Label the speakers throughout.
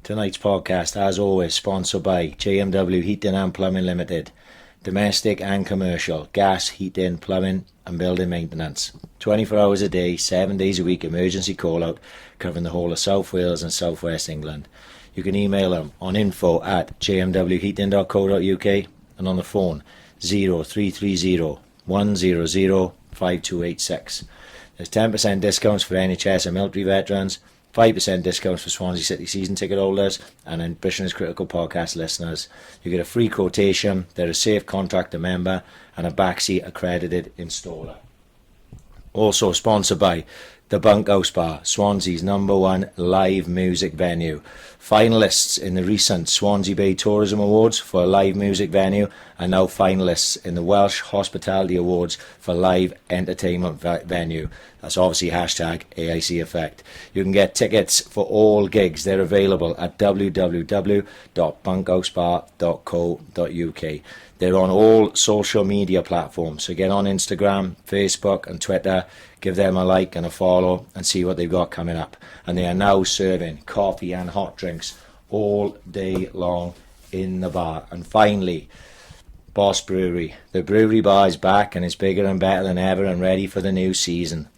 Speaker 1: Tonight's podcast, as always, sponsored by JMW Heating and Plumbing Limited. Domestic and commercial, gas, heating, plumbing and building maintenance. 24 hours a day, 7 days a week, emergency call out, covering the whole of South Wales and South West England. You can email them on info@jmwheating.co.uk and on the phone 0330 100 5286. There's 10% discounts for NHS and military veterans, 5% discounts for Swansea City season ticket holders and Ambition is Critical podcast listeners. You get a free quotation, they're a safe contractor member and a backseat accredited installer. Also sponsored by the Bunkhouse Bar, Swansea's #1 live music venue. Finalists in the recent Swansea Bay Tourism Awards for a live music venue and now finalists in the Welsh Hospitality Awards for live entertainment venue. That's obviously #AIC Effect. You can get tickets for all gigs. They're available at www.bunkhousebar.co.uk. They're on all social media platforms, so get on Instagram, Facebook and Twitter, give them a like and a follow and see what they've got coming up. And they are now serving coffee and hot drinks all day long in the bar. And finally, Boss Brewery. The brewery bar is back and it's bigger and better than ever and ready for the new season.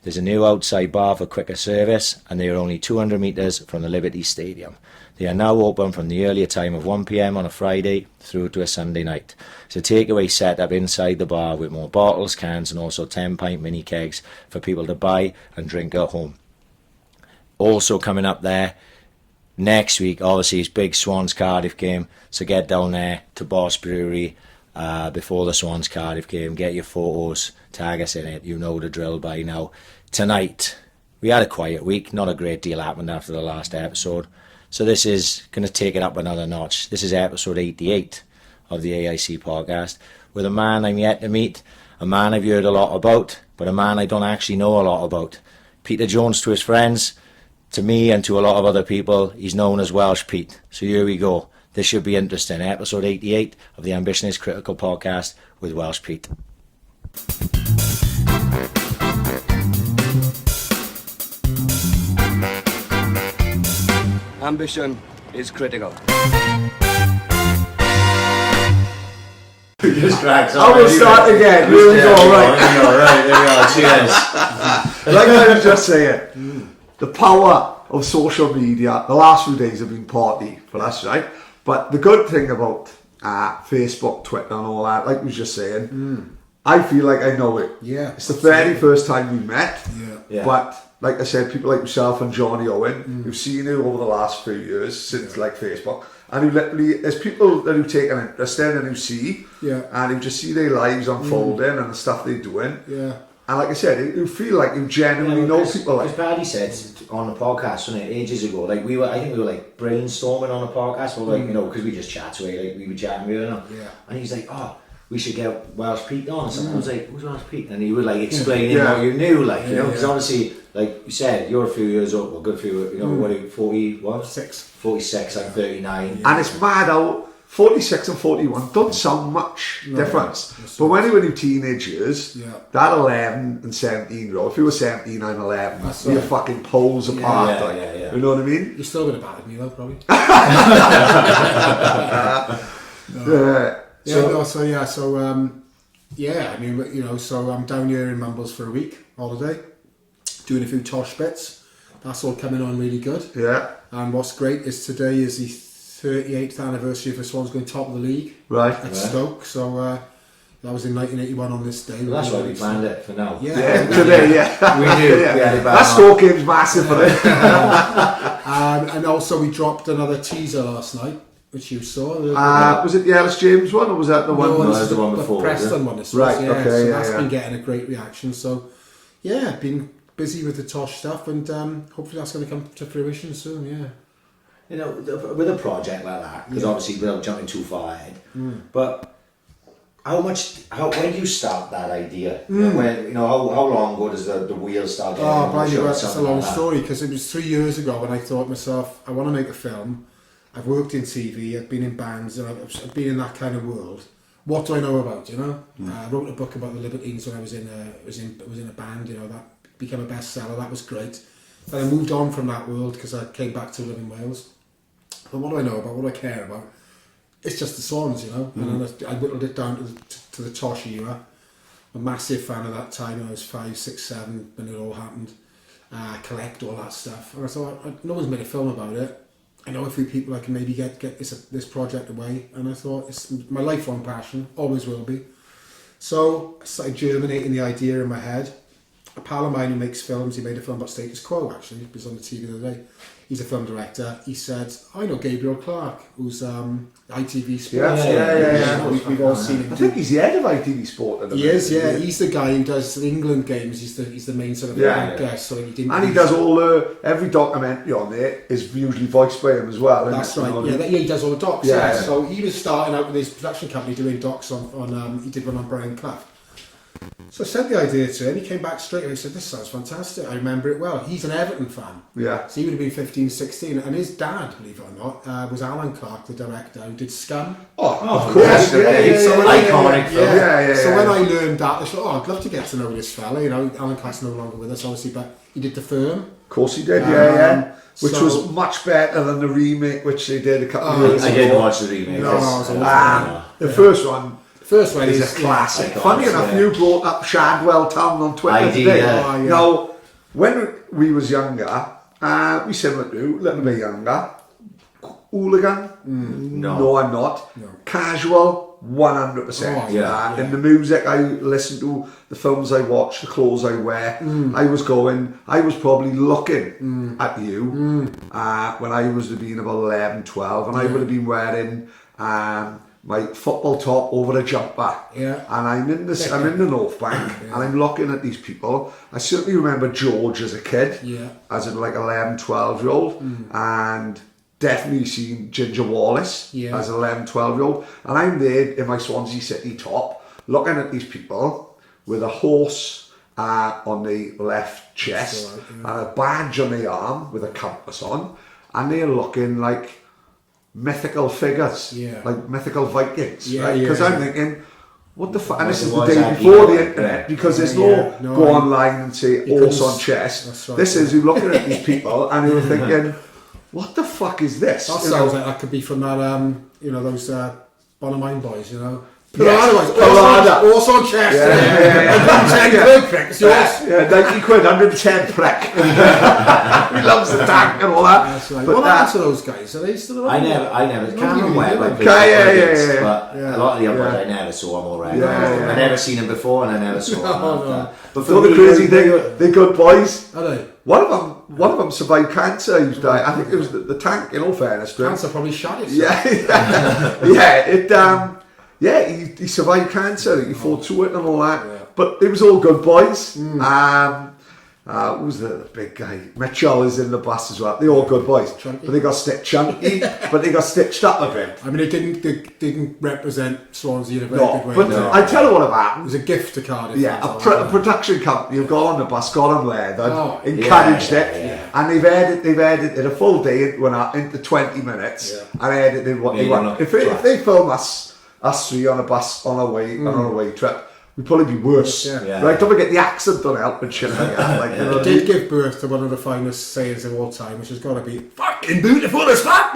Speaker 1: There's a new outside bar for quicker service and they are only 200 metres from the Liberty Stadium. They are now open from the earlier time of 1 PM on a Friday through to a Sunday night. It's a takeaway set up inside the bar with more bottles, cans and also 10-pint mini kegs for people to buy and drink at home. Also coming up there next week, obviously, is big Swans Cardiff game, so get down there to Boss Brewery before the Swans Cardiff game, get your photos, tag us in it, you know the drill by now. Tonight, we had a quiet week, not a great deal happened after the last episode. So this is going to take it up another notch. This is episode 88 of the AIC podcast with a man I'm yet to meet, a man I've heard a lot about, but a man I don't actually know a lot about. Peter Jones to his friends, to me and to a lot of other people, he's known as Welsh Pete. So here we go. This should be interesting. Episode 88 of the Ambition is Critical podcast with Welsh Pete.
Speaker 2: Ambition is critical.
Speaker 1: Just cracks
Speaker 3: I will start again. Here we go, right.
Speaker 1: There we are. Cheers.
Speaker 3: Like I was just saying, the power of social media, the last few days have been party for us, right? But the good thing about Facebook, Twitter and all that, like we was just saying, I feel like I know it.
Speaker 4: Yeah.
Speaker 3: It's the very first time we met.
Speaker 4: Yeah.
Speaker 3: But like I said, people like yourself and Johnny Owen, who've seen you over the last few years since like Facebook, and who literally, there's people that who've taken an interest in and who see, and who just see their lives unfolding and the stuff they're doing.
Speaker 4: Yeah.
Speaker 3: And like I said, you feel like you genuinely know people. Like,
Speaker 1: as Paddy said on the podcast, wasn't it, ages ago, like I think we were like brainstorming on the podcast, but like, you know, because we just chat away, like we were chatting with him, and he's like, oh, we should get Welsh Pete on or something. I was like, who's Welsh Pete? And he would like explaining what you knew, like, you know, because obviously, like you said, you're a few years old, well, good few, you know, what are you, 46, I'm 39.
Speaker 3: And it's mad how 46 and 41 don't sound much difference. But when you were in teenage years, that 11 and 17 year old, if you were 17, I'm 11, you're fucking poles apart. You know what I mean?
Speaker 4: You're still a bit bad at me though, probably. I mean, you know, so I'm down here in Mumbles for a week, holiday, doing a few Tosh bits. That's all coming on really good.
Speaker 3: Yeah.
Speaker 4: And what's great is today is the 38th anniversary of the Swans going top of the league at Stoke. So that was in 1981 on this day.
Speaker 1: Well, that's why we planned it for now.
Speaker 3: Yeah, today,
Speaker 1: we knew. We had it back
Speaker 3: that Stoke game's massive for it.
Speaker 4: And also we dropped another teaser last night, which you saw.
Speaker 3: Was it the Ellis James one, or was that the one?
Speaker 1: No, that was the one before.
Speaker 4: The Preston one. This
Speaker 3: right,
Speaker 4: was,
Speaker 3: okay,
Speaker 4: so
Speaker 3: yeah,
Speaker 4: that's been getting a great reaction. So, yeah, been busy with the Tosh stuff, and hopefully that's going to come to fruition soon. Yeah.
Speaker 1: You know, with a project like that, because obviously without jumping too far ahead, but when did you start that idea? When, you know, how long ago does the wheels start getting?
Speaker 4: Oh, by the way, it's a long story, because it was 3 years ago when I thought to myself, I want to make a film. I've worked in TV, I've been in bands, and I've been in that kind of world. What do I know about, you know? I wrote a book about the Libertines when I was in a band, you know, that became a bestseller, that was great. Then I moved on from that world because I came back to live in Wales. But what do I know about? What do I care about? It's just the Swans, you know. And then I whittled it down to the Tosh era. I'm a massive fan of that time. I was 5, 6, 7 when it all happened. Collect all that stuff. And I thought, no one's made a film about it. I know a few people I can maybe get this project away. And I thought, it's my lifelong passion, always will be. So I started germinating the idea in my head. A pal of mine who makes films, he made a film about status quo actually, it was on the TV the other day. He's a film director. He said, I know Gabriel Clark, who's ITV Sports.
Speaker 3: Yeah.
Speaker 4: We've all seen him.
Speaker 3: I think he's the head of ITV Sport at the
Speaker 4: He is, yeah. He's the guy who does the England games. He's the main sort of guest. So he
Speaker 3: does all every documentary on there is usually voiced by him as well.
Speaker 4: That's right. Yeah, he does all the docs. Yeah. So he was starting out with his production company doing docs on he did one on Brian Clough. So I sent the idea to him. He came back straight away and said, this sounds fantastic. I remember it well. He's an Everton fan.
Speaker 3: Yeah.
Speaker 4: So he would have been 15, 16. And his dad, believe it or not, was Alan Clark, the director, who did Scum.
Speaker 3: Of course.
Speaker 1: Iconic film.
Speaker 3: Yeah.
Speaker 4: So when I learned that, I thought, I'd love to get to know this fella. You know, Alan Clark's no longer with us, obviously, but he did The Firm.
Speaker 3: Of course he did, yeah. Which was much better than the remake, which they did a couple of years ago.
Speaker 1: I didn't watch the remake.
Speaker 3: The first one.
Speaker 4: First one
Speaker 3: is a classic.
Speaker 1: Yeah,
Speaker 3: Funny enough, you brought up Shadwell Town on Twitter today. Now, when we was younger, we similar to, a little bit younger. Hooligan? No, I'm not. No. Casual? 100%. In the music I listen to, the films I watch, the clothes I wear, I was probably looking at you when I was being about 11, 12, and I would have been wearing my football top over a jumper, and I'm in the North Bank, and I'm looking at these people. I certainly remember George as a kid, as a like 11, 12-year-old, and definitely seen Ginger Wallace as an 11, 12-year-old, and I'm there in my Swansea City top, looking at these people with a horse on the left chest, and a badge on the arm with a compass on, and they're looking like mythical figures, like mythical Vikings, right? Because I'm thinking, what the fuck? And this is the day before the internet, because there's no go online and say horse on chest. This is you looking at these people and you're thinking, what the fuck is this?
Speaker 4: That sounds like that could be from that, those Bonamine boys, you know.
Speaker 3: Parada.
Speaker 4: Horse on chest. 110 pricks.
Speaker 3: 90 quid, 110 prick. He loves the tank and all that.
Speaker 4: That's right. What happened to those guys? Are they still around?
Speaker 1: I never can't remember. But a lot of the other ones I never saw them already. I never seen them before, and I never saw them after. But for
Speaker 3: the crazy thing, they're good boys.
Speaker 4: Are they?
Speaker 3: One of them survived cancer. He died. I think it was the tank. In all fairness,
Speaker 4: cancer probably shot it.
Speaker 3: He survived cancer. He fought through it and all that. But it was all good boys. Who was the big guy? Mitchell is in the bus as well. They're all good boys. Chunky. But they got stitched up a bit.
Speaker 4: I mean, they didn't represent Swansea in a very good way.
Speaker 3: But I tell you what happened.
Speaker 4: It was a gift to Cardiff.
Speaker 3: Yeah, a production company have got on the bus, got them leathered, encouraged it, and they've edited a full day into 20 minutes, and edited what they want. If they film us three on a bus on a way trip, we'd probably be worse. Right? Don't forget the accent don't help and shit like that.
Speaker 4: It did give birth to one of the finest sayings of all time, which has got to be fucking beautiful as fuck.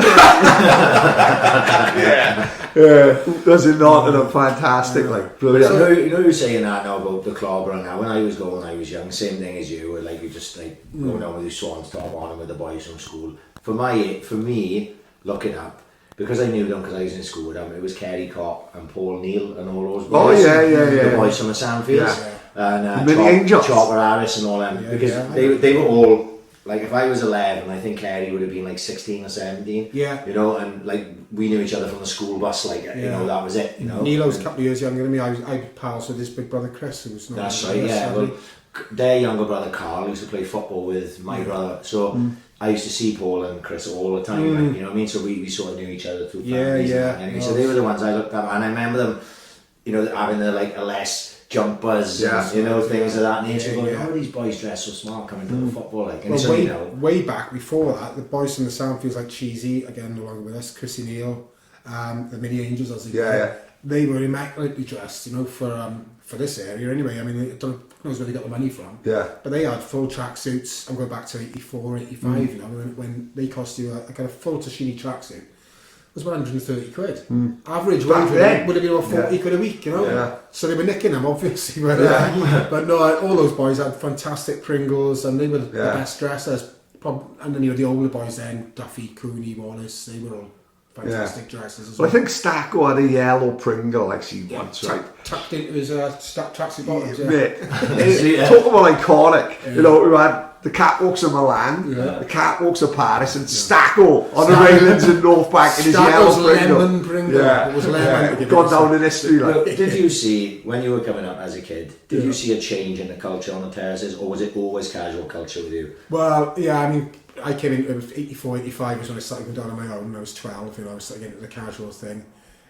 Speaker 3: Does it not? And fantastic, like brilliant.
Speaker 1: So you're saying that now about the club and now. When I was going, I was young. Same thing as you. Like you just like going on with your Swans top on and with the boys from school. For me, looking up. Because I knew them because I was in school with them, it was Kerry Cott and Paul Neal and all those boys. The boys from the Sandfields. And
Speaker 3: Mini Angels.
Speaker 1: Chopper Harris and all them. Because they were all, like if I was 11, I think Kerry would have been like 16 or 17.
Speaker 4: Yeah.
Speaker 1: You know, and like we knew each other from the school bus, like, you know, that was it, you know.
Speaker 4: Neil was a couple of years younger than me. I had pals with his big brother Chris, who was not.
Speaker 1: That's right, Well, their younger brother Carl used to play football with my brother. So I used to see Paul and Chris all the time, like, you know what I mean? So we sort of knew each other through families. Anyway, so they were the ones I looked at, and I remember them, you know, having the like LS jumpers, and, you know, things of that nature. Going, how are these boys dressed so smart coming to the football? Like, and so,
Speaker 4: way back before that, the boys from the Sandfields like Cheesy, again no longer with us, Chrissy Neal, the Mini Angels, as they they were immaculately dressed, you know, for this area anyway. I mean, I don't know where they got the money from.
Speaker 3: Yeah.
Speaker 4: But they had full tracksuits. I'm going back to 84, 85, you know, when they cost you a kind of full Toshini tracksuit. It was 130 quid. Average
Speaker 3: Back
Speaker 4: wage
Speaker 3: then.
Speaker 4: would have been about 40 quid a week, you know.
Speaker 3: Yeah.
Speaker 4: So they were nicking them, obviously. But no, all those boys had fantastic Pringles, and they were the best dressers. And then you had the older boys then, Duffy, Cooney, Wallace, they were all fantastic dressers as
Speaker 3: Well,
Speaker 4: well.
Speaker 3: I think Stacko had a yellow Pringle actually once, right?
Speaker 4: Tucked into his tracksuit bottoms,
Speaker 3: Mate, talk about iconic. You know, we had the catwalks of Milan, the catwalks of Paris, and Stacko on the railings in North Bank in his
Speaker 4: Stacko's
Speaker 3: yellow Pringle.
Speaker 4: lemon Pringle.
Speaker 3: Yeah,
Speaker 4: It was lemon.
Speaker 3: gone down in history.
Speaker 1: Well,
Speaker 3: Like.
Speaker 1: did you see, when you were coming up as a kid, did you see a change in the culture on the terraces, or was it always casual culture with you?
Speaker 4: Well, yeah, I mean, I came in, it was 84, 85 was when I started going down on my own. I was 12, you know, I was starting to get into the casual thing.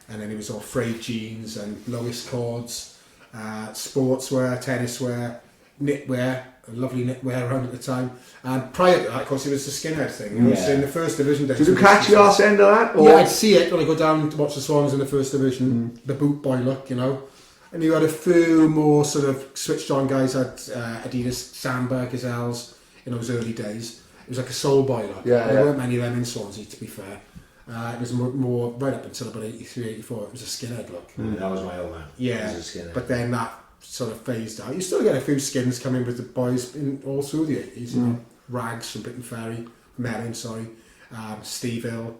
Speaker 4: And then it was all frayed jeans and lowest cords, sportswear, tennis wear, knitwear, a lovely knitwear around at the time. And prior to that, of course, it was the skinhead thing. You know, so in the first division days.
Speaker 3: Did you catch your arse end of that? Or?
Speaker 4: Yeah, I'd see it when I go down to watch the Swans in the first division, the boot boy look, you know. And you had a few more sort of switched on guys, had Adidas, Samba, Gazelles in those early days. It was like a soul boy look. There weren't many of them in Swansea, to be fair. It was more right up until about 83, 84, it was a skinhead look.
Speaker 1: That was my old man.
Speaker 4: Yeah,
Speaker 1: He was a skinhead.
Speaker 4: but then that sort of phased out. You still get a few skins coming with the boys all through the 80s, you know. Rags from Britain Ferry, Melon, Steve Hill,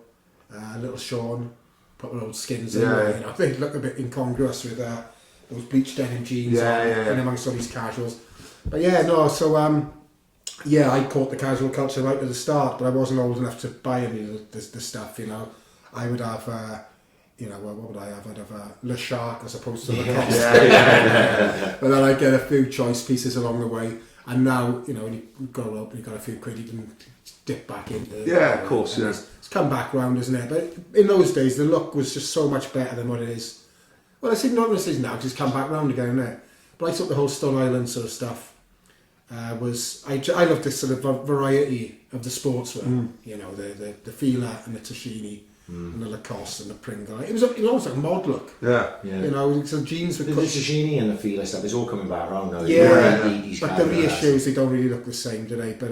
Speaker 4: Little Sean, put old skins in there, you know. They look a bit incongruous with those bleached denim jeans and amongst all these casuals. But yeah, no, so I caught the casual culture right at the start, but I wasn't old enough to buy any of the stuff, you know. I would have, you know, what would I have? I'd have Le Shark as opposed to Le Coste. But then I'd get a few choice pieces along the way. And now, you know, when you grow up and you've got a few quid, you can dip back into
Speaker 3: Yeah, of course, yeah.
Speaker 4: It's come back round, isn't it? But in those days, the look was just so much better than what it is. Well, I say not what it is now, because it's come back round again, isn't it? But I thought the whole Stone Island sort of stuff was... I loved this sort of variety of the sportswear. You know, the Fila and the Toshini and the Lacoste and the Pringle. It was almost like a mod look.
Speaker 3: Yeah.
Speaker 4: You know, so jeans with...
Speaker 1: The Toshini and the Fila stuff is all coming back around now.
Speaker 4: But the reissues, they don't really look the same, do they? But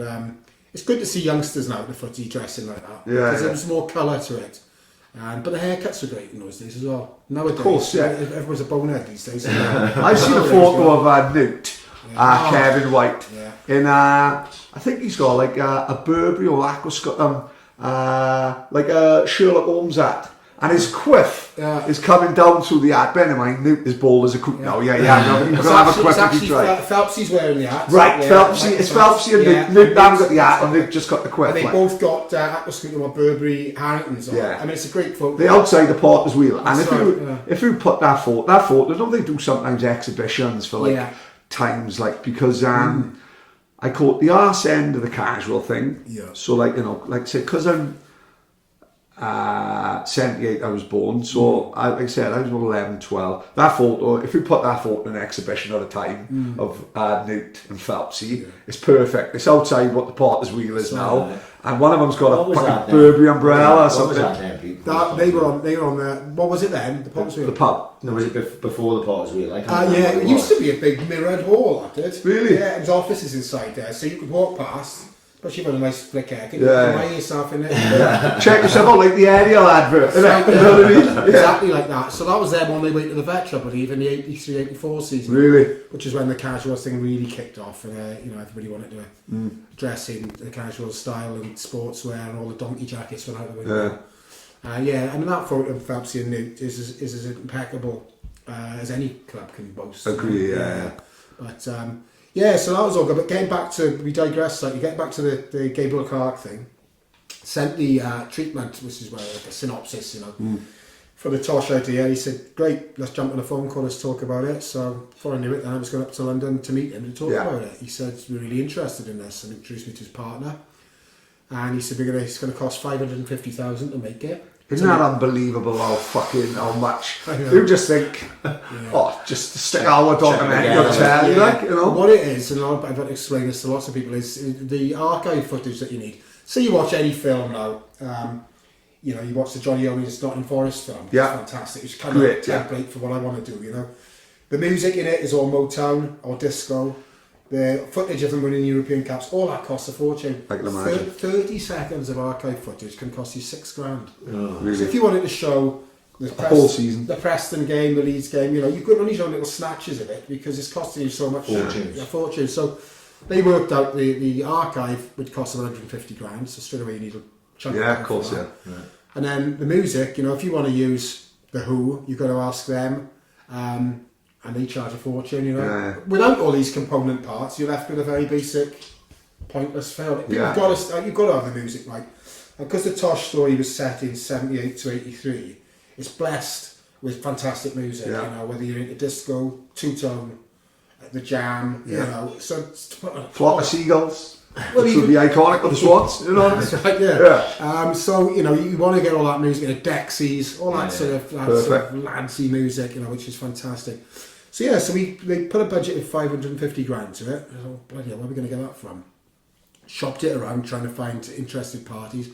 Speaker 4: it's good to see youngsters now at the footy dressing like that. Because there's more colour to it. But the haircuts were great in those days as well. Nowadays,
Speaker 3: of course,
Speaker 4: everyone's a bonehead these days.
Speaker 3: I've seen a photo of Newt, Kevin White, in I think he's got like a Burberry or Aquascot, like a Sherlock Holmes hat, and his quiff is coming down through the hat. Bear in mind, Newt is bald as a coot now. Yeah. He's gonna have a quiff if he tries.
Speaker 4: Phelpsy's wearing the hat.
Speaker 3: Right, it's Phelpsy and Newt haven't got the hat, and they've just got the quiff.
Speaker 4: And they both got Aquascot or Burberry Harringtons on. I mean, it's a great photo.
Speaker 3: The outside the Porter's wheel, and if you put that photo, don't they do sometimes exhibitions for like times like because I caught the arse end of the casual thing. So like, you know, like say because I'm 78 I was born, so like I said, I was about 11, 12. That photo, if you put that photo in an exhibition at a time of Newt and Phelpsy, it's perfect. It's outside what the Porter's wheel is now, and one of them's got a fucking Burberry umbrella or something.
Speaker 4: They were on the, what was it then? The Potter's Wheel?
Speaker 3: The pub.
Speaker 1: No, was it before the Potter's Wheel?
Speaker 4: It used to be a big mirrored hall, that did.
Speaker 3: Really?
Speaker 4: Yeah, there's offices inside there, so you could walk past. Especially with a nice flick haircut, you can buy yourself in it.
Speaker 3: Check yourself out like the aerial advert. You know what I mean?
Speaker 4: Exactly like that. So that was them on their way to the Vetch, I believe, in the 83-84 season.
Speaker 3: Really?
Speaker 4: Which is when the casual thing really kicked off, and you know, everybody wanted to dress in the casual style and sportswear, and all the donkey jackets went out the window. I mean, that photo of Phelpsy and Newt is as impeccable as any club can boast.
Speaker 3: Agree,
Speaker 4: But so that was all good. But getting back to, we digress slightly, getting back to the Gabriel Clark thing, sent the treatment, which is where like a synopsis, you know, for the Tosh idea. He said, great, let's jump on a phone call, let's talk about it. So before I knew it, then I was going up to London to meet him to talk about it. He said, we're really interested in this, and introduced me to his partner. And he said, it's going to cost 550,000 to make it.
Speaker 3: Isn't that unbelievable how much you just think, just stick our dog in the hotel, like, you know.
Speaker 4: What it is, and I've had to explain this to lots of people, is the archive footage that you need. So you watch any film now, you know, you watch the Johnny Owens Nottingham Forest film.
Speaker 3: Yeah.
Speaker 4: It's fantastic. It's kind
Speaker 3: Great,
Speaker 4: of a template for what I want to do, you know. The music in it is all Motown or disco. The footage of them winning European Cups, all that costs a fortune.
Speaker 3: I can imagine.
Speaker 4: 30 seconds of archive footage can cost you $6,000.
Speaker 3: Really?
Speaker 4: So if you wanted to show the
Speaker 3: whole season,
Speaker 4: the Preston game, the Leeds game, you know, you could only show little snatches of it because it's costing you so much a fortune. So they worked out the archive would cost them 150 grand. So straight away you need a chunk.
Speaker 3: Yeah, of course, yeah.
Speaker 4: And then the music, you know, if you want to use the Who, you've got to ask them. And they charge a fortune, you know.
Speaker 3: Yeah.
Speaker 4: Without all these component parts, you're left with a very basic, pointless film.
Speaker 3: Yeah.
Speaker 4: You've got to have the music right. And because the Tosh story was set in 78 to 83, it's blessed with fantastic music, you know, whether you're into disco, two-tone, the Jam, you know. So
Speaker 3: Flock of Seagulls.
Speaker 4: Well,
Speaker 3: Which would be iconic with the Swans, you know.
Speaker 4: That's right, yeah. So, you know, you want to get all that music, you know, Dexies, all that sort of ladsy music, you know, which is fantastic. So yeah, so they put a budget of 550 grand to it. Oh, bloody hell, where are we going to get that from? Shopped it around trying to find interested parties.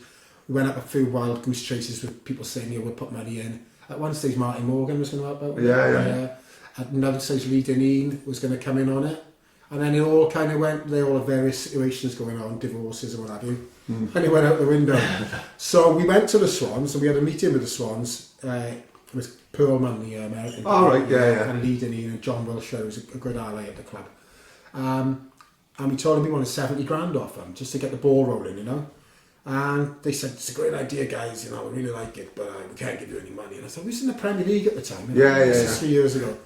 Speaker 4: We went up a few wild goose chases with people saying, yeah, we'll put money in. At one stage, Martin Morgan was going to help out with it. At another stage, Lee Deneen was going to come in on it. And then it all kind of went, they all have various situations going on, divorces and what have you. And it went out the window. So we went to the Swans and we had a meeting with the Swans. With Pearlman, the American. And Lee Deneen and John Wilshire, who's a good ally at the club. And we told them we wanted 70 grand off them just to get the ball rolling, you know. And they said, it's a great idea, guys, you know, we really like it, but we can't give you any money. And I said, we was in the Premier League at the time. This is 3 years ago.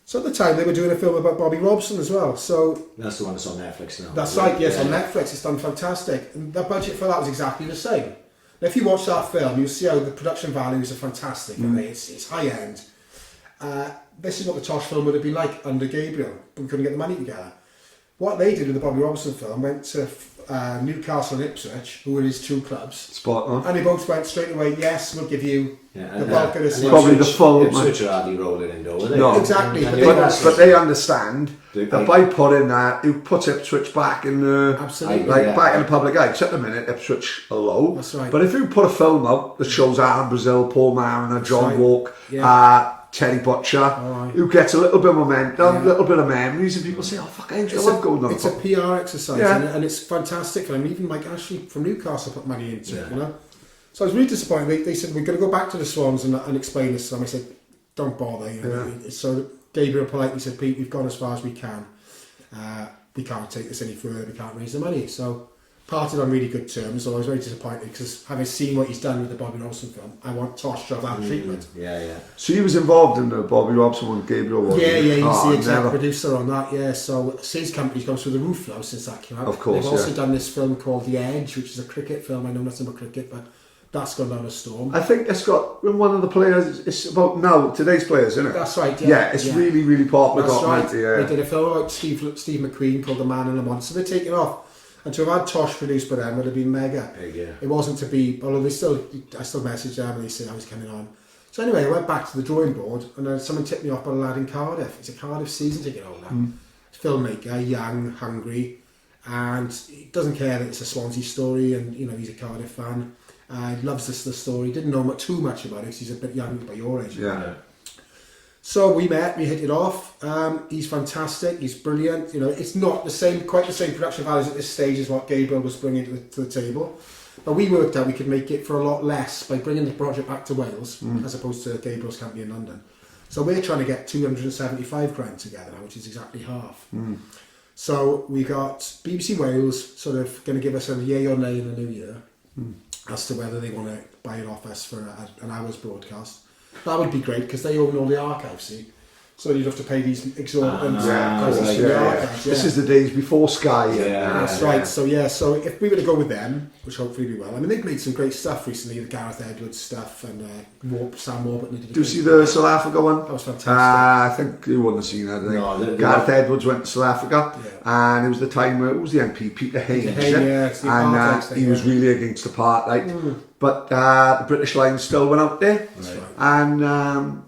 Speaker 4: So at the time, they were doing a film about Bobby Robson as well. So
Speaker 1: that's the one that's on Netflix now.
Speaker 4: That's right, yes, on Netflix. It's done fantastic. And the budget for that was exactly the same. Now, if you watch that film, you'll see how the production values are fantastic. And it's high end. This is what the Tosh film would have been like under Gabriel, but we couldn't get the money together. What they did with the Bobby Robson film, went to Newcastle and Ipswich, who were his two clubs.
Speaker 3: Spot on.
Speaker 4: And they both went straight away, yes, we'll give you the bulk of this.
Speaker 3: Probably the full.
Speaker 1: Ipswich are hardly rolling in though,
Speaker 3: No,
Speaker 4: exactly.
Speaker 3: But they understand that by putting that, you put Ipswich back in the back in the public eye. Except a minute, Ipswich are low.
Speaker 4: That's right.
Speaker 3: But if you put a film out that shows Alan Brazil, Paul Mariner, John Walk, Terry Butcher, who gets a little bit of momentum, a little bit of memories, and people say, "Oh fuck, I love going on."
Speaker 4: It's a PR exercise, and it's fantastic for them. Even Mike Ashley from Newcastle put money into it, you know. So I was really disappointed. They said, we're going to go back to the Swans and explain this to them. I said, don't bother. You know? So Gabriel politely said, Pete, we've gone as far as we can. We can't take this any further. We can't raise the money. So parted on really good terms. So I was very disappointed because having seen what he's done with the Bobby Robson film, I want Tosh to have that treatment.
Speaker 3: So he was involved in the Bobby Robson one, Gabriel was.
Speaker 4: Yeah, he's the exec producer on that. So his company's gone through the roof now since that came out.
Speaker 3: Of course,
Speaker 4: they've also done this film called The Edge, which is a cricket film. I know nothing about cricket, but that's gone down a storm. I
Speaker 3: think it's got one of the players. It's about today's players, isn't it?
Speaker 4: That's right.
Speaker 3: It's really, really popular.
Speaker 4: That's right. They did a film about Steve McQueen called The Man and the Monster. They're taking off. And to have had Tosh produced by them would have been mega. It wasn't to be, although I still messaged them and they said I was coming on. So anyway, I went back to the drawing board and then someone tipped me off by a lad in Cardiff. It's a Cardiff season ticket holder. Filmmaker, young, hungry, and he doesn't care that it's a Swansea story and, you know, he's a Cardiff fan. He loves the story, didn't know too much about it because he's a bit young by your age. So we met, we hit it off. He's fantastic, he's brilliant. You know, it's not quite the same production values at this stage as what Gabriel was bringing to the table. But we worked out we could make it for a lot less by bringing the project back to Wales as opposed to Gabriel's company in London. So we're trying to get 275 grand together now, which is exactly half. So we got BBC Wales sort of going to give us a yay or nay in the new year as to whether they want to buy it off us for an hour's broadcast. That would be great because they own all the archives, see. So you'd have to pay these exorbitant prices for the archives.
Speaker 3: This is the days before Sky.
Speaker 4: That's right. So so if we were to go with them, which hopefully we will. I mean, they've made some great stuff recently, the Gareth Edwards stuff and Sam Warburton.
Speaker 3: Do you see the South Africa one?
Speaker 4: That was fantastic.
Speaker 3: I think you wouldn't have seen that. No, Gareth Edwards went to South Africa, and it was the time where it was the MP Peter Haynes, and he was really against apartheid. But the British Lions still went out there, and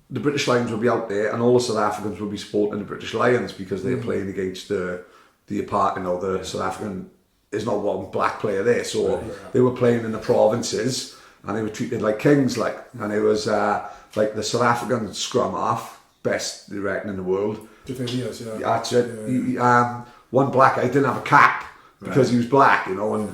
Speaker 3: the British Lions would be out there, and all the South Africans would be supporting the British Lions because they're playing against the apartheid. You know, the South African is not one black player there, so they were playing in the provinces. and they were treated like kings, like, and it was like the South African scrum half, best they reckon in the world.
Speaker 4: Yes, yeah.
Speaker 3: That's it. One black guy didn't have a cap because he was black, you know, and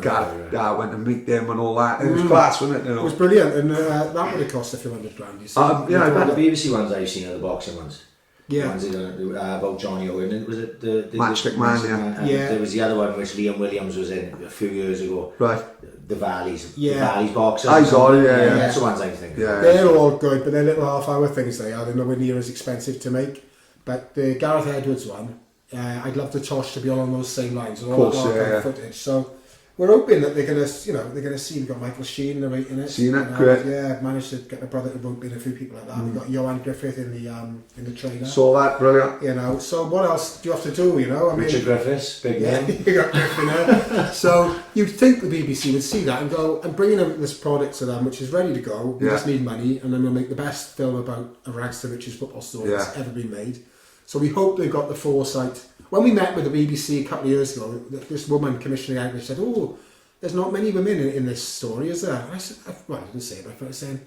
Speaker 3: went to meet them and all that. And it was class, wasn't it? You know?
Speaker 4: It was brilliant, and that would have cost a few $100,000. You see.
Speaker 3: Yeah, I
Speaker 1: The
Speaker 3: bet.
Speaker 1: BBC ones I've seen are the boxing ones.
Speaker 4: Yeah.
Speaker 1: Ones about Johnny Owen. Was it the
Speaker 3: Matchstick Man,
Speaker 1: and
Speaker 4: yeah.
Speaker 1: There was the other one which Liam Williams was in a few years ago.
Speaker 3: Right.
Speaker 1: The Valleys.
Speaker 4: Yeah.
Speaker 1: The Valleys boxers.
Speaker 3: I got it, yeah.
Speaker 1: That's the ones I'm thinking.
Speaker 3: Yeah.
Speaker 4: They're all good, but they're little half-hour things. They are. They're nowhere near as expensive to make. But the Gareth Edwards one, I'd love the Tosh to be on those same lines. Of
Speaker 3: course,
Speaker 4: footage. So we're hoping that they're gonna, they're gonna see. We've got Michael Sheen narrating it.
Speaker 3: Seen it, great.
Speaker 4: Yeah, managed to get my brother to rope in a few people like that. We've got Johan Griffith in the trailer.
Speaker 3: Saw that, brilliant.
Speaker 4: You know, so what else do you have to do? You know, I mean,
Speaker 1: Richard Griffiths, big name.
Speaker 4: you got Griffin there. So you'd think the BBC would see that and go, I'm bringing this product to them, which is ready to go. We just need money, and then we'll make the best film about a rags to riches football story that's ever been made. So we hope they've got the foresight. When we met with the BBC a couple of years ago, this woman commissioning out said, "Oh, there's not many women in this story, is there?" And I said, well, I didn't say it, but I was saying,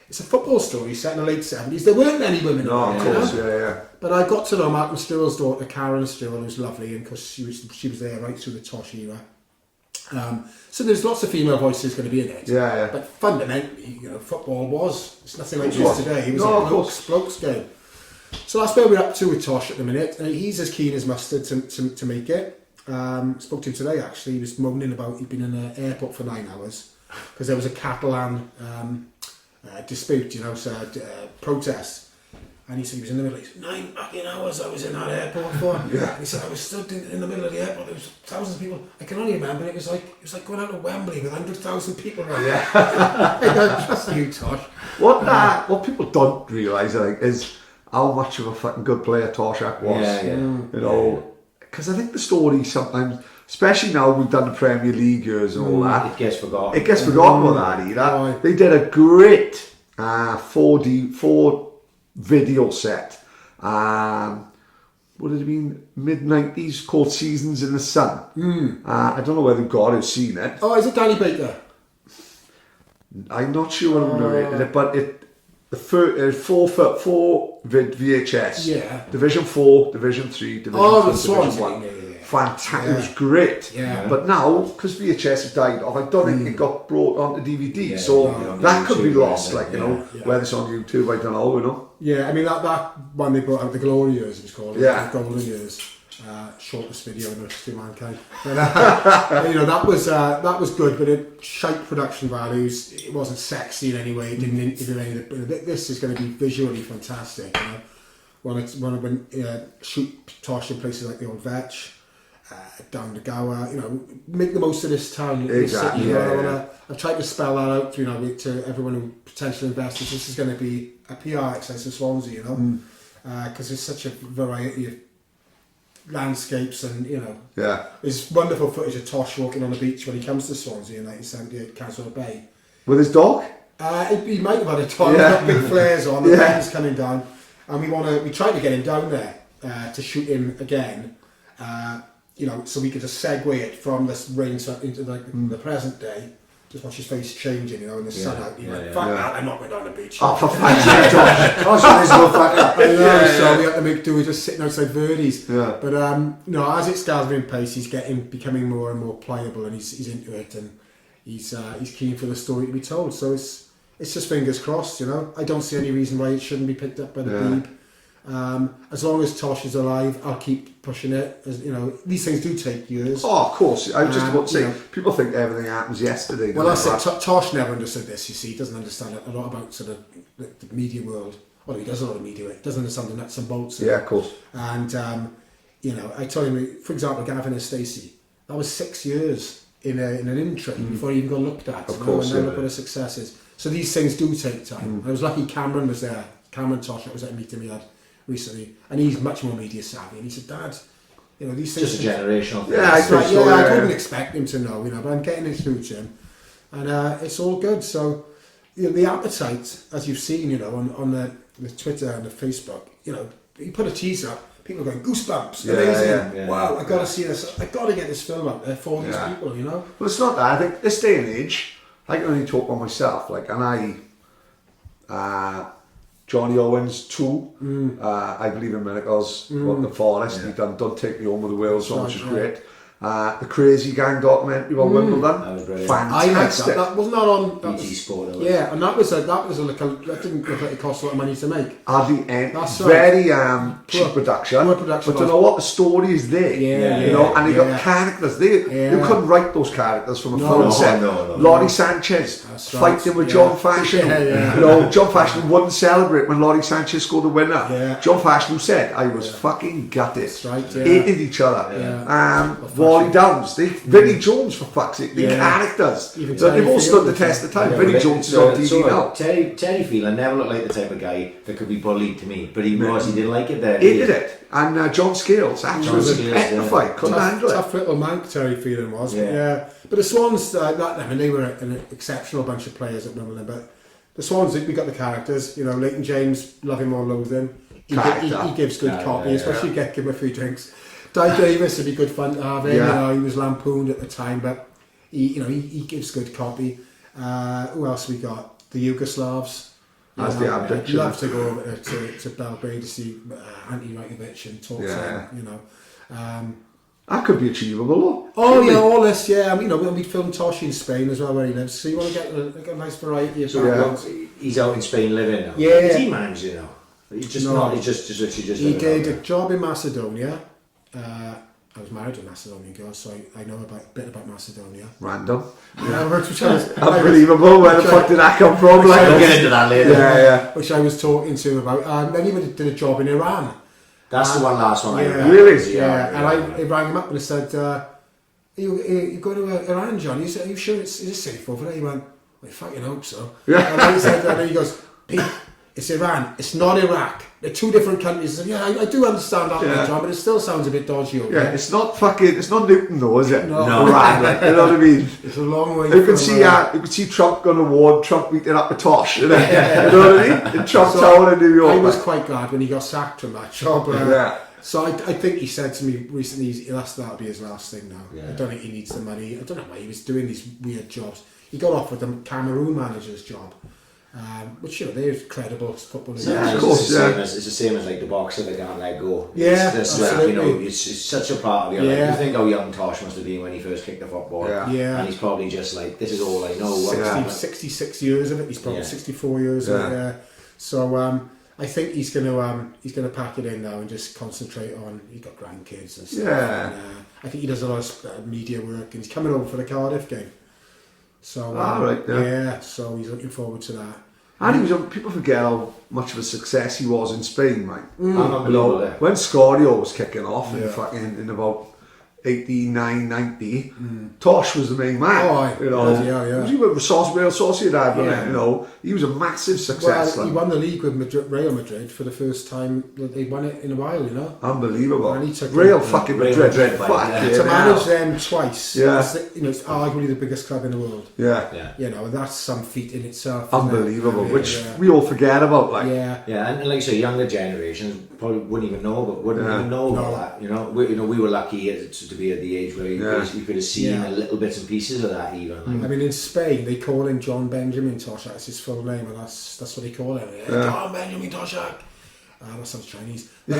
Speaker 4: it's a football story set in the late 70s. There weren't any women
Speaker 3: No,
Speaker 4: in
Speaker 3: of
Speaker 4: it,
Speaker 3: course,
Speaker 4: you know?
Speaker 3: yeah.
Speaker 4: But I got to know Martin Stewell's daughter, Karen Stewell, who's lovely, and because she was there right through the Tosh era. So there's lots of female voices going to be in it.
Speaker 3: Yeah.
Speaker 4: But fundamentally, football it's nothing like this today. It was a blokes game. So that's where we're up to with Tosh at the minute. He's as keen as mustard to make it. Spoke to him today actually. He was moaning about he'd been in an airport for 9 hours because there was a Catalan dispute, protest. And he said he was in the middle. He said, 9 fucking hours I was in that airport for. And he said I was stood in the middle of the airport. There was thousands of people. I can only remember it was like going out to Wembley with 100,000 people around. Yeah. Trust you, Tosh.
Speaker 3: What people don't realise, I think, is how much of a fucking good player Torshak was.
Speaker 1: Yeah.
Speaker 3: Because I think the story sometimes, especially now we've done the Premier League years and all that,
Speaker 1: It gets forgotten.
Speaker 3: It gets forgotten with that either. They did a great 4 video set. What did it mean? Mid-90s, called Seasons in the Sun. I don't know whether God has seen it.
Speaker 4: Oh, is it Danny Baker?
Speaker 3: I'm not sure who narrated it, but the four VHS.
Speaker 4: Yeah.
Speaker 3: Division 4, Division 3, Division 2,
Speaker 4: the
Speaker 3: Division
Speaker 4: Swansea.
Speaker 3: 1.
Speaker 4: Yeah.
Speaker 3: Fantastic. It was great.
Speaker 4: Yeah.
Speaker 3: But now, because VHS has died off, I don't think it got brought onto DVD. So that could be lost, whether it's on YouTube, I don't know,
Speaker 4: Yeah, I mean that one they brought out, the Glory Years, it was called.
Speaker 3: Yeah.
Speaker 4: The Golden Years. Shortest video in the history of mankind. But, that was good, but it shite production values. It wasn't sexy in any way. It didn't interview any of the. This is going to be visually fantastic. Want to shoot Tosh in places like the Old Vetch, down the Gower. Make the most of this town.
Speaker 3: Exactly.
Speaker 4: This city, I've tried to spell that out. To everyone who potential investors. This is going to be a PR exercise for Swansea. Because there's such a variety of landscapes and there's wonderful footage of Tosh walking on the beach when he comes to Swansea in 1978 Castle Bay
Speaker 3: with his dog.
Speaker 4: He might have had a dog. He's got big flares on, the rain's coming down, and we tried to get him down there to shoot him again, so we could just segue it from this rain into the present day. Just watch his face changing, in the sun out. He went, fuck that, I'm not going down the beach.
Speaker 3: Oh, for fuck's sake, Tosh.
Speaker 4: So we had to make do with just sitting outside Verdi's.
Speaker 3: Yeah.
Speaker 4: But as it's gathering pace, he's becoming more and more pliable, and he's into it, and he's keen for the story to be told. So it's just fingers crossed, I don't see any reason why it shouldn't be picked up by the Beeb. As long as Tosh is alive, I'll keep pushing it. These things do take years.
Speaker 3: Oh, of course. I was just about to say, people think everything happens yesterday.
Speaker 4: Well, that's it. Tosh never understood this. You see, he doesn't understand a lot about sort of the media world. Well, he does a lot of media. He doesn't understand the nuts and bolts.
Speaker 3: Of course.
Speaker 4: And I told him, for example, Gavin and Stacey. That was 6 years in an intro before he even got looked at.
Speaker 3: Of course.
Speaker 4: And then look what a success is. So these things do take time. I was lucky Cameron was there. Cameron Tosh, that was at a meeting we had recently, and he's much more media savvy, and he said, Dad, these things...
Speaker 1: Just a generational thing.
Speaker 3: Yeah,
Speaker 4: I couldn't expect him to know, but I'm getting it through to him, and it's all good. So the appetite, as you've seen, on the Twitter and the Facebook, you put a teaser up, people are going, goosebumps, amazing, wow, I got to see this, I got to get this film out there for these people,
Speaker 3: Well, it's not that. I think this day and age, I can only talk on myself. Like, and Johnny Owens too. I Believe in Miracles. What the Forest. He done Don't Take Me Home with the Wheels, which is great. The Crazy Gang documentary about Wimbledon.
Speaker 1: That was brilliant.
Speaker 3: Fantastic.
Speaker 4: That wasn't that on. That
Speaker 1: BT
Speaker 4: was,
Speaker 1: Sport.
Speaker 4: yeah, and that didn't look like it cost a lot of money to make.
Speaker 3: Hardly any.
Speaker 4: That's
Speaker 3: Very cheap production.
Speaker 4: Poor production.
Speaker 3: But you know what? The story is there. You know, and they got characters. You couldn't write those characters from a film set.
Speaker 1: No.
Speaker 3: Laurie Sanchez fighting with John Fashion. You know, John Fashion wouldn't celebrate when Laurie Sanchez scored the winner. John Fashion said, "I was fucking gutted."
Speaker 4: That's right.
Speaker 3: Hated each other. Wally Downs, Vinnie Jones, for fuck's sake, the characters. They've all stood the test of time. Vinnie Jones is on TV now.
Speaker 1: Terry Phelan never looked like the type of guy that could be bullied to me, but he didn't like it there.
Speaker 3: He did it. And John Scales, absolutely petrified, couldn't handle it.
Speaker 4: Tough little mank Terry Phelan was.
Speaker 1: Yeah.
Speaker 4: But the Swans, they were an exceptional bunch of players at Wimbledon, but the Swans, we got the characters, you know, Leighton James, love him or loathe him. He gives good copy, especially give him a few drinks. Di Davis would be good fun to have him. You know, he was lampooned at the time, but he gives good copy. Who else we got? The Yugoslavs.
Speaker 3: As the abduction.
Speaker 4: I'd love to go over to Belgrade to see Ante Rajkovic and talk to him. You know.
Speaker 3: That could be achievable, though.
Speaker 4: All this, I mean, we filmed Tosh in Spain as well, where he lives. So you want to get a nice variety of backgrounds.
Speaker 1: He's out in Spain living now.
Speaker 4: Yeah.
Speaker 1: Is he managed, you know? He's just not. He's just literally just.
Speaker 4: He did a job in Macedonia. I was married to a Macedonian girl, so I know a bit about Macedonia.
Speaker 3: Random.
Speaker 4: Which I was,
Speaker 3: unbelievable. Where the fuck did that come from?
Speaker 1: Like, we'll get into that later.
Speaker 4: Which I was talking to him about. Then he did a job in Iran.
Speaker 1: That's the last one.
Speaker 3: Really?
Speaker 4: Yeah. And I rang him up and I said, you go to Iran, John? He said, are you sure is it safe over there? He went, well, I fucking hope so. And then he said, and he goes, Pete, it's Iran, it's not Iraq. They're two different countries. I said, I do understand that, John, but it still sounds a bit dodgy over there.
Speaker 3: It's not Newton though, is it?
Speaker 4: No.
Speaker 3: Iran, like, you know what I mean?
Speaker 4: It's a long way.
Speaker 3: You can see Trump going to war, Trump meeting up with Tosh, you know what I mean? In Trump Tower in New York.
Speaker 4: I was quite glad when he got sacked from that job. So I think he said to me recently, that'll be his last thing now. I don't think he needs the money. I don't know why he was doing these weird jobs. He got offered the Cameroon manager's job, which they're credible footballers.
Speaker 3: Yeah, of course.
Speaker 1: It's the same as like the boxer that can't let go.
Speaker 4: Absolutely.
Speaker 1: It's such a part of your life. You think how young Tosh must have been when he first kicked the football. And he's probably just like, this is all I know.
Speaker 4: 66 years of it. He's probably 64 years of it. So I think he's gonna pack it in now and just concentrate on. He's got grandkids and stuff. And, I think he does a lot of media work, and he's coming over for the Cardiff game. So so he's looking forward to that.
Speaker 3: And people forget how much of a success he was in Spain, mate. When Scorio was kicking off in about 89, 90, Tosh was the main man. He was Real Sociedad, he was a massive success.
Speaker 4: Well, he won the league with Real Madrid for the first time. They won it in a while,
Speaker 3: Unbelievable.
Speaker 4: And he took
Speaker 3: Real fucking Madrid.
Speaker 4: To manage them twice, it's arguably the biggest club in the world. That's some feat in itself.
Speaker 3: Unbelievable, which we all forget about.
Speaker 1: And like I say, younger generations probably wouldn't even know about that. We were lucky to be at the age where you could have seen little bits and pieces of that even.
Speaker 4: I mean, in Spain they call him John Benjamin Toshak. That's his full name, and that's what they call him. John Benjamin Toshak. That sounds Chinese. He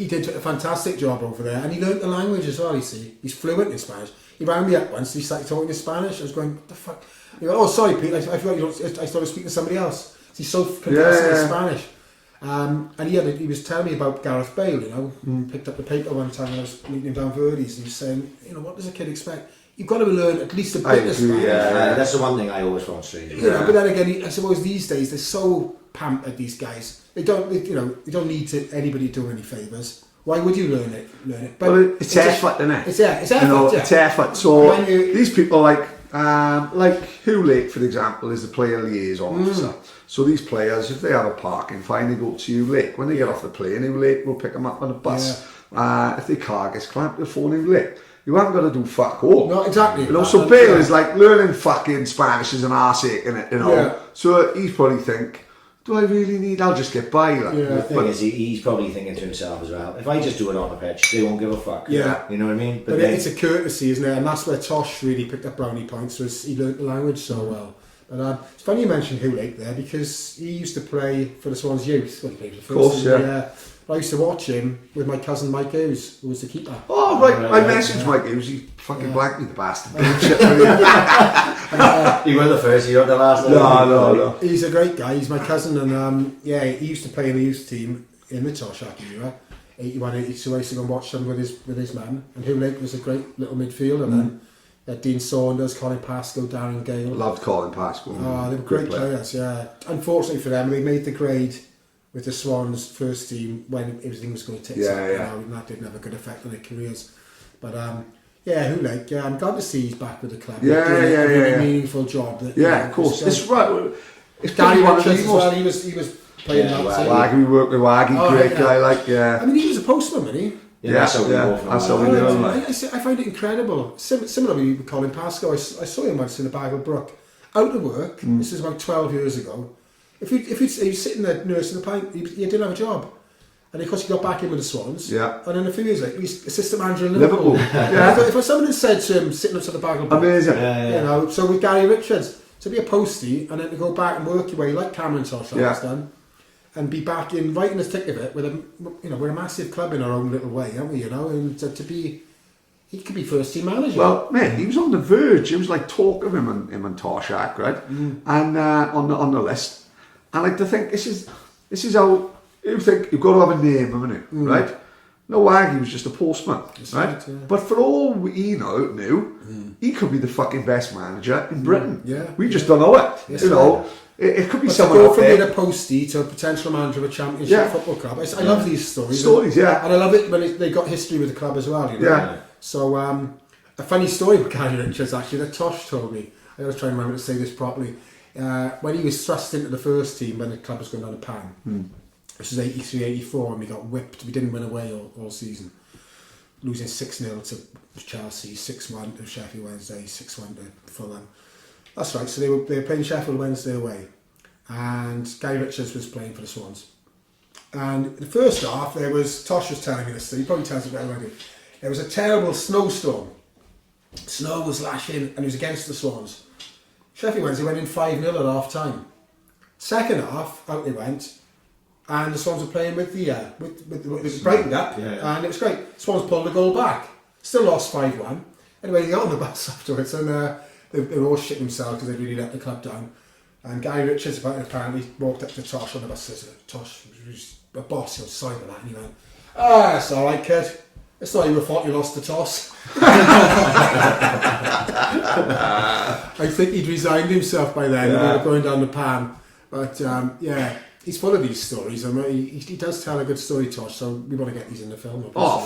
Speaker 4: did a fantastic job over there, and he learnt the language as well. You see, he's fluent in Spanish. He rang me up once. He started talking in Spanish. I was going, "What the fuck?" He went, "Oh, sorry, Pete. I started speaking to somebody else." He's so fantastic in Spanish. And he was telling me about Gareth Bale, picked up the paper one time when I was meeting him down Verdi's, and he was saying, what does a kid expect? You've got to learn at least a bit of Spanish.
Speaker 1: That's the one thing I always found strange.
Speaker 4: But then again, I suppose these days they're so pampered, these guys. They don't need anybody to do any favours. Why would you learn it? But
Speaker 3: it's effort, isn't it?
Speaker 4: It's effort.
Speaker 3: It's effort. So these people like Hugh Lake, for example, is the player liaison officer. So these players, if they have a parking fine, they go to Hugh Lake. When they get off the plane, Hugh Lake will pick them up on a bus. If their car gets clamped, they'll phone Hugh Lake. You haven't got to do fuck all.
Speaker 4: No, exactly.
Speaker 3: So Bale is like learning fucking Spanish is an arse ache, innit? So he's probably think, do I really need? I'll just get by. Like.
Speaker 4: Yeah.
Speaker 1: The thing is, he's probably thinking to himself as well, if I just do it on the pitch, they won't give a fuck.
Speaker 4: Yeah.
Speaker 1: You know what I mean?
Speaker 4: But
Speaker 1: then,
Speaker 4: it's a courtesy, isn't it? And that's where Tosh really picked up brownie points, was he learnt the language so well. But it's funny you mentioned Hoolake there, because he used to play for the Swans youth. Well, he played for the first team, yeah. I used to watch him with my cousin Mike Hughes, who was the keeper.
Speaker 3: Oh, right. I messaged Mike Hughes. He fucking blanked me, the bastard.
Speaker 1: he was the first, he was the last.
Speaker 3: No.
Speaker 4: He's a great guy. He's my cousin, and he used to play in the youth team in the Tosh era. 81, 82. I used to go and watch them with his man. And Hoolake was a great little midfielder. And then Dean Saunders, Colin Pascoe, Darren Gale.
Speaker 3: Loved Colin Pascoe.
Speaker 4: Oh, they were great players. Yeah. Unfortunately for them, they made the grade with the Swans first team when everything was going to take and that didn't have a good effect on their careers. But Hoolake, I'm glad to see he's back with the club. Doing a really meaningful job.
Speaker 3: Of course. It's right. It's
Speaker 4: Gary
Speaker 3: one of
Speaker 4: Richards
Speaker 3: the
Speaker 4: as well. He was playing that team.
Speaker 3: Waggy, we worked with Waggy, great guy.
Speaker 4: I mean, he was a postman, wasn't he?
Speaker 3: That's how we know.
Speaker 4: I find it incredible. Similarly with Colin Pascoe, I saw him once in the Bagel Brook, out of work. This is about 12 years ago. If he'd sitting there nursing a pint, he didn't have a job. And of course he got back in with the Swans. Yeah. And then a few years later, he's assistant manager in Liverpool. If someone had said to him, sitting up to the Bagel Brook,
Speaker 3: amazing.
Speaker 4: You know, so with Gary Richards, to be a postie and then to go back and work your way like Cameron Tosh has done, and be back in right in the thick of it with we're a massive club in our own little way, aren't we? You know, and to be, he could be first team manager.
Speaker 3: Well, man, he was on the verge. It was like talk of him and Torshak, right? And on the list. And like to think this is how you think you've got to have a name, haven't you? Right? No, Waggy was just a postman, right? But for all we knew, he could be the fucking best manager in Britain. We just don't know it.
Speaker 4: Yes,
Speaker 3: you know, it could be
Speaker 4: but
Speaker 3: someone
Speaker 4: to go
Speaker 3: up
Speaker 4: from
Speaker 3: there.
Speaker 4: being a postie to a potential manager of a championship football club. I love these stories. And I love it when they got history with the club as well. You know? So a funny story with Gary Richards actually that Tosh told me. I got to try and remember to say this properly. When he was thrust into the first team when the club was going down a pan, this was 83-84, and we got whipped. We didn't win away all season, losing 6-0 to Chelsea, 6-1 to Sheffield Wednesday, 6-1 to Fulham. That's right. So they were playing Sheffield Wednesday away, and Gary Richards was playing for the Swans. And in the first half, Tosh was telling me this. So he probably tells it better than I do. There was a terrible snowstorm. Snow was lashing, and it was against the Swans. Sheffield Wednesday went in 5-0 at half time. Second half, out they went, and the Swans were playing with it brightened up, and it was great. Swans pulled the goal back, still lost 5-1. Anyway, they got on the bus afterwards, and they were all shitting themselves because they really let the club down. And Gary Richards apparently walked up to Tosh on the bus and said, "Tosh, a boss, you're sorry for that." And he went, "It's all right, kid. It's not your fault you lost the toss." I think he'd resigned himself by then. And they were going down the pan. But he's full of these stories. And he does tell a good story, Tosh. So we want to get these in the film. But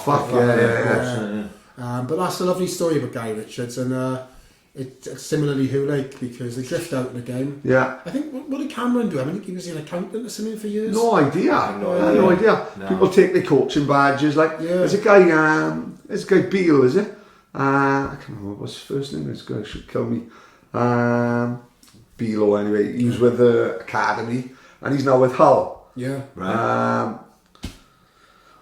Speaker 4: that's a lovely story about Gary Richards, and similarly Hoolake, because they drift out in the game. Yeah. I think what did Cameron do? I think he was an accountant or something for years.
Speaker 3: No idea. No idea. No. People take their coaching badges. Like there's a guy Beale, is it? I can't remember what's his first name. This guy should kill me. Beale, anyway. He was with the academy, and he's now with Hull. Yeah. Right.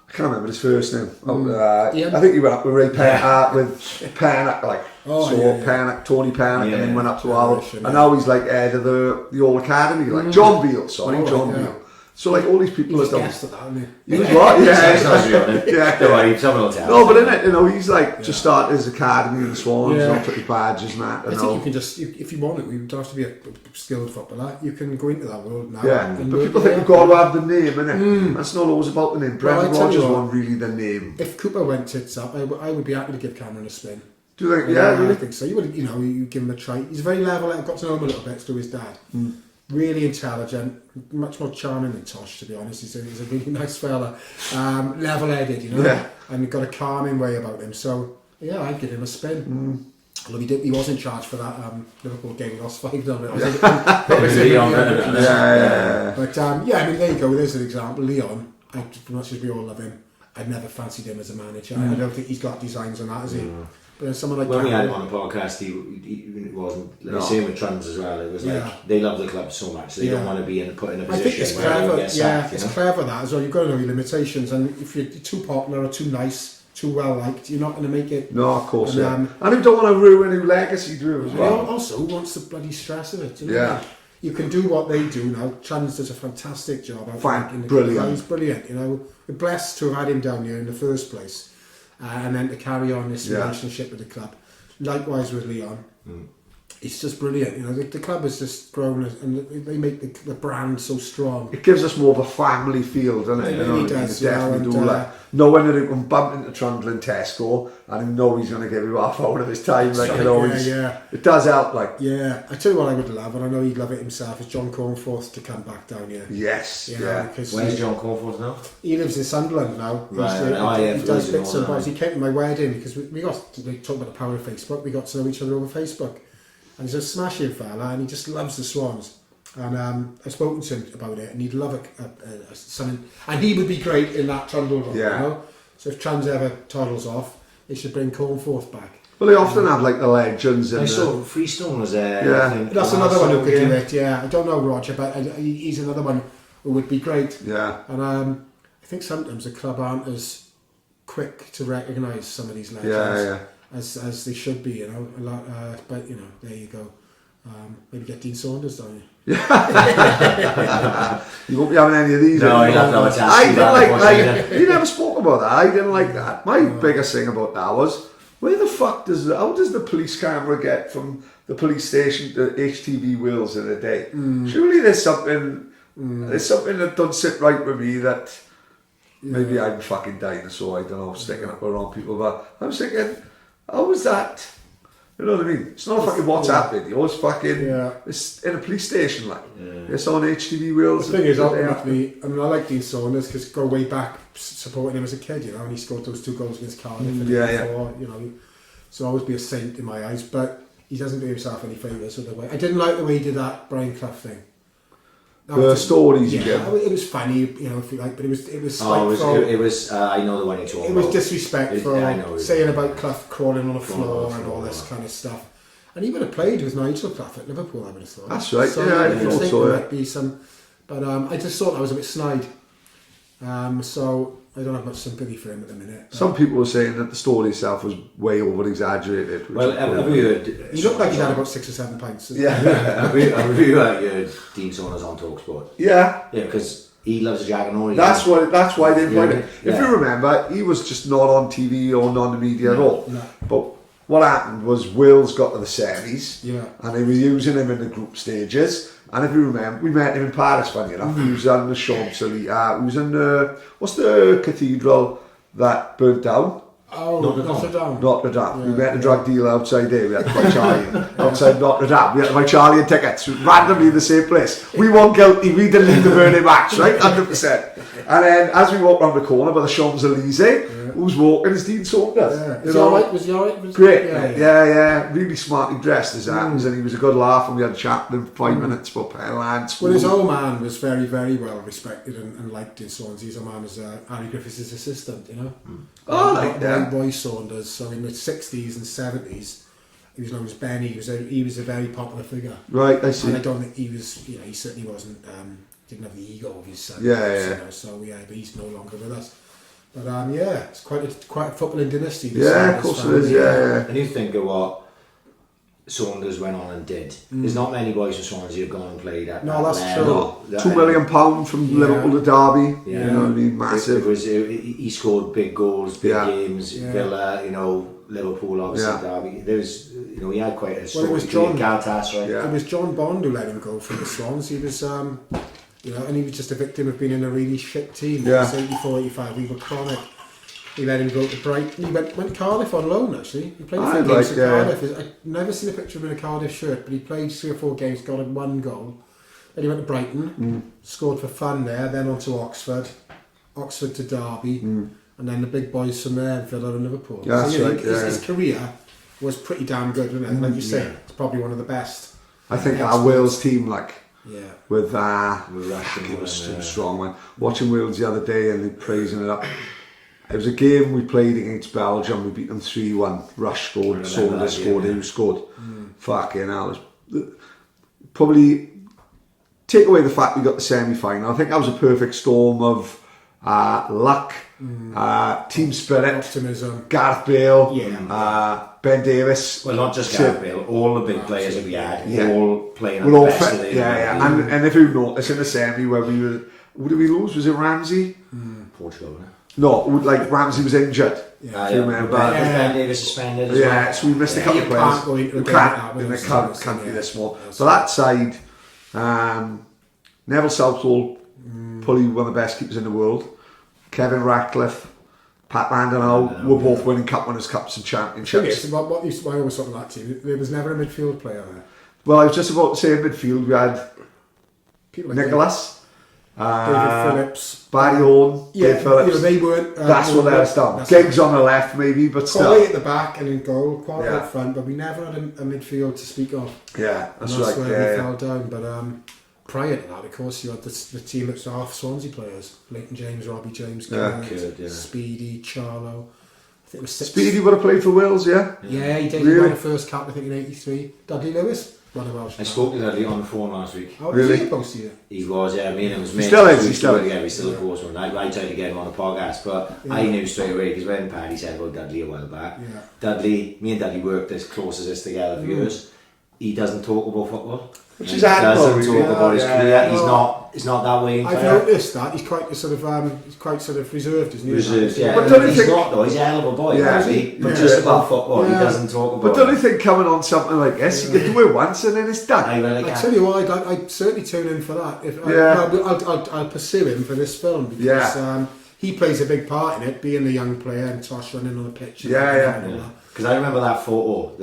Speaker 3: I can't remember his first name. I think he went up with Ray with Pennock, Tony Pennock, and then went up to Hull, and now he's like head of the old academy, like John Beale. John Beale. So like all these people
Speaker 4: are done. He
Speaker 3: was what?
Speaker 1: Someone will tell.
Speaker 3: No, but in it, you know, he's like just started his academy in the Swans, and took his badges and that.
Speaker 4: I think you can just, if you want it, you don't have to be a skilled footballer. You can go into that world now.
Speaker 3: Yeah, but people think you've got to have the name, innit? That's not always about the name. Brendan Rodgers won really the name.
Speaker 4: If Cooper went tits up, I would be happy to give Cameron a spin.
Speaker 3: Do you think? Yeah, really?
Speaker 4: I think so. You give him a try. He's very level. I got to know him a little bit through his dad. Really intelligent, much more charming than Tosh, to be honest. He's a really nice fella, level-headed, and got a calming way about him. So I'd give him a spin. Although he was in charge for that Liverpool game, he lost 5-0. But I mean, there you go. There's an example. Leon, as much as we all love him, I'd never fancied him as a manager. I don't think he's got designs on that, has he? But then someone like
Speaker 1: when we had him
Speaker 4: Carroll,
Speaker 1: on the podcast, he wasn't like
Speaker 3: No.
Speaker 1: same with Trans as well. It was like
Speaker 4: Yeah.
Speaker 1: they love the club so much they don't
Speaker 4: Yeah.
Speaker 1: want to be put in a
Speaker 4: I
Speaker 1: position
Speaker 4: think it's
Speaker 1: where they
Speaker 4: clever.
Speaker 1: get
Speaker 4: Yeah,
Speaker 1: sacked.
Speaker 4: it's
Speaker 1: You know?
Speaker 4: clever that as well. You've got to know your limitations, and if you're too popular or too nice, too well liked, you're not going to make it.
Speaker 3: No, of course,
Speaker 4: And,
Speaker 3: and you don't want to ruin your legacy, do you, as
Speaker 4: Well,
Speaker 3: well?
Speaker 4: also, who wants the bloody stress of it? You know?
Speaker 3: Yeah.
Speaker 4: You can do what they do now. Trans does a fantastic job. I
Speaker 3: Fine,
Speaker 4: think, in the
Speaker 3: brilliant.
Speaker 4: club. He's brilliant. You know, we're blessed to have had him down here in the first place, and then to carry on this
Speaker 3: Yeah.
Speaker 4: relationship with the club. Likewise with Leon. It's just brilliant. You know, the club has just grown, and they make the brand so strong.
Speaker 3: It gives us more of a family feel, doesn't it?
Speaker 4: It
Speaker 3: You know
Speaker 4: really
Speaker 3: what I mean?
Speaker 4: does,
Speaker 3: It
Speaker 4: you know,
Speaker 3: definitely
Speaker 4: and,
Speaker 3: do. Like, knowing that he can bump into Trundle and Tesco, and you know he's going to give you half out of his time. Like, you know,
Speaker 4: yeah.
Speaker 3: it does help. Like,
Speaker 4: Yeah, I tell you what I would love, and I know he'd love it himself, is John Cornforth to come back down here.
Speaker 3: yes,
Speaker 4: You know,
Speaker 3: yeah.
Speaker 4: because
Speaker 1: Where's John Cornforth now?
Speaker 4: he lives in Sunderland now.
Speaker 1: Right,
Speaker 4: He
Speaker 1: yeah,
Speaker 4: does
Speaker 1: for
Speaker 4: bits
Speaker 1: those
Speaker 4: and
Speaker 1: who
Speaker 4: bobs.
Speaker 1: know
Speaker 4: He came to my wedding because we got to talk about the power of Facebook. We got to know each other over Facebook, and he's a smashing fella, and he just loves the Swans. And I've spoken to him about it, and he'd love something, and he would be great in that Trundle role.
Speaker 3: Yeah.
Speaker 4: You know? So if Trans ever toddles off, they should bring Cornforth back.
Speaker 3: Well, they often have like the legends.
Speaker 1: I
Speaker 3: And
Speaker 1: saw Freestone was there.
Speaker 3: Yeah.
Speaker 1: I think,
Speaker 4: That's
Speaker 1: the
Speaker 4: another
Speaker 1: last
Speaker 4: one who could
Speaker 1: game.
Speaker 4: do it. Yeah, I don't know Roger, but he's another one who would be great.
Speaker 3: yeah.
Speaker 4: And I think sometimes the club aren't as quick to recognise some of these legends
Speaker 3: Yeah.
Speaker 4: as they should be, you know. A lot, but you know, there you go. Maybe get Dean Saunders down here.
Speaker 3: You won't be having any of these.
Speaker 1: No,
Speaker 3: anymore.
Speaker 1: you'll have to have a taxi
Speaker 3: I didn't
Speaker 1: back,
Speaker 3: like
Speaker 1: unfortunately.
Speaker 3: you never spoke about that. I didn't like that. My biggest thing about that was, where the fuck how does the police camera get from the police station to HTV Wales in a day? Surely there's something that don't sit right with me, that maybe I'm a fucking dinosaur, I don't know, sticking up around people, but I was thinking, how was that? You know what I mean? It's not a fucking WhatsApp video, it's fucking, it's in a police station, like. It's on HTV Wales.
Speaker 4: The thing is, ultimately, I mean, I like Dean Saunders because go way back supporting him as a kid, you know, and he scored those 2 goals against Cardiff in the year before, you know, so always be a saint in my eyes, but he doesn't do himself any favours with the way. I didn't like the way he did that Brian Clough thing.
Speaker 3: The stories you
Speaker 4: yeah,
Speaker 3: get.
Speaker 4: it was funny, you know, if you like, but it was
Speaker 1: Oh,
Speaker 4: spiteful.
Speaker 1: it was. I know the one you're talking
Speaker 4: It
Speaker 1: about.
Speaker 4: was disrespectful,
Speaker 1: Yeah, I know.
Speaker 4: saying about Clough crawling on the
Speaker 1: Crawling
Speaker 4: floor
Speaker 1: on the
Speaker 4: and all
Speaker 1: floor,
Speaker 4: this
Speaker 1: yeah.
Speaker 4: kind of stuff. And he would have played with Nigel Clough at Liverpool, I would have thought.
Speaker 3: That's right,
Speaker 4: So,
Speaker 3: yeah, I
Speaker 4: you
Speaker 3: thought
Speaker 4: think
Speaker 3: so,
Speaker 4: there
Speaker 3: yeah.
Speaker 4: might be some, but I just thought that was a bit snide. So I don't have much sympathy for him at the minute. but-
Speaker 3: Some people were saying that the story itself was way over exaggerated.
Speaker 1: Well, have you heard?
Speaker 4: He looked like he had about 6 or 7 pints.
Speaker 3: Yeah.
Speaker 1: Have you heard Dean Saunders on Talksport?
Speaker 3: Yeah.
Speaker 1: Yeah, because he loves a Jaganori.
Speaker 3: That's why they invited him.
Speaker 1: Yeah.
Speaker 3: If you remember, he was just not on TV or not in the media at all.
Speaker 4: No.
Speaker 3: But what happened was Wales got to the semis,
Speaker 4: Yeah.
Speaker 3: and they were using him in the group stages. And if you remember, we met him in Paris, funny enough. He was on the Champs-Elysees. He was in what's the cathedral that burnt down?
Speaker 4: Oh, Notre Dame.
Speaker 3: Notre Dame.
Speaker 4: Yeah,
Speaker 3: We met a
Speaker 4: yeah.
Speaker 3: drug dealer outside there. We had to buy Charlie outside Notre Dame. We had to buy Charlie and tickets randomly in the same place. We weren't guilty. We didn't leave the burning match, right? 100%. And then as we walked round the corner by the Champs-Elysees, who's walking is Dean Saunders.
Speaker 4: Yeah.
Speaker 3: You
Speaker 4: Was he
Speaker 3: know?
Speaker 4: alright? Was he alright?
Speaker 3: Great,
Speaker 4: Yeah.
Speaker 3: yeah. Really smartly dressed as happens, and he was a good laugh, and we had a chat with him for 5 minutes about Pennant.
Speaker 4: Well, his old man was very, very well respected and liked in Swansea. His old man was Harry Griffiths' assistant, you know.
Speaker 3: Oh, like that.
Speaker 4: Roy Saunders. So in the 60s and 70s, he was known as Benny. He was a very popular figure.
Speaker 3: Right, I see.
Speaker 4: And I don't think he was, you know, he certainly wasn't, didn't have the ego of his son.
Speaker 3: Yeah.
Speaker 4: You know, so yeah, but he's no longer with us. But yeah, it's quite a footballing dynasty.
Speaker 3: Yeah, of
Speaker 4: Saunders
Speaker 3: course it
Speaker 4: family.
Speaker 3: is, yeah.
Speaker 1: And you think of what Saunders went on and did. There's not many boys from Swansea have gone and played at
Speaker 4: No,
Speaker 1: that
Speaker 4: that's
Speaker 1: level.
Speaker 4: true.
Speaker 1: That-
Speaker 3: £2 million from
Speaker 4: Yeah.
Speaker 3: Liverpool to Derby.
Speaker 1: Yeah.
Speaker 3: You know what I mean?
Speaker 1: It
Speaker 3: Massive.
Speaker 1: was, he scored big goals, big
Speaker 3: Yeah.
Speaker 1: games.
Speaker 4: Yeah.
Speaker 1: Villa, you know, Liverpool, obviously,
Speaker 3: Yeah.
Speaker 1: Derby. There was, you know, he had quite a
Speaker 4: Well,
Speaker 1: story.
Speaker 4: it was John.
Speaker 1: Galatasaray.
Speaker 3: Yeah.
Speaker 4: It was John Bond who let him go from the Swans. He was, you know, and he was just a victim of being in a really shit team.
Speaker 3: Yeah.
Speaker 4: He was 84, 85. We were chronic. He let him go to Brighton. He went to Cardiff on loan, actually. He played a few
Speaker 3: I'd
Speaker 4: games
Speaker 3: like,
Speaker 4: in Cardiff. I've never seen a picture of him in a Cardiff shirt, but he played 3 or 4 games, got him 1 goal. Then he went to Brighton, scored for fun there, then on to Oxford to Derby, and then the big boys from there, Villa and Liverpool.
Speaker 3: Yeah, that's
Speaker 4: you know,
Speaker 3: right,
Speaker 4: his career was pretty damn good, wasn't it? Like you say,
Speaker 1: Yeah.
Speaker 4: it's probably one of the best.
Speaker 3: I think our
Speaker 4: Excellent.
Speaker 3: Wales team, like,
Speaker 4: Yeah.
Speaker 3: with
Speaker 1: With Russian
Speaker 3: it was
Speaker 1: and,
Speaker 3: too strong, man. Watching Wales the other day and they praising it up. It was a game we played against Belgium. We beat them 3-1. Rush scored, Saunders scored, who scored. Fucking hell. Probably take away the fact we got the semi-final. I think that was a perfect storm of luck, team spirit,
Speaker 4: optimism,
Speaker 3: Gareth Bale, Ben Davis.
Speaker 1: Well, not just Gareth Bale, all the big players that we had, all playing at
Speaker 3: We're
Speaker 1: the
Speaker 3: all
Speaker 1: best
Speaker 3: fit.
Speaker 1: of their
Speaker 3: Yeah. And if you notice in the semi where we were, who did we lose? Was it Ramsey?
Speaker 1: Portugal,
Speaker 3: No, like Ramsey was injured.
Speaker 1: Ben Davis suspended as well.
Speaker 3: Yeah, so we missed a couple of players. Can't be this small. So that side, Neville Southall, probably one of the best keepers in the world. Kevin Ratcliffe, Pat Landon, were both winning Cup Winners' Cups and Championships.
Speaker 4: What I always thought of that team, there was never a midfield player there.
Speaker 3: Well, I was just about to say in midfield we had
Speaker 4: People like
Speaker 3: Nicholas,
Speaker 4: David Phillips,
Speaker 3: Barry Horn, Dave Phillips.
Speaker 4: They weren't.
Speaker 3: That's what they was done. Giggs on the left, maybe, but
Speaker 4: quality
Speaker 3: still.
Speaker 4: at the back and in goal, quality up front, but we never had a midfield to speak of.
Speaker 3: Yeah, that's
Speaker 4: and that's
Speaker 3: right.
Speaker 4: where we fell down. But prior to that, of course, you had the team that's half Swansea players: Leighton James, Robbie James, Speedy, Charlo. I think it was 6.
Speaker 3: Speedy would have played for Wales, yeah?
Speaker 4: Yeah, he did.
Speaker 3: Really?
Speaker 4: He won the first cap, I think, in '83. Dudley Lewis.
Speaker 1: I spoke to Dudley on the phone last week.
Speaker 4: Oh,
Speaker 3: really?
Speaker 4: Was he opposed to you?
Speaker 1: He was, yeah. Me and him was mates.
Speaker 3: Still is.
Speaker 1: We still close one. I tried to get him on the podcast, but I knew straight away because when Paddy said about Dudley a while back, me and Dudley worked as close as this together for years. He doesn't talk about football.
Speaker 3: Which is admirable.
Speaker 1: He doesn't talk about his career. He's not that way.
Speaker 4: I've noticed that he's quite sort of reserved, isn't he?
Speaker 1: Reserved, yeah.
Speaker 3: But don't you
Speaker 1: he's
Speaker 3: think,
Speaker 1: not though. He's a hell of a boy, but just about football, he doesn't talk about.
Speaker 3: But don't you think coming on something like this, you can do it once and then it's done?
Speaker 4: I tell you what, I'd certainly tune in for that. I'll pursue him for this film because he plays a big part in it, being the young player and Tosh running on the pitch.
Speaker 1: Because I remember that photo.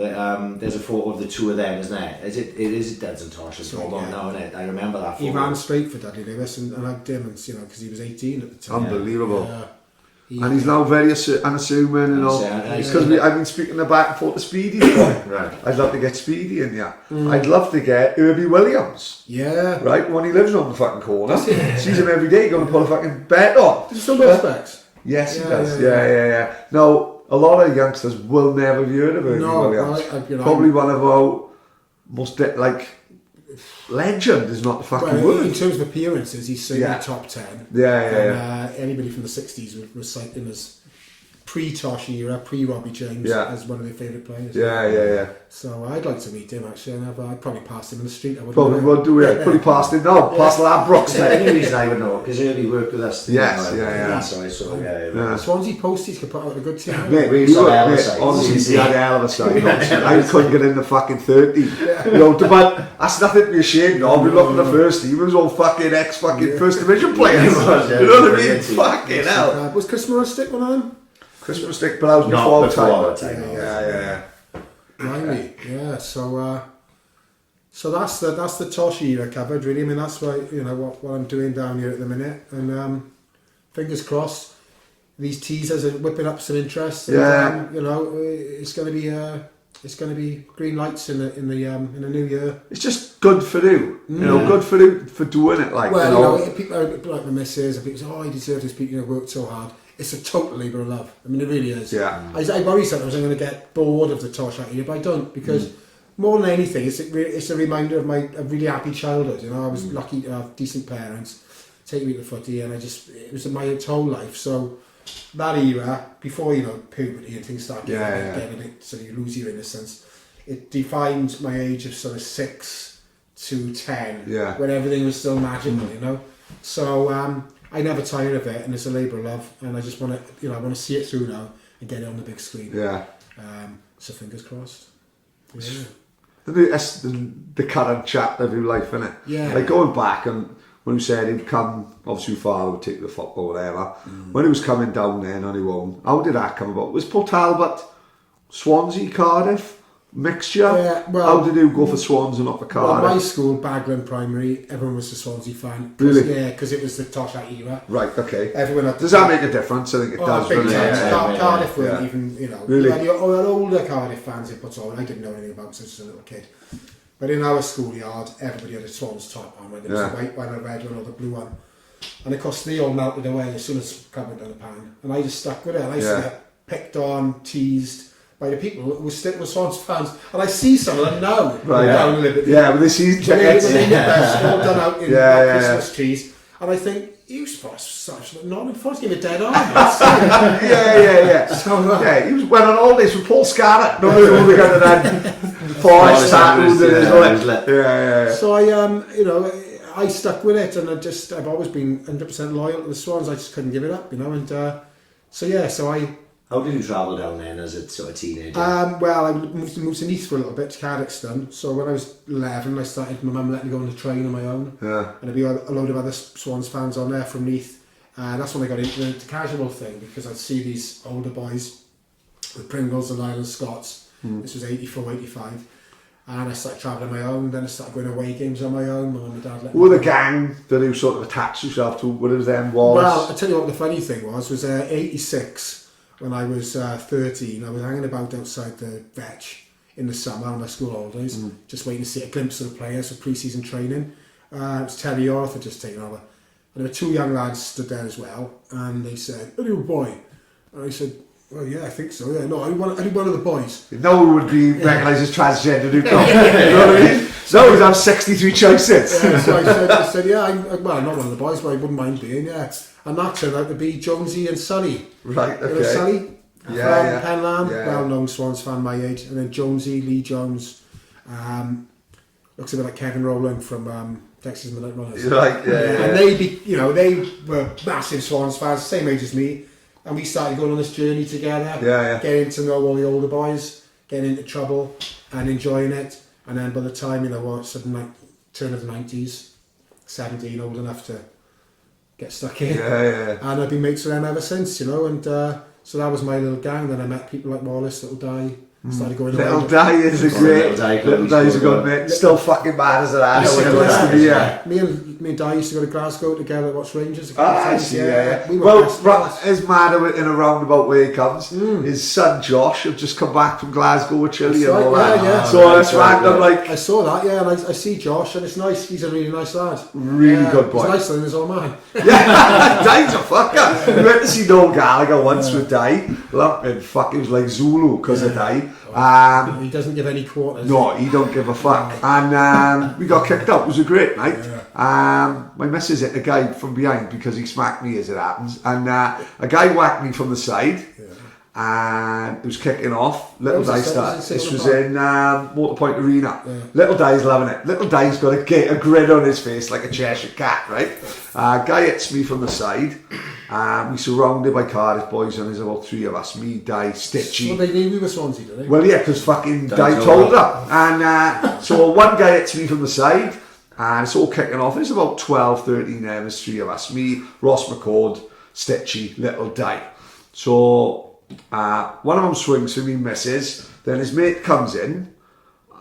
Speaker 1: There's a photo of the two of them, isn't there? It is Deds and Tosh. It's not now, isn't it? I remember that photo.
Speaker 4: He ran straight for Dudley Lewis and I did him, because he was 18 at the time.
Speaker 3: Unbelievable. And he's now very unassuming and all. Because I've been speaking the back and forth to Speedy.
Speaker 1: Right.
Speaker 3: I'd love to get Speedy in here. I'd love to get Herbie Williams.
Speaker 4: Yeah.
Speaker 3: Right, when he lives on the fucking corner. Sees him every day going to put a fucking bet on.
Speaker 4: Does he still wear specs?
Speaker 3: Yes, he does. Yeah. Now, a lot of youngsters will never have heard of Herbie Williams. Probably one of our most legend is not the fucking word.
Speaker 4: In terms of appearances, he's certainly top 10. Anybody from the 60s would cite him as pre-Tosh era, pre-Robbie James as one of their favourite players.
Speaker 3: Yeah.
Speaker 4: So I'd like to meet him actually, and I'd probably pass him in the street.
Speaker 3: Probably would do it. Probably past him now. Past Ladbrokes.
Speaker 1: The only reason I would know because Herbie worked with us.
Speaker 4: Swansea Posties could put out a good team.
Speaker 3: Mate, honestly, he had a hell of a side. I couldn't get in the fucking 30. But that's nothing to be ashamed of. We look at the first team, it was all fucking first division players. You know what I mean? Fucking hell.
Speaker 4: Was Chris Moore stick one of them?
Speaker 3: Christmas stick, but I was before the time.
Speaker 1: Yeah.
Speaker 4: So that's the Tosh era covered, really. I mean, that's what I'm doing down here at the minute, and fingers crossed, these teasers are whipping up some interest. And, it's going to be green lights in the new year.
Speaker 3: It's just good for you, good for you for doing it.
Speaker 4: People like the missus, and people say, "Oh, he deserves this." People worked so hard. It's a total labour of love. I mean, it really is.
Speaker 3: Yeah.
Speaker 4: I worry sometimes I'm going to get bored of the Tosh idea, but I don't, because more than anything, it's a reminder of my really happy childhood. I was lucky to have decent parents, take me to footy, and it was my whole life. So that era, before puberty and things start getting a bit, so you lose your innocence. It defined my age of sort of 6 to 10, when everything was still magical. So. I never tire of it, and it's a labour of love, and I just want to, I want to see it through now and get it on the big screen.
Speaker 3: Yeah.
Speaker 4: So fingers crossed. Yeah.
Speaker 3: That's the current chapter of your life, isn't it?
Speaker 4: Yeah.
Speaker 3: Like going back, and when you said he'd come, obviously your father would take the football, whatever. When he was coming down there on his own, how did that come about? Was Port Talbot, Swansea, Cardiff? Mixture? How did you go for Swans and not for Cardiff?
Speaker 4: Well, my school, Bagland Primary, everyone was a Swansea fan.
Speaker 3: Really?
Speaker 4: Yeah, because it was the Tosh era.
Speaker 3: Right, okay.
Speaker 4: Everyone
Speaker 3: does that make a difference? I think it does.
Speaker 4: Big time. Cardiff weren't even,
Speaker 3: Really?
Speaker 4: The older Cardiff fans it puts on. I didn't know anything about since I was a little kid. But in our schoolyard, everybody had a Swans top on, whether it was the white one, the red one, or the blue one. And of course they all melted away as soon as I went down the pan. And I just stuck with it. And I used to get picked on, teased by the people who were Swans fans. And I see some of them now.
Speaker 3: Right.
Speaker 4: Down a little bit.
Speaker 3: Yeah, with the season tickets.
Speaker 4: All done out in Christmas trees. And I think, you such not before to give a dead arm.
Speaker 3: yeah.
Speaker 4: So,
Speaker 3: he went on holidays with Paul Scarlett. No, we got that forest tattooed in his lip. Yeah.
Speaker 4: So I stuck with it, and I've always been 100% loyal to the Swans. I just couldn't give it up, and so I.
Speaker 1: How did you travel down then as a sort of teenager?
Speaker 4: Well, I moved to Neath for a little bit, to Cardickston. So when I was 11, my mum let me go on the train on my own.
Speaker 3: Yeah.
Speaker 4: And there'd be a load of other Swans fans on there from Neath. That's when I got into the casual thing, because I'd see these older boys with Pringles and Island Scots. This was 84, 85. And I started travelling on my own. Then I started going away games on my own. My mum and dad let me
Speaker 3: Were
Speaker 4: go.
Speaker 3: the gang that you sort of attached yourself to, what it was then, Wallace?
Speaker 4: Well, I tell you what the funny thing was 86. When I was 13, I was hanging about outside the Vetch in the summer on my school holidays, just waiting to see a glimpse of the players for pre-season training. It was Terry Orth had just taken over. And there were two young lads stood there as well, and they said, "Are you a boy?" And I said, "Well, yeah, I think so. Yeah, no, I one of the boys."
Speaker 3: No one would be recognised as transgender, do you know what I mean? No, we'd have 63 choices.
Speaker 4: Yeah, so I said, "Yeah, I'm not one of the boys, but I wouldn't mind being, yeah." And that turned out to be Jonesy and Sully.
Speaker 3: Right, okay.
Speaker 4: You know Sully?
Speaker 3: Yeah.
Speaker 4: Penlam,
Speaker 3: Yeah.
Speaker 4: well-known Swans fan my age. And then Jonesy, Lee Jones. Looks a bit like Kevin Rowland from Texas Midnight Runners.
Speaker 3: Right, yeah.
Speaker 4: And they were massive Swans fans, same age as me. And we started going on this journey together.
Speaker 3: Yeah.
Speaker 4: Getting to know all the older boys, getting into trouble and enjoying it. And then by the time, turn of the 90s, 17, old enough to get stuck in.
Speaker 3: Yeah.
Speaker 4: And I've been mates with them ever since, and so that was my little gang. Then I met people like Wallace, Little Di, started going away.
Speaker 3: Little Di is a great. Little Di's a good mate. Still fucking mad as an ass.
Speaker 4: Me and Di used to go to Glasgow together, watch Rangers.
Speaker 3: I see, yeah.
Speaker 4: We were
Speaker 3: Well,
Speaker 4: best mates.
Speaker 3: his man in a roundabout way he comes. His son Josh have just come back from Glasgow with Chile and all that.
Speaker 4: Yeah.
Speaker 3: So it's random, like
Speaker 4: I saw that, and I see Josh, and it's nice. He's a really nice lad.
Speaker 3: really good boy.
Speaker 4: He's nicer than his old man.
Speaker 3: Yeah, Di's a fucker. We went to see Noel Gallagher once with Di. Lumping fuck, he was like Zulu because of Di.
Speaker 4: He doesn't give any quarters.
Speaker 3: No, he don't give a fuck. And we got kicked out. It was a great night. My missus hit a guy from behind because he smacked me, as it happens. And a guy whacked me from the side. And it was kicking off. Little Di started. This was in Motorpoint Arena. Little Di's loving it. Little Di's got a grin on his face like a Cheshire cat, right? Guy hits me from the side. We surrounded by Cardiff boys, and there's about three of us. Me, Di, Stitchy.
Speaker 4: Well, they knew we were Swansea, did they?
Speaker 3: Well, yeah, because fucking Di told her. And so one guy hits me from the side, and it's all kicking off. There's about 12, 13 there. There's three of us. Me, Ross McCord, Stitchy, Little Di. So one of them swings for me, misses. Then his mate comes in,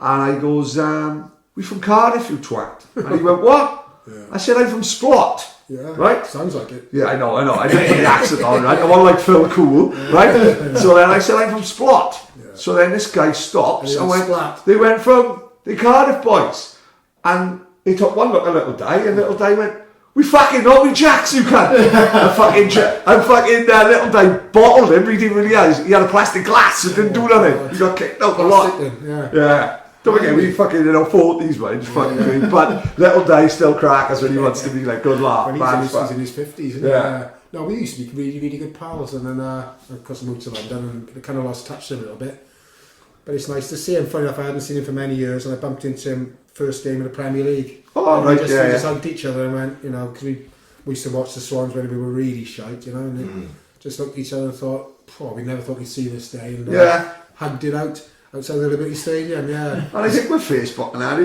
Speaker 3: and I goes, "We from Cardiff, you twat." And he went, "What?" I said, "I'm from Splot."
Speaker 4: Yeah,
Speaker 3: right?
Speaker 4: Sounds like it.
Speaker 3: Yeah, I know. I didn't put the accent on, right? I want like Phil Cool, right? So then I said, "I'm from Splot." Yeah. So then this guy stops and went, they went from the Cardiff boys. And he took one look at Little Di, and Little Di went, "We fucking know we jacks, you cunt." And fucking Little Di bottled him. He didn't really have. He had a plastic glass and didn't do nothing. He got kicked out a lot. Yeah. Don't forget, we fucking, 40s, right? Fucking but Little Di still crackers when he wants to be like, good laugh.
Speaker 4: He's in his 50s, isn't he? No, we used to be really, really good pals, and then, of course, I moved to London, and it kind of lost touch a little bit. But it's nice to see him. Funny enough, I hadn't seen him for many years, and I bumped into him first game of the Premier League.
Speaker 3: Oh, right,
Speaker 4: we just hugged each other and went, because we used to watch the Swans when we were really shite, and they just looked at each other and thought, we never thought we'd see this day, and hugged it out outside the Liberty Stadium, And
Speaker 3: I think with Facebook and that,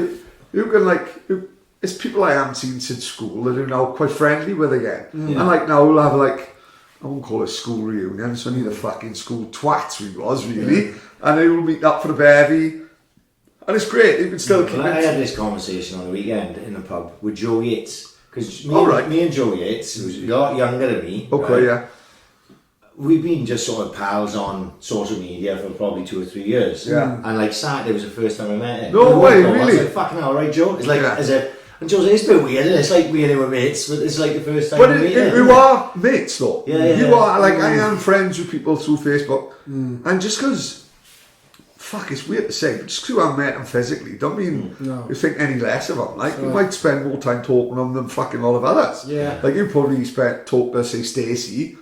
Speaker 3: you can it's people I haven't seen since school that are now quite friendly with again. And now we'll have I won't call it school reunion, it's only the fucking school twats we was really. And they will meet up for the bevy. And it's great, you can still keep it.
Speaker 1: I had this conversation on the weekend in the pub with Joe Yates. Because me and Joe Yates, who's a lot younger than me.
Speaker 3: Okay, right?
Speaker 1: We've been just sort of pals on social media for probably 2 or 3 years.
Speaker 3: Yeah.
Speaker 1: And Saturday was the first time I met him.
Speaker 3: No way, really?
Speaker 1: I was like, fucking hell, right, Joe? It's like, as
Speaker 5: And Jose, it's a bit weird, isn't it? It's like me and him were mates, but it's like the first time
Speaker 3: But
Speaker 5: we meet him.
Speaker 3: you are mates though.
Speaker 5: Yeah.
Speaker 3: You are, like, I am friends with people through Facebook. And just because, fuck, it's weird to say, but just because I met them physically, don't mean you think any less of them. Like, you might spend more time talking to them than fucking all of others.
Speaker 4: Yeah.
Speaker 3: Like, you probably talk to, say, Stacey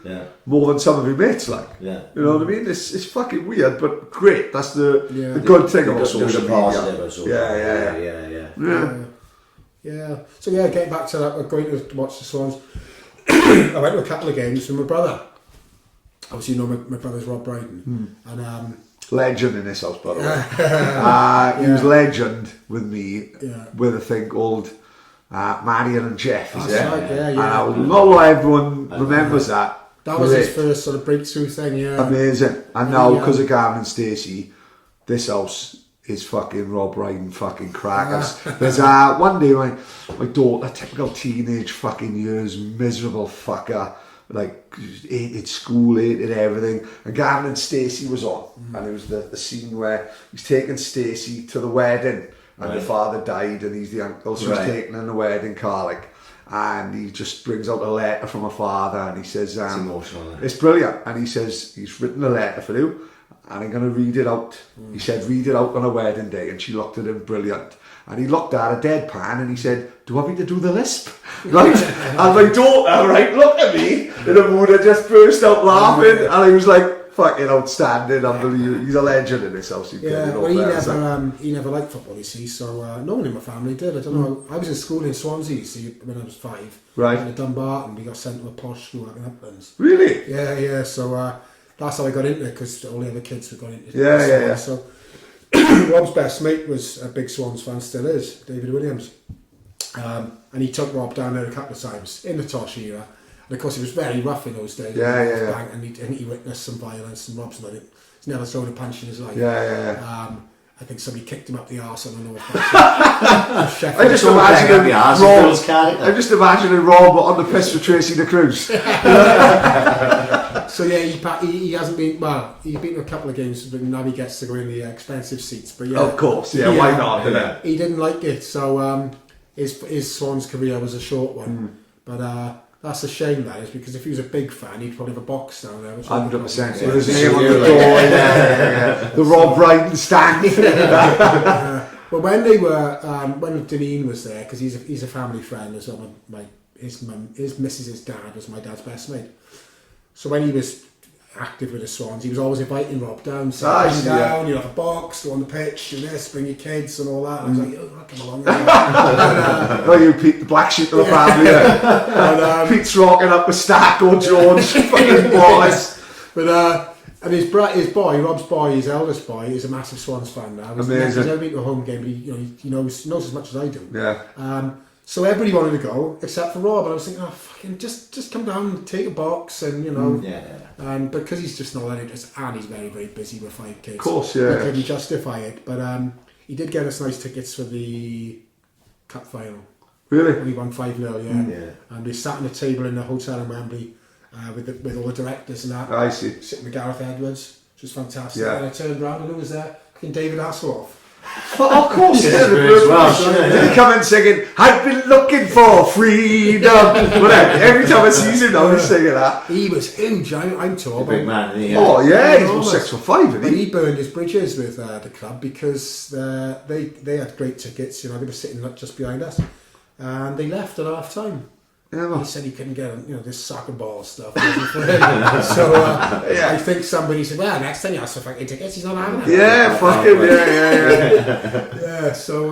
Speaker 3: more than some of your mates, like.
Speaker 5: Yeah.
Speaker 3: You know what I mean? It's fucking weird, but great. That's the good thing about social media.
Speaker 4: Yeah. So yeah, getting back to that, we're going to watch the Swans. I went to a couple of games with my brother. Obviously, you know my brother's Rob Brydon, and
Speaker 3: legend in this house, by the way. He was legend with me with a thing called Marion and Jeff. Is it?
Speaker 4: Right,
Speaker 3: And I know why everyone remembers that.
Speaker 4: That was his first sort of breakthrough thing. Yeah,
Speaker 3: amazing. And now because of Gavin and Stacey, this house is fucking Rob Brydon fucking crackers. There's one day my daughter, typical teenage fucking years, miserable fucker, like hated school, hated everything, and Gavin and Stacey was on, and it was the scene where he's taking Stacey to the wedding, and the father died, and he's the uncle, so he's taking her in the wedding car, like, and he just brings out a letter from her father, and he says,
Speaker 5: it's emotional.
Speaker 3: It's brilliant, and he says he's written a letter for you, and I'm going to read it out. He said, read it out on a wedding day, and she looked at him, brilliant. And he looked at her deadpan, and he said, do you want me to do the lisp? Right? And my daughter, right, looked at me, in a mood, I just burst out laughing, and I was like, fucking outstanding, unbelievable. He's a legend in this house.
Speaker 4: Well, he never liked football, you see, so no one in my family did. I don't know. I was in school in Swansea, you see, when I was 5.
Speaker 3: Right.
Speaker 4: In Dumbarton, we got sent to a posh school up in Uplands.
Speaker 3: Really?
Speaker 4: Yeah, so that's how I got into it, because all the other kids were going into it.
Speaker 3: Yeah.
Speaker 4: So Rob's best mate was a big Swans fan, still is, David Williams. And he took Rob down there a couple of times in the Tosh era. And of course, he was very rough in those days.
Speaker 3: Yeah.
Speaker 4: And he witnessed some violence, and Rob's not, he's never thrown a punch in his life.
Speaker 3: Yeah.
Speaker 4: I think somebody kicked him up the arse, I don't know if that's
Speaker 3: I just imagining Rob on the piss for Tracy the Cruz.
Speaker 4: So yeah, he hasn't been, well, he's been to a couple of games, but now he gets to go in the expensive seats. But yeah,
Speaker 3: of course, why not?
Speaker 4: He didn't like it, so his Swans career was a short one. But that's a shame, that is, because if he was a big fan, he'd probably have a box down there.
Speaker 3: 100%. With his name on the door, the Rob Brydon stand.
Speaker 4: Well, when they were, when Deneen was there, because he's a family friend as well. His missus' dad was my dad's best mate. So when he was active with the Swans, he was always inviting Rob down, down, you have a box, go on the pitch, do this, bring your kids and all that. And I was like, I'll come along.
Speaker 3: You Pete, the black sheep of the family. And, Pete's rocking up with Stack or George, fucking boys.
Speaker 4: But and his boy, Rob's boy, his eldest boy, is a massive Swans fan now.
Speaker 3: Amazing.
Speaker 4: He's never been to a home game, but he knows as much as I do.
Speaker 3: Yeah.
Speaker 4: So everybody wanted to go except for Rob, and I was thinking, fucking just come down and take a box, and and because he's just not that interested, and he's very, very busy with 5 kids.
Speaker 3: Of course,
Speaker 4: he couldn't justify it, but he did get us nice tickets for the cup final.
Speaker 3: Really?
Speaker 4: We won 5-0, and we sat on a table in the hotel in Wembley with all the directors and that.
Speaker 3: I see.
Speaker 4: Sitting with Gareth Edwards, which was fantastic.
Speaker 3: Yeah.
Speaker 4: And I turned around and who was there? Fucking David Hasselhoff.
Speaker 3: Well, of course, Did he come in singing, I've been looking for freedom? Whatever. Every time I see him now, he's singing that.
Speaker 4: He was huge. I'm tall.
Speaker 5: Big man, isn't he?
Speaker 3: Oh, yeah, he's about 6'5", isn't
Speaker 4: But
Speaker 3: he?
Speaker 4: he burned his bridges with the club because they had great tickets. They were sitting just behind us, and they left at half time.
Speaker 3: Yeah, well.
Speaker 4: He said he couldn't get this soccer ball stuff. So I think somebody said, well, next time you ask for fucking tickets, he's not having it.
Speaker 3: Yeah, fucking, yeah.
Speaker 4: So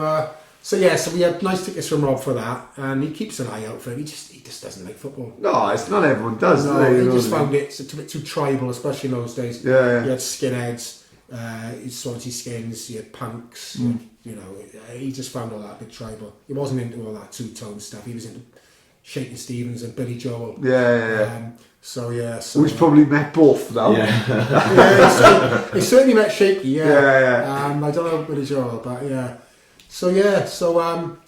Speaker 4: we had nice tickets from Rob for that, and he keeps an eye out for him. He just doesn't like football.
Speaker 3: No, it's not everyone does.
Speaker 4: No, he just found it a bit too tribal, especially in those days.
Speaker 3: Yeah.
Speaker 4: You had skinheads, Swansea skins, you had punks. He just found all that a bit tribal. He wasn't into all that two-tone stuff. He was into Shakin' Stevens and Billy Joel.
Speaker 3: Yeah.
Speaker 4: So
Speaker 3: we've probably met both now.
Speaker 4: He certainly met Shaky.
Speaker 3: Yeah.
Speaker 4: I don't know Billy Joel, but yeah. So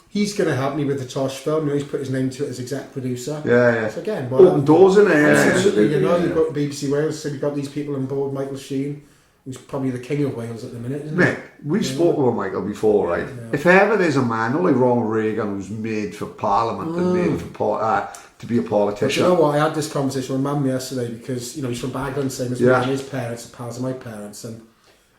Speaker 4: he's going to help me with the Tosh film. He's put his name to it as exec producer.
Speaker 3: Yeah.
Speaker 4: So again,
Speaker 3: open doors in there.
Speaker 4: Absolutely. You've got BBC Wales, so you've got these people on board. Michael Sheen, who's probably the king of Wales at the minute, isn't
Speaker 3: Mate, we spoke about Michael before, right? If ever there's a man, not like Ronald Reagan, who's made for Parliament and made for to be a
Speaker 4: But
Speaker 3: politician.
Speaker 4: you know what? I had this conversation with Mum yesterday because he's from Bagland, same as me, and his parents are pals of my parents, and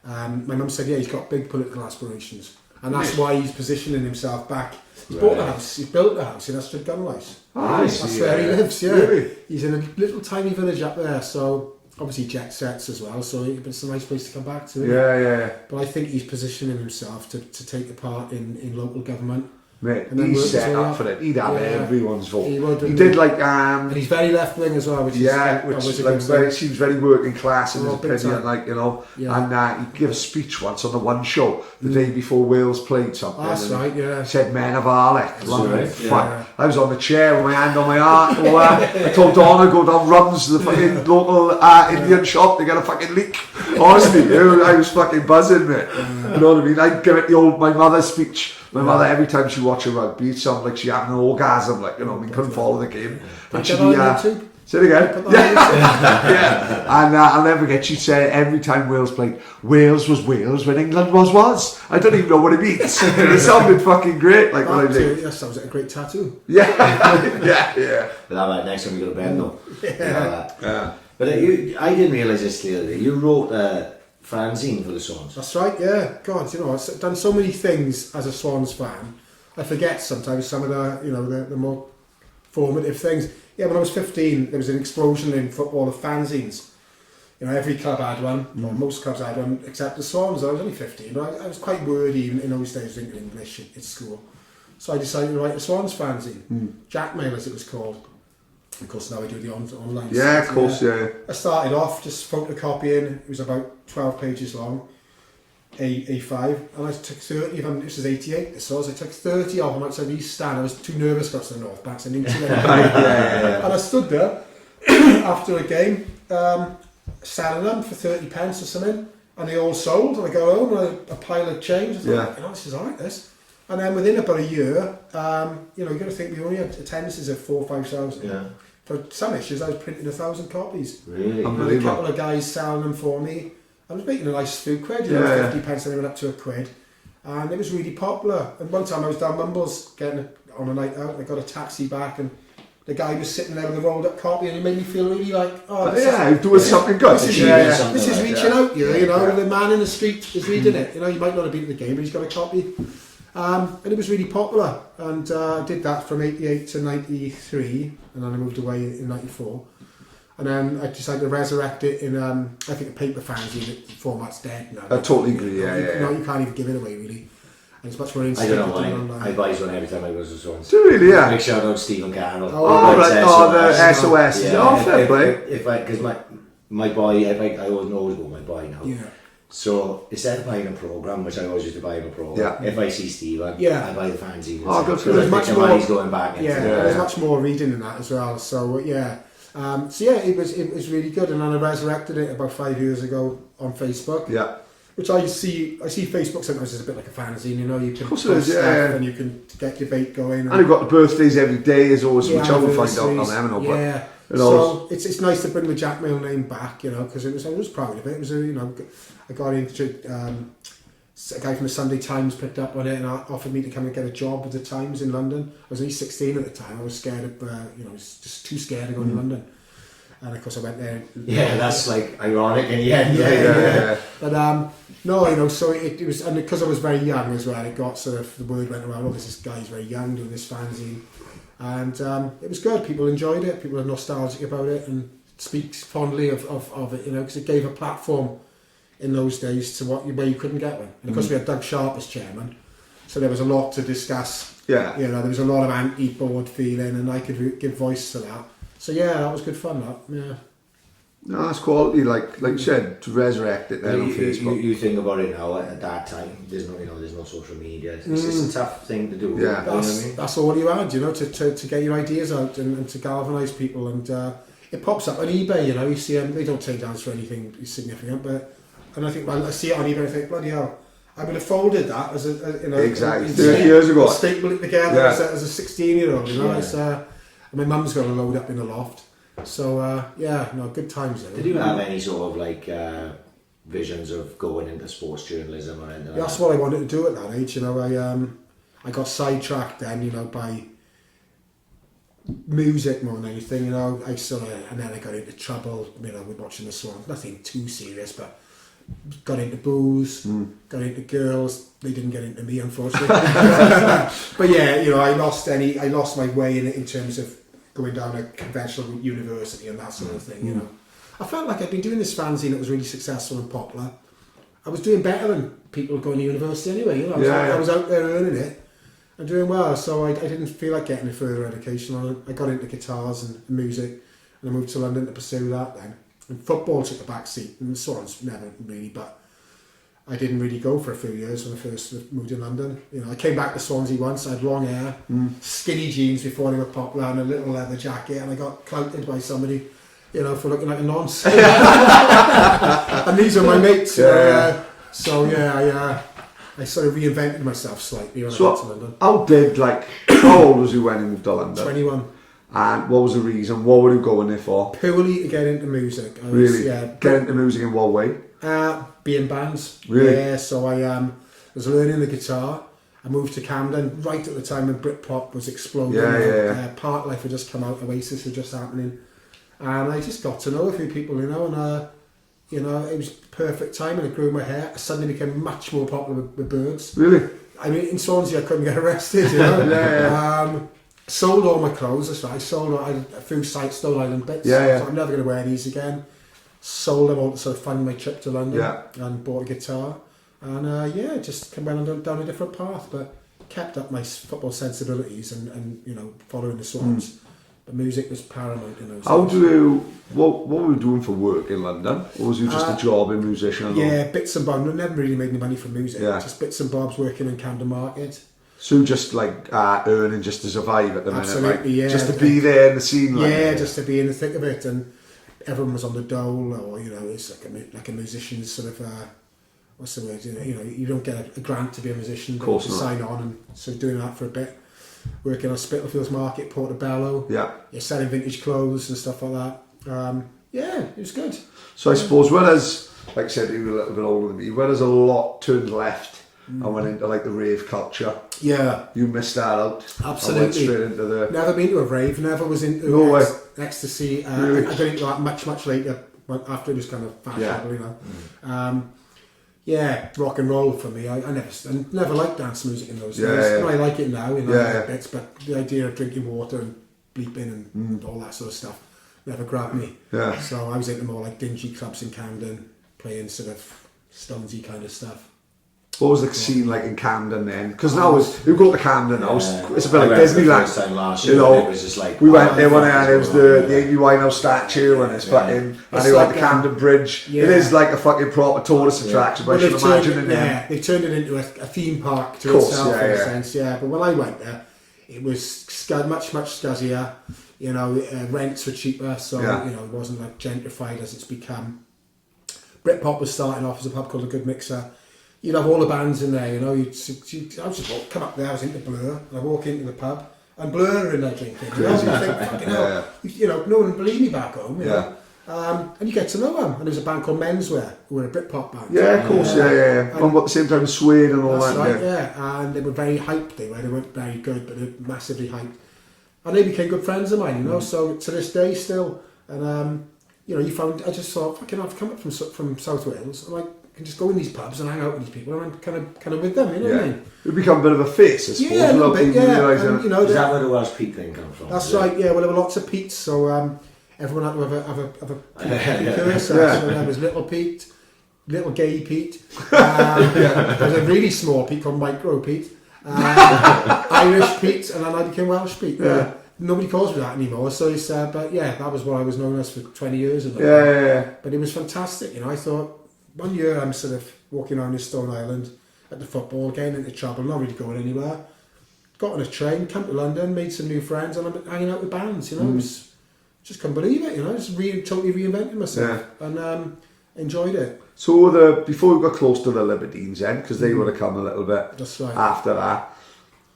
Speaker 4: my mum said, he's got big political aspirations, and that's why he's positioning himself back. He's bought a house, he's built a house in Ystrad Gunwise. That's where he lives.
Speaker 3: Really?
Speaker 4: He's in a little tiny village up there, so obviously jet sets as well, so it's a nice place to come back to.
Speaker 3: Yeah.
Speaker 4: But I think he's positioning himself to take a part in local government.
Speaker 3: Mate,
Speaker 4: And then
Speaker 3: he's
Speaker 4: work his
Speaker 3: set
Speaker 4: way
Speaker 3: up
Speaker 4: up.
Speaker 3: for it. He'd have everyone's vote.
Speaker 4: He would,
Speaker 3: He did like
Speaker 4: and he's very left wing as well, which
Speaker 3: which
Speaker 4: is
Speaker 3: like seems very working class in his
Speaker 4: big
Speaker 3: opinion,
Speaker 4: time.
Speaker 3: like, you know.
Speaker 4: Yeah.
Speaker 3: And he gave a speech once on the One Show the day before Wales played something.
Speaker 4: That's
Speaker 3: and
Speaker 4: right, yeah.
Speaker 3: He said, "Men of Arlec."
Speaker 5: right,
Speaker 3: Fuck. I was on the chair with my hand on my heart. I told Donna go down runs to the fucking local Indian shop to get a fucking leek. Honestly, I was fucking buzzing, mate. You know what I mean? I'd give it my mother's speech. My mother, every time she watched a rugby, it sounded like she had an orgasm, like, you know, I mean, couldn't follow the game. And she'd be, say it again. Yeah. And I'll never forget, she said every time Wales played, Wales was Wales when England was. I don't even know what it means. It sounded fucking great, like what I did.
Speaker 4: That sounds like a great tattoo.
Speaker 3: Yeah. Yeah.
Speaker 5: But that might next time you go to bed though. Yeah. But I didn't realise this the other day. You wrote a fanzine for the Swans.
Speaker 4: That's right, yeah. God, you know, I've done so many things as a Swans fan. I forget sometimes some of the more formative things. Yeah, when I was 15, there was an explosion in football of fanzines. You know, every club had one, or most clubs had one, except the Swans. I was only 15, but I was quite wordy in those days in English at school. So I decided to write a Swans fanzine, Jackmail as it was called. Of course, now I do the online stuff.
Speaker 3: Yeah, of course, yeah.
Speaker 4: I started off just photocopying. It was about 12 pages long, A5, and I took 30 of them. This is 88, this was. I took 30 of them outside the East Stand. I was too nervous to go to the North Bank, so I didn't see them. And I stood there after a game, selling them for 30 pence or something, and they all sold. And I go home and a pile of change. I thought, this is alright, this. And then within about a year, you've got to think we only had attendances of 4,000 or 5,000.
Speaker 5: Yeah.
Speaker 4: For some issues, I was printing 1,000 copies.
Speaker 5: Really?
Speaker 4: And a couple of guys selling them for me. I was making a nice few quid, 50 pence, and they went up to a quid. And it was really popular. And one time I was down Mumbles getting on a night out, and I got a taxi back, and the guy was sitting there with a rolled up copy, and he made me feel really like,
Speaker 3: doing something good.
Speaker 4: This is reaching out, you know, the man in the street is reading it. You know, you might not have been at the game, but he's got a copy. And it was really popular, and I did that from 88 to 93, and then I moved away in 94. And then I decided to resurrect it in, I think, a paper fanzine. The format's dead now.
Speaker 3: I totally agree,
Speaker 4: You can't even give it away, really. And it's much more interesting.
Speaker 5: I don't know why. I buy one every time I go to the Swans.
Speaker 3: Do you really, yeah?
Speaker 5: Big shout out to Stephen Carroll.
Speaker 3: The SOS. Fair play.
Speaker 5: Because my boy, I always go with my boy now.
Speaker 4: Yeah.
Speaker 5: So instead of buying a programme, which I always used to buy him a programme, if I see Stephen, I buy the fanzine.
Speaker 3: Good for
Speaker 4: there's much more.
Speaker 5: Money's going back into
Speaker 4: There's much more reading in that as well. So it was really good, and then I resurrected it about 5 years ago on Facebook.
Speaker 3: Yeah.
Speaker 4: Which I see Facebook sometimes as a bit like a fanzine, you know, you can
Speaker 3: post
Speaker 4: stuff and you can get debate going.
Speaker 3: And you've got the birthdays every day as always, which I will find out on them.
Speaker 4: Yeah. So it's nice to bring the Jackmail name back, you know, because I was proud of it. It was I got into a guy from the Sunday Times picked up on it and offered me to come and get a job with the Times in London. I was only 16 at the time. I was scared of, I was just too scared to go to London. And of course I went there.
Speaker 5: Yeah, that's like ironic in the end.
Speaker 4: But no, you know, so it was, and because I was very young as well, it got sort of, the word went around, this guy's very young doing this fanzine. And it was good, people enjoyed it, people are nostalgic about it and speaks fondly of it, you know, because it gave a platform in those days to where you couldn't get one. And of course we had Doug Sharp as chairman, so there was a lot to discuss. Yeah. You know, there was a lot of anti-board feeling and I could give voice to that. So that was good fun, that. Yeah.
Speaker 3: No, that's quality, like you said, to resurrect it there on Facebook.
Speaker 5: You think about it now, at that time, there's no social media. It's a tough thing to do.
Speaker 3: Yeah.
Speaker 4: That's all you had, you know, to get your ideas out and to galvanise people. And it pops up on eBay, you know, you see them, they don't take downs for anything significant, and I think, I see it on eBay and I think, bloody hell, I would have folded that as
Speaker 3: exactly 30 years ago.
Speaker 4: Staple it together as a 16-year-old, you know. It's, my mum's got a load up in the loft. So, good times there.
Speaker 5: Did you have any sort of visions of going into sports journalism or anything?
Speaker 4: That's what I wanted to do at that age. You know, I got sidetracked then. You know, by music more than anything. You know, and then I got into trouble. You know, with watching the Swans. Nothing too serious, but got into booze, got into girls. They didn't get into me, unfortunately. But yeah, you know, I lost my way in terms of going down a conventional university and that sort of thing. You know, I felt like I'd been doing this fanzine that was really successful and popular. I was doing better than people going to university anyway. You know, I was out there earning it and doing well. So I didn't feel like getting a further education. I got into guitars and music, and I moved to London to pursue that then. And football took the back seat, and the Swans never really, but I didn't really go for a few years when I first moved to London. You know, I came back to Swansea once, I had long hair, skinny jeans before they were popular, and a little leather jacket, and I got clouted by somebody, you know, for looking like a nonce. And these are my mates. I sort of reinvented myself slightly when I got to London.
Speaker 3: How old was you when you moved to London?
Speaker 4: 21.
Speaker 3: And what was the reason? What were you going there for?
Speaker 4: Purely to get into music.
Speaker 3: Get into music in what way?
Speaker 4: Be in bands.
Speaker 3: Really?
Speaker 4: Yeah, so I was learning the guitar. I moved to Camden right at the time when Britpop was exploding. Part Life had just come out, Oasis was just happening. And I just got to know a few people, you know, and you know, it was perfect time, and I grew my hair. I suddenly became much more popular with birds.
Speaker 3: Really?
Speaker 4: I mean, in Swansea I couldn't get arrested, you know. Sold all my clothes, that's right. I had a few Stone Island bits, so I'm never going to wear these again. Sold them all to sort of fund my trip to London and bought a guitar. And just went down a different path, but kept up my football sensibilities and you know, following the Swans. But music was paramount in those days. What were
Speaker 3: you doing for work in London? Or was you just a jobbing musician?
Speaker 4: Yeah, bits and bobs. I never really made any money from music. Just bits and bobs working in Camden Market.
Speaker 3: So just like earning just to survive at the minute,
Speaker 4: absolutely,
Speaker 3: just to be there in the scene,
Speaker 4: just to be in the thick of it, and everyone was on the dole, or you know, it's like a musician's sort of what's the word? You know, you don't get a grant to be a musician, but you sign on, and so doing that for a bit, working on Spitalfields Market, Portobello, you're selling vintage clothes and stuff like that. It was good.
Speaker 3: So I suppose whereas, like I said, you were a little bit older than me, whereas a lot turned left. I went into like the rave culture. Yeah. You missed that out.
Speaker 4: Absolutely.
Speaker 3: I went straight into the...
Speaker 4: Never been to a rave, never was into ecstasy. Really? I got into that much later, after it was kind of fashionable, you know. Rock and roll for me. I never liked dance music in those days. I like it now, you know, bits, but the idea of drinking water and bleeping and all that sort of stuff never grabbed me. Yeah. So I was into more like dingy clubs in Camden, playing sort of Stonesy kind of stuff.
Speaker 3: What was the scene like in Camden then? Because now you go to Camden now, it's a bit like Disneyland.
Speaker 5: Last year,
Speaker 3: you know,
Speaker 5: it was just like,
Speaker 3: we went there one day and it was the Amy Winehouse statue and it's fucking, and they were like the Camden Bridge. It is like a fucking proper tourist attraction, but I should imagine in there.
Speaker 4: They turned it into a theme park to itself in a sense, but when I went there, it was much scuzzier, you know, rents were cheaper, so you know, it wasn't like gentrified as it's become. Britpop was starting off as a pub called A Good Mixer. You'd have all the bands in there, you know. I would just come up there. I was into Blur, and I walk into the pub, and Blur are in there drinking. Crazy. You know, think, fucking hell. You know, no one would believe me back home. You know? And you get to know them. And there's a band called MINS who were a Britpop band. Yeah,
Speaker 3: of course, And at the same time, Suede and all that.
Speaker 4: That's right, and they were very hyped. They weren't very good, but they were massively hyped. And they became good friends of mine, you know. So to this day, still, and you know, I just thought, fucking, I've come up from South Wales, and I can just go in these pubs and hang out with these people, and I'm kind of with them, you know what I mean?
Speaker 3: You become a bit of a face, I suppose.
Speaker 4: Yeah, a little bit, and, you know,
Speaker 5: is that where the Welsh Pete thing comes from?
Speaker 4: That's right, well, there were lots of Petes, so everyone had to have a precursor. So there was Little Pete, Little Gay Pete, there was a really small Pete called Micro Pete, Irish Pete, and then I became Welsh Pete. Nobody calls me that anymore, so it's, but that was what I was known as for 20 years. But it was fantastic, you know. I thought, one year I'm sort of walking around in Stone Island at the football, getting into trouble, not really going anywhere. Got on a train, come to London, made some new friends, and I'm hanging out with bands, you know. It was, just couldn't believe it, you know. Just totally reinvented myself and enjoyed it.
Speaker 3: So before we got close to the Libertines then, because they would have come a little bit after that,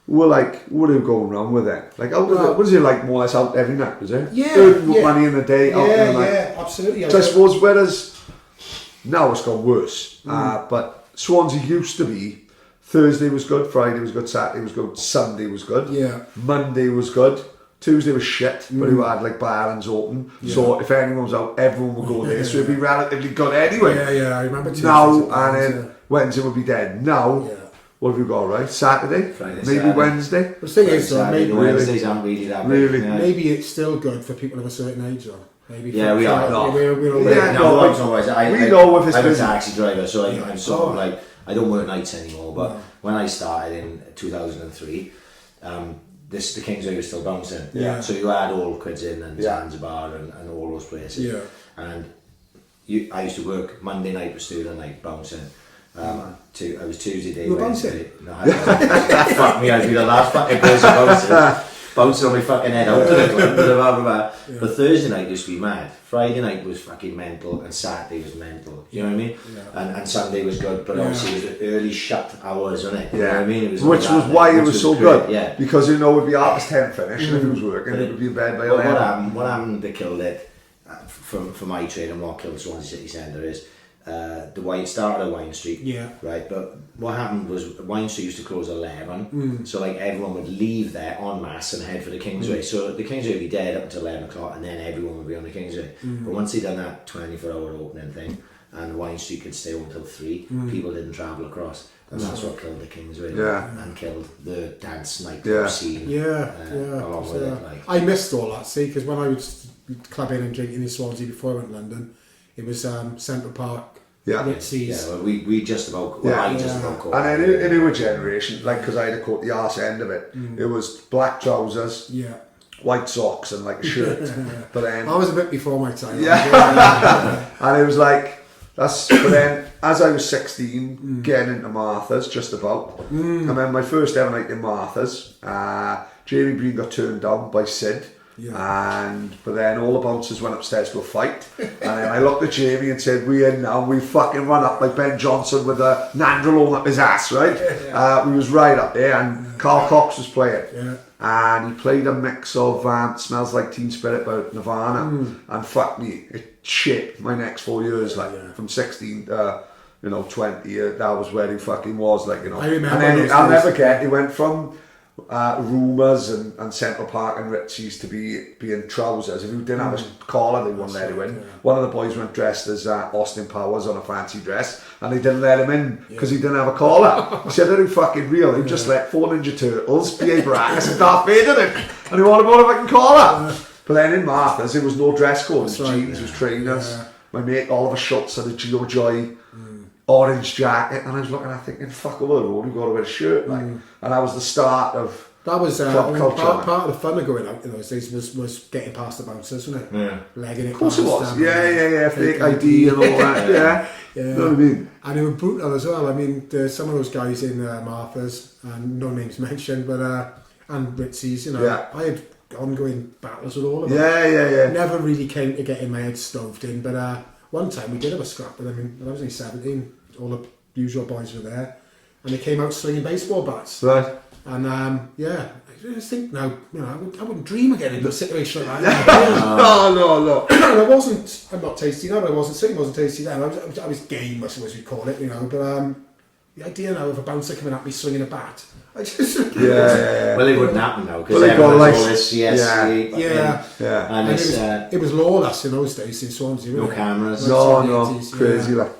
Speaker 3: what are you going around with it? Like, was it like more or less out every night, was it?
Speaker 4: Yeah.
Speaker 3: Money in the day, out in the night.
Speaker 4: Yeah, absolutely.
Speaker 3: So I suppose, Now it's got worse. But Swansea used to be Thursday was good, Friday was good, Saturday was good, Sunday was good, Monday was good, Tuesday was shit, but you had like Barons open, so if anyone was out, everyone would go there, so it'd be relatively good anyway.
Speaker 4: I remember Tuesdays
Speaker 3: now
Speaker 4: at Barnes,
Speaker 3: and then Wednesday would be dead. Now, what have you got, right? Saturday?
Speaker 5: Friday,
Speaker 3: maybe
Speaker 5: Saturday.
Speaker 3: Wednesday?
Speaker 4: The thing is, though,
Speaker 5: Saturday,
Speaker 4: maybe,
Speaker 5: the Wednesdays aren't really that big.
Speaker 3: Really?
Speaker 5: Yeah.
Speaker 4: maybe it's still good for people of a certain age, though. Maybe
Speaker 5: Yeah, we are.
Speaker 3: No.
Speaker 4: We're all
Speaker 3: Yeah,
Speaker 5: No,
Speaker 3: no,
Speaker 5: I'm
Speaker 3: but
Speaker 5: sorry,
Speaker 3: we know if it's
Speaker 5: I'm a
Speaker 3: busy.
Speaker 5: taxi driver, so I'm sort of
Speaker 4: Oh.
Speaker 5: like, I don't work nights anymore, but when I started in 2003, the Kingsway was still bouncing.
Speaker 4: Yeah.
Speaker 5: So you had all Quids in and
Speaker 3: Yeah.
Speaker 5: Zanzibar and all those places.
Speaker 4: Yeah.
Speaker 5: And I used to work Monday night was Thursday night bouncing. I was Tuesday day.
Speaker 4: You were
Speaker 5: Wednesday. No, fuck me, I'd be the last fucking person bouncing on my fucking head out to the club. Blah, blah, blah. But Thursday night used to be mad. Friday night was fucking mental, and Saturday was mental. You know what I mean?
Speaker 4: Yeah.
Speaker 5: And Sunday was good, but obviously it was early shut hours, wasn't it? You know what I mean? It was
Speaker 3: Which
Speaker 5: all
Speaker 3: was
Speaker 5: that,
Speaker 3: why it
Speaker 5: which
Speaker 3: was so
Speaker 5: great,
Speaker 3: good.
Speaker 5: Yeah.
Speaker 3: Because it would be half past 10 finish, and if it was working, it would be in bed by
Speaker 5: But
Speaker 3: 11.
Speaker 5: what happened that killed it for my trade, and what killed Swansea City Centre is the wine started at Wine Street, right? But what happened was Wine Street used to close at 11, so like everyone would leave there en masse and head for the Kingsway. So the Kingsway would be dead up until 11 o'clock, and then everyone would be on the Kingsway. But once they done that 24-hour opening thing, and Wine Street could stay open until 3, people didn't travel across. And that's what killed the Kingsway and killed the dance nightclub scene. Along with it, like.
Speaker 4: I missed all that, see, because when I was clubbing and drinking in Swansea before I went to London, it was Central Park, Ritzies.
Speaker 5: Well, we just about, I just about caught.
Speaker 3: And then in our generation, like, because I had to cut the arse end of it, it was black trousers, white socks, and like a shirt. But then
Speaker 4: I was a bit before my time.
Speaker 3: and it was like, but then as I was 16, getting into Martha's just about, and then my first ever night in Martha's, Jamie Breen got turned down by Sid. But then all the bouncers went upstairs to a fight, and then I looked at Jamie and said, "We in now, we fucking run up like Ben Johnson with a nandrolone up his ass, right?" We was right up there, and Carl Cox was playing, and he played a mix of "Smells Like Teen Spirit" by Nirvana, and fuck me, it shaped my next 4 years, like from 16 to 20. That was where he fucking was, like,
Speaker 4: I remember.
Speaker 3: And then I'll never forget, he went from rumours and Central Park and Ritzies to being trousers. If you didn't have a collar, they wouldn't let you in. One of the boys went dressed as Austin Powers on a fancy dress, and they didn't let him in because he didn't have a collar. He said, "They're too fucking real. They just let 4 Ninja Turtles, P.A. Baracus and Darth Vader in, and he wanted a fucking collar." But then in Martha's, there was no dress code. It was jeans, it was trainers. My mate Oliver Schultz had a Geo Joy orange jacket, and I was looking at thinking, fuck over the road, you've got to wear a shirt, like. And that was the start of
Speaker 4: that was
Speaker 3: club culture.
Speaker 4: part of the fun of going out in those days was getting past the bouncers, wasn't it? Legging it.
Speaker 3: Of course it was.
Speaker 4: Them,
Speaker 3: Fake ID and all that. You know what I mean?
Speaker 4: And they were brutal as well. I mean, some of those guys in Martha's, and no names mentioned, but and Ritzies, I had ongoing battles with all of them. Never really came to getting my head stoved in, but one time we did have a scrap with them. When I was only 17, all the usual boys were there, and they came out slinging baseball bats.
Speaker 3: Right.
Speaker 4: And I just think now, I wouldn't dream of getting into a situation like that.
Speaker 3: No.
Speaker 4: And I wasn't. I'm not tasty now, but certainly wasn't tasty then. I was game, as we call it, But the idea now of a bouncer coming at me swinging a bat, I just
Speaker 5: Well, it wouldn't happen now because
Speaker 3: Well,
Speaker 5: everyone's
Speaker 3: like-
Speaker 5: all this CSC. And it's
Speaker 4: it was lawless in those days in Swansea.
Speaker 5: no
Speaker 4: Really.
Speaker 5: cameras.
Speaker 3: No, crazy, like.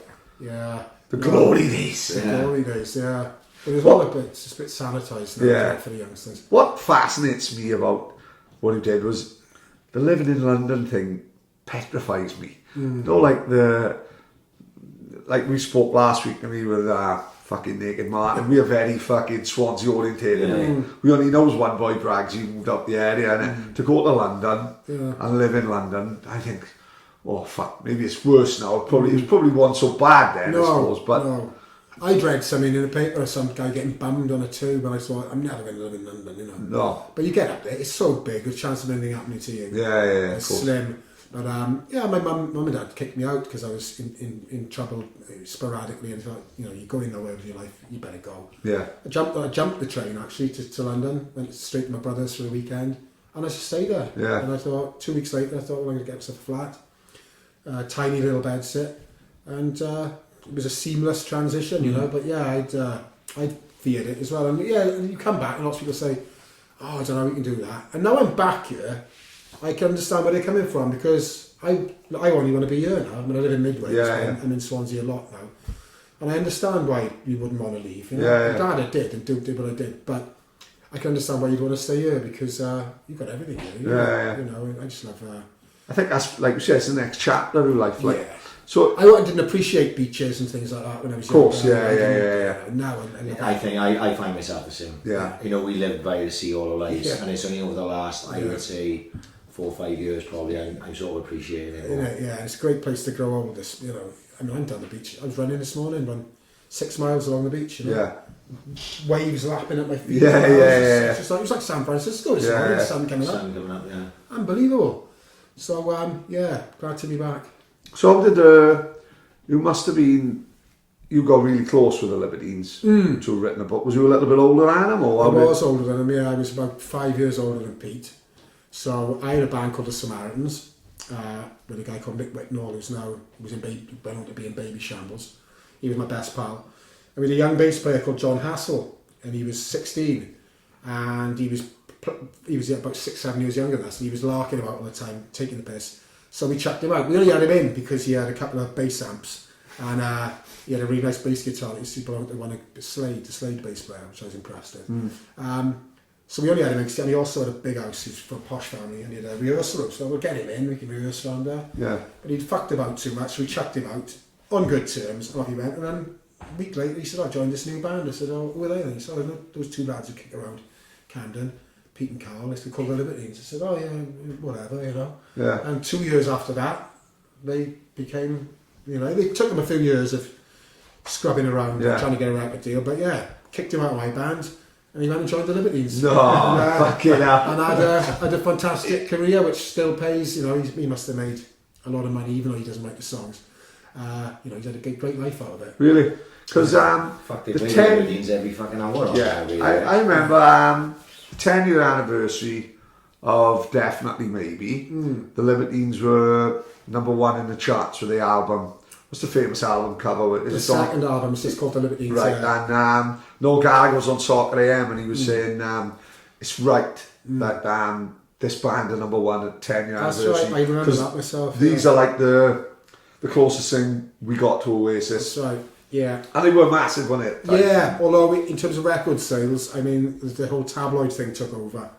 Speaker 3: The glory days.
Speaker 4: The glory days, But it was it's just a bit sanitised now for the youngsters.
Speaker 3: What fascinates me about what he did was the living in London thing petrifies me. Like we spoke last week to me with fucking Naked Martin. We are very fucking Swansea orientated. We only knows one boy brags he moved up the area, and to go to London and live in London, I think, oh fuck, maybe it's worse now. It was probably wasn't so bad then, I suppose. But
Speaker 4: no. I read something in the paper of some guy getting bummed on a tube, and I thought, I'm never going to live in London,
Speaker 3: No.
Speaker 4: But you get up there, it's so big, the chance of anything happening to you.
Speaker 3: It's
Speaker 4: slim. But my mum and dad kicked me out because I was in trouble sporadically, and thought, you're going nowhere with your life, you better go. I jumped the train actually to London, went straight to my brother's for the weekend, and I just stayed there. And I thought 2 weeks later, I'm going to get myself a flat, tiny little bed sit. and it was a seamless transition, you know. But yeah, I'd feared it as well, and yeah, you come back and lots of people say, "Oh, I don't know how we can do that." And now I'm back here, I can understand where they're coming from, because I only want to be here now. I mean, I live in Midway, so I'm in Swansea a lot now, and I understand why you wouldn't want to leave. You know? I'm glad I did and did what I did, but I can understand why you'd want to stay here, because you've got everything here. You know, I just love.
Speaker 3: I think that's, like you said, it's the next chapter of life. Like,
Speaker 4: yeah.
Speaker 3: So
Speaker 4: I didn't appreciate beaches and things like that when I was young.
Speaker 3: Of course, yeah.
Speaker 4: Now
Speaker 5: I find myself the same.
Speaker 3: Yeah.
Speaker 5: You know, we lived by the sea all our lives,
Speaker 4: Yeah.
Speaker 5: and it's only over the last, I would say, 4 or 5 years probably, I'm sort of appreciating it.
Speaker 4: Yeah, it's a great place to grow old. This, you know, I mean, I'm down the beach. I was running this morning, run 6 miles along the beach. You know?
Speaker 3: Yeah.
Speaker 4: Waves lapping at my feet.
Speaker 3: Yeah.
Speaker 4: It was like San Francisco this morning. The sun coming up.
Speaker 5: Yeah.
Speaker 4: Unbelievable. So glad to be back.
Speaker 3: So how did you must have been, you got really close with the Libertines to have written a book. Was you a little bit older than them? Or
Speaker 4: I was older than him, yeah. I was about 5 years older than Pete. So I had a band called the Samaritans with a guy called Mick Whitnall, went on to be in Baby Shambles. He was my best pal. And we had a young bass player called John Hassel, and he was 16, and he was about 6-7 years younger than us, and he was larking about all the time, taking the piss. So we chucked him out. We only had him in because he had a couple of bass amps, and he had a really nice bass guitar. He belonged to one of the Slade bass player, which I was impressed with. So we only had him in, and he also had a big house. He was from a posh family, and he had a rehearsal room. So we'll get him in, we can rehearse around there. Yeah. But he'd fucked about too much, so we chucked him out on good terms, and off he went. And then a week later, he said, "I joined this new band." I said, "Oh, who are they?" And he said, "Oh, no, those two lads who kick around Camden, Pete and Carl, they called the Libertines." I said, "Oh yeah, whatever, you know." Yeah. And 2 years after that, they became, you know, they took them a few years of scrubbing around, trying to get a record deal, but kicked him out of my band, and he went and joined the Libertines.
Speaker 3: No, fucking hell.
Speaker 4: And had a fantastic career, which still pays. You know, he must have made a lot of money, even though he doesn't write the songs. You know, he's had a great life out of it.
Speaker 3: Really? Because
Speaker 5: they play the Libertines every fucking hour.
Speaker 3: I remember the 10-year anniversary of Definitely Maybe. The Libertines were #1 in the charts with the album. What's the famous album cover?
Speaker 4: The second album is just called The Libertines.
Speaker 3: Right, and Noel Gallagher was on Soccer AM, and he was saying it's right that this band are #1 at 10-year anniversary.
Speaker 4: That's right, I remember that myself.
Speaker 3: These are like the closest thing we got to Oasis.
Speaker 4: That's right. Yeah.
Speaker 3: And they were massive, weren't it?
Speaker 4: Yeah, although in terms of record sales, I mean, the whole tabloid thing took over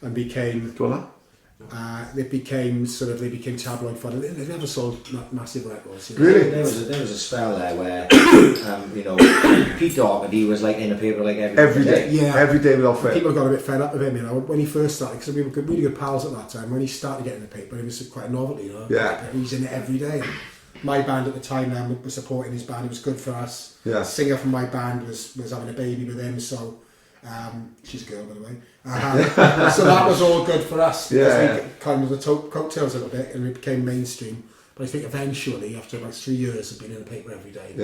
Speaker 4: and became... they became tabloid fodder. They never sold massive records. You know?
Speaker 3: Really?
Speaker 5: There was a spell there where, you know, Pete Doherty was like in the paper like every day.
Speaker 3: Yeah. Every day we offer it.
Speaker 4: People got a bit fed up with him, you know, when he first started, because we were really good pals at that time. When he started getting in the paper, it was quite a novelty, you know.
Speaker 3: Yeah.
Speaker 4: He was in it every day. My band at the time was supporting his band. It was good for us. Yeah. The singer from my band was having a baby with him, so she's a girl, by the way. So that was all good for us. Yeah. We kind of the coattails a little bit, and we became mainstream. But I think eventually, after about 3 years of being in the paper every day,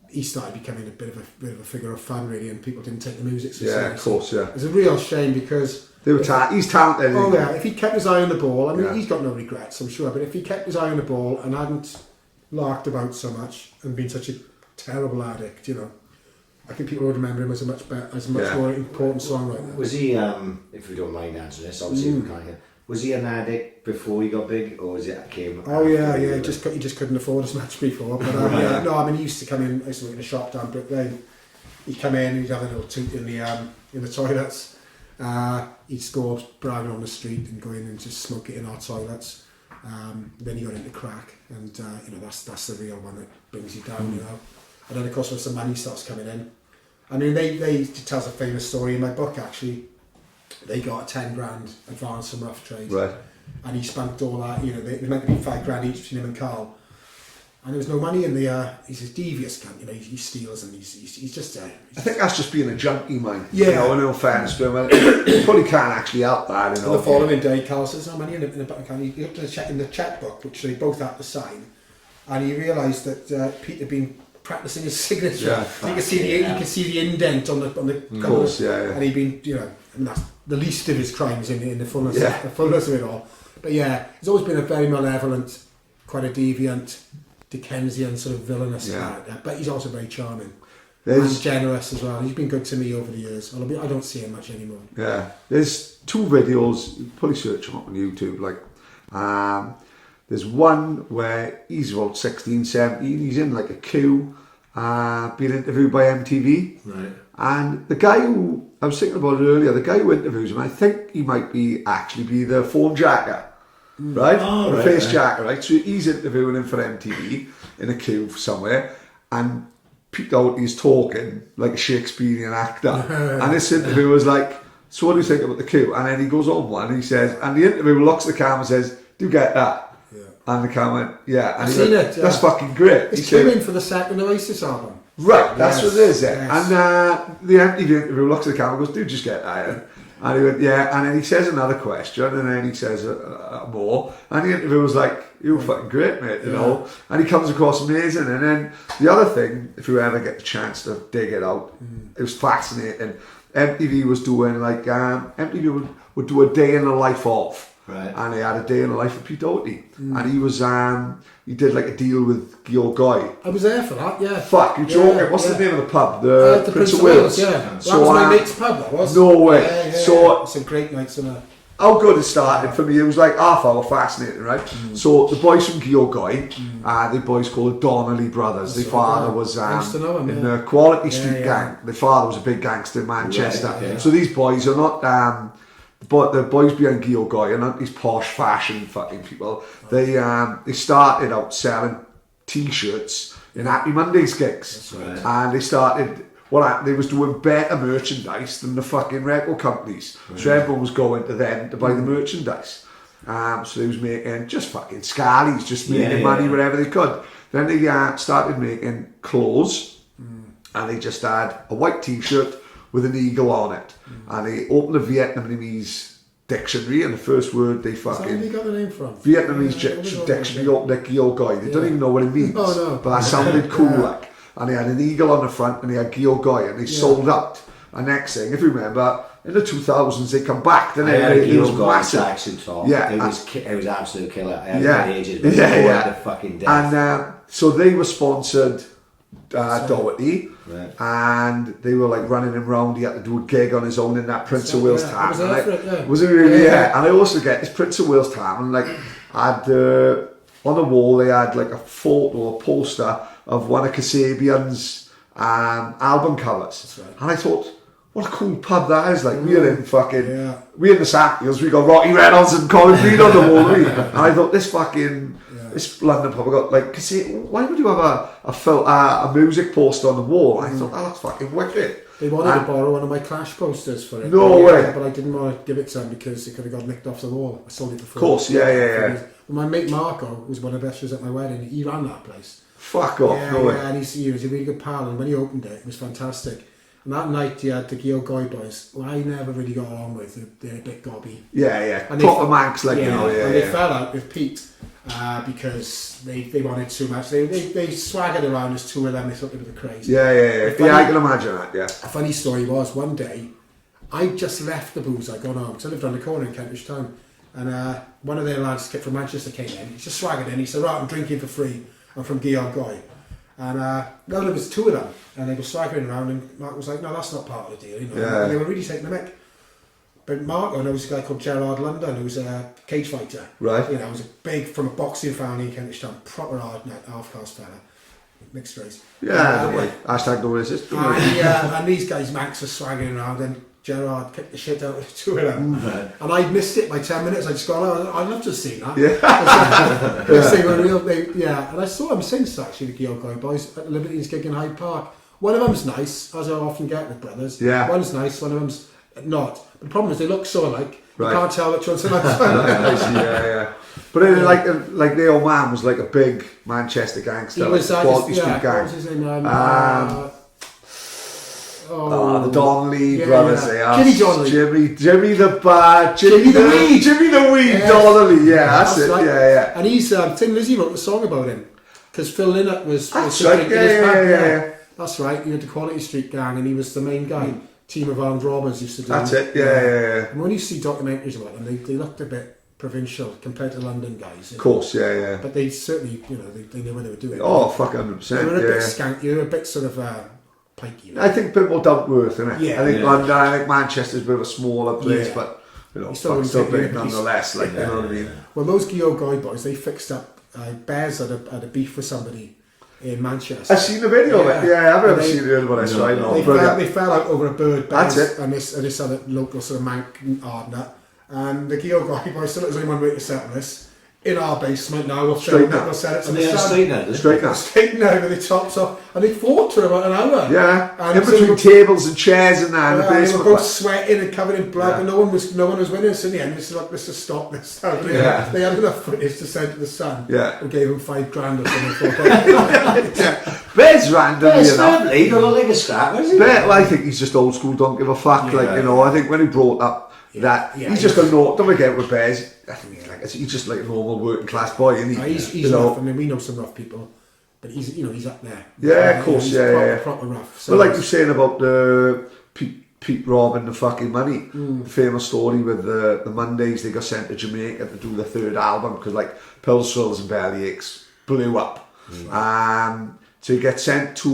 Speaker 4: he started becoming a bit of a figure of fun, really, and people didn't take the music so seriously.
Speaker 3: Of course, yeah.
Speaker 4: It's a real shame because
Speaker 3: he's talented.
Speaker 4: Oh yeah, if he kept his eye on the ball, I mean, he's got no regrets, I'm sure. But if he kept his eye on the ball and hadn't larked about so much and been such a terrible addict, you know, I think people would remember him as a much more important songwriter.
Speaker 5: Was he, if we don't mind answering this, obviously we can't hear. Was he an addict before he got big, or was it came?
Speaker 4: Oh yeah. He just couldn't afford as much before. But no, I mean, he used to come in. I used to work in a shop down Brick Lane. He'd come in, he'd have a little toot in the toilets. He'd score bragging on the street and go in and just smoke it in our toilets. Then he got into crack, and you know, that's the real one that brings you down, you know. And then of course, when some money starts coming in, I mean, they tells a famous story in my book actually. They got a 10 grand advance from Rough Trade,
Speaker 3: right? And
Speaker 4: he spanked all that. You know, they meant to be 5 grand each between him and Carl, and there was no money in the. He's a devious cunt, you know. He steals, and he's just. I
Speaker 3: think that's just being a junkie, man.
Speaker 4: Yeah.
Speaker 3: You know, in all fairness to him, he probably can't actually help that. You know.
Speaker 4: And the following day, Carl says, "No money in the bank account." He looked at the in the checkbook, which they both had to sign, and he realised that Pete had been practicing his signature. Yeah. So you could see the indent on the cover.
Speaker 3: Course, yeah.
Speaker 4: And he'd been, you know, I mean, that's the least of his crimes in the fullness of it all. But yeah, he's always been a very malevolent, quite a deviant, Dickensian sort of villainous
Speaker 3: Yeah.
Speaker 4: character, but he's also very charming.
Speaker 3: There's-
Speaker 4: And generous as well. He's been good to me over the years. I don't see him much anymore.
Speaker 3: Yeah, there's 2 videos. You can probably search them up on YouTube. Like, there's one where he's about 16, 17. He's in like a queue, being interviewed by MTV.
Speaker 5: Right.
Speaker 3: And the guy who I was thinking about it earlier, the guy who interviews him, I think he might actually be the phone jacker, right?
Speaker 5: Oh,
Speaker 3: the
Speaker 5: right,
Speaker 3: face
Speaker 5: right.
Speaker 3: jacker, right? So he's interviewing him for MTV in a queue somewhere, and Pete Doherty's talking like a Shakespearean actor, and this interviewer was like, "So what do you think about the queue?" And then he goes on one, and he says, and the interviewer looks at the camera and says, "Do you get that?"
Speaker 4: Yeah.
Speaker 3: And the camera went, "Yeah." And
Speaker 4: I've
Speaker 3: he
Speaker 4: seen
Speaker 3: went,
Speaker 4: it, yeah.
Speaker 3: "That's fucking great."
Speaker 4: It's
Speaker 3: He said,
Speaker 4: coming for the second Oasis album.
Speaker 3: right, that's
Speaker 4: Yes,
Speaker 3: what it is. Yeah.
Speaker 4: yes.
Speaker 3: And the MTV interviewer looks at the camera and goes, "Do you just get that?" And he went, "Yeah." And then he says another question, and then he says more. And the interviewer was like, "You're fucking great, mate," you know. And he comes across amazing. And then the other thing, if you ever get the chance to dig it out, it was fascinating. MTV was doing like, MTV would do a day in the life of.
Speaker 5: Right.
Speaker 3: And they had a day in the life of Pete Doherty. And he was, he did like a deal with Georg Goy.
Speaker 4: I was there for that, yeah.
Speaker 3: Fuck, you're joking. What's the name of the pub? The
Speaker 4: Prince of Wales, yeah. That
Speaker 3: So,
Speaker 4: was my mate's pub, that was.
Speaker 3: no way.
Speaker 4: Yeah, yeah,
Speaker 3: So-
Speaker 4: some great nights in there.
Speaker 3: how good it started for me, it was like half hour fascinating, right? So the boys from Georg Goy, the boys called the Donnelly brothers. Their father was
Speaker 4: I used to know him,
Speaker 3: in
Speaker 4: yeah.
Speaker 3: the Quality Street
Speaker 4: yeah.
Speaker 3: gang. Their father was a big gangster in Manchester.
Speaker 5: Right, okay.
Speaker 3: So these boys are not but the boys behind Georg Goy are not these posh fashion fucking people. They started out selling T-shirts in Happy Mondays gigs,
Speaker 5: right.
Speaker 3: and they started. They was doing better merchandise than the fucking record companies. So everyone was going to them to buy the merchandise. So they was making just fucking scallies, just making money wherever they could. Then they started making clothes, and they just had a white T-shirt with an eagle on it, and they opened a Vietnamese dictionary, and the first word they
Speaker 4: Is that where
Speaker 3: fucking
Speaker 4: you got the name from?
Speaker 3: Vietnamese
Speaker 4: Yeah,
Speaker 3: dictionary opened like Georg Goy. They don't even know what it means,
Speaker 4: Oh, no.
Speaker 3: but that sounded cool.
Speaker 4: Yeah.
Speaker 3: Like, and they had an eagle on the front, and they had Georg Goy, and they sold out. And next thing, if you remember, in the 2000s they come back. Then
Speaker 5: I had a
Speaker 3: it was
Speaker 5: Georg Goy
Speaker 3: massive.
Speaker 5: tracksuit top.
Speaker 3: Yeah,
Speaker 5: it was absolute killer. I had
Speaker 3: Yeah.
Speaker 5: it for ages, but
Speaker 3: Yeah.
Speaker 5: the fucking death.
Speaker 3: And so they were sponsored Doherty,
Speaker 5: Right.
Speaker 3: and they were like running him round. He had to do a gig on his own in that Prince of Wales
Speaker 4: Yeah,
Speaker 3: town.
Speaker 4: I was there for it, yeah.
Speaker 3: Was it really?
Speaker 4: Yeah.
Speaker 3: Yeah. And I also get this Prince of Wales town, and like had on the wall they had like a photo, a poster of one of Kasabian's album covers,
Speaker 4: right.
Speaker 3: and I thought, what a cool pub that is! Like we're in fucking,
Speaker 4: Yeah.
Speaker 3: we're in the Sandhills, we got Rocky Reynolds and Colin Green on the wall, and I thought this fucking. This London pub, I got like, why would you have a music poster on the wall? I thought, that's fucking wicked.
Speaker 4: They wanted to borrow one of my Clash posters for it.
Speaker 3: No
Speaker 4: but,
Speaker 3: way.
Speaker 4: But I didn't want to give it to them because it could have got nicked off the wall. I sold it for free.
Speaker 3: Of course, yeah.
Speaker 4: My mate Marco was one of the best at my wedding. He ran that place.
Speaker 3: Fuck off,
Speaker 4: Yeah,
Speaker 3: no way.
Speaker 4: and he was a really good pal. And when he opened it was fantastic. And that night he had the Georg Goy boys, who I never really got along with. They're a bit gobby.
Speaker 3: Yeah.
Speaker 4: And
Speaker 3: Proper Manx, like, you know,
Speaker 4: and they fell out with Pete because they wanted too much. They swaggered around as two of them. They thought they were the crazy.
Speaker 3: Yeah, I can imagine that, yeah.
Speaker 4: A funny story was one day I just left the booze. I'd gone home because I lived around the corner in Kentish Town, and one of their lads from Manchester came in. He just swaggered in. He said, "Right, I'm drinking for free. I'm from Georg Goy." And well, there was two of them, and they were swaggering around, and Mark was like, "No, that's not part of the deal," you know.
Speaker 3: Yeah.
Speaker 4: And they were really taking the mick. But Marco knows a guy called Gerard London, who's a cage fighter.
Speaker 3: Right.
Speaker 4: You know, was a big, from a boxing family in Kentish Town, proper hard half-caste fella, mixed race.
Speaker 3: Yeah, no way. Hashtag no racist.
Speaker 4: And these guys, Max, were swaggering around, and Gerard kicked the shit out of the two of them.
Speaker 5: Right.
Speaker 4: And I'd missed it by 10 minutes. I just gone, I'd love to have seen that.
Speaker 3: Yeah.
Speaker 4: And I saw them since, actually, the Georg Goy boys at the Libertines gig in Hyde Park. One of them's nice, as I often get with brothers.
Speaker 3: Yeah.
Speaker 4: One's nice, one of them's not. But the problem is they look so alike,
Speaker 3: Right.
Speaker 4: you can't tell which one's the nice one.
Speaker 3: yeah. But it, like the old man was like a big Manchester gangster,
Speaker 4: He was,
Speaker 3: like Quality Street
Speaker 4: what
Speaker 3: gang.
Speaker 4: was his name?
Speaker 3: The Donnelly
Speaker 4: Yeah,
Speaker 3: brothers,
Speaker 4: yeah.
Speaker 3: they are.
Speaker 4: Jimmy Donnelly.
Speaker 3: Jimmy the Bad,
Speaker 4: Jimmy the Weed.
Speaker 3: Jimmy the Weed
Speaker 4: Yes.
Speaker 3: Donnelly, yeah, that's it,
Speaker 4: right.
Speaker 3: yeah.
Speaker 4: And he's, Tim Lizzie wrote a song about him, because Phil Lynott was
Speaker 3: That's
Speaker 4: drinking
Speaker 3: right,
Speaker 4: his
Speaker 3: yeah,
Speaker 4: band,
Speaker 3: yeah.
Speaker 4: That's right, he had the Quality Street gang, and he was the main guy. Team of armed robbers used to do.
Speaker 3: That's it, yeah.
Speaker 4: And when you see documentaries about them, they looked a bit provincial compared to London guys.
Speaker 3: Of course, yeah.
Speaker 4: But they certainly, you know, they knew what they were doing.
Speaker 3: Oh, fuck 100%.
Speaker 4: They were a
Speaker 3: yeah.
Speaker 4: bit skanky, they were a bit sort of pikey.
Speaker 3: I think a bit more down to earth, isn't it?
Speaker 4: Yeah.
Speaker 3: I think London, I think Manchester's a bit of a smaller place,
Speaker 4: Yeah.
Speaker 3: but you know,
Speaker 4: still
Speaker 3: still
Speaker 4: wouldn't take
Speaker 3: big
Speaker 4: the piece.
Speaker 3: nonetheless. Like, you know what I mean?
Speaker 4: Well, those Geo Guy boys, they fixed up. Bears had a beef with somebody in Manchester.
Speaker 3: I've seen the video of it. Yeah, I've never
Speaker 4: They-
Speaker 3: seen it about this. Right? No,
Speaker 4: They
Speaker 3: brilliant.
Speaker 4: fell out over a bird, Bears,
Speaker 3: That's it.
Speaker 4: and this other local sort of mank Ardner. And the Geo Guy boys, still there's only one way to settle this. In our basement now, we'll sell it to
Speaker 5: And
Speaker 4: the
Speaker 5: they are
Speaker 4: sun.
Speaker 5: straight now.
Speaker 3: Straight now.
Speaker 4: Straighten over the tops off, and they fought for about an hour.
Speaker 3: Yeah,
Speaker 4: and
Speaker 3: in between tables and chairs and that in the
Speaker 4: they were
Speaker 3: basement.
Speaker 4: both
Speaker 3: like-
Speaker 4: sweating and covered in blood,
Speaker 3: Yeah.
Speaker 4: and no one was winning. So in the end, it's like, let's just stop this.
Speaker 3: Yeah.
Speaker 4: They had enough footage to send to the Sun.
Speaker 3: Yeah.
Speaker 4: Who gave him $5,000 or something for it.
Speaker 3: Yeah. Bear's randomly
Speaker 5: It's
Speaker 3: enough.
Speaker 5: family, he got a leg of scrap, hasn't he?
Speaker 3: Bear, well, I think he's just old school, don't give a fuck. Like, you know, I think when he brought up that,
Speaker 4: Yeah,
Speaker 3: he's just a no. Don't forget with Bears, I think he's just like a normal working class boy, isn't he?
Speaker 4: He's
Speaker 3: you know.
Speaker 4: rough. I mean, we know some rough people, but he's up there.
Speaker 3: Yeah, of course,
Speaker 4: he's
Speaker 3: yeah.
Speaker 4: proper rough. So
Speaker 3: Well, like you're saying about the Pete robbing the fucking money, the famous story with the Mondays, they got sent to Jamaica to do the third album because like Pills, Thrills and Bellyaches blew up. So he gets sent to,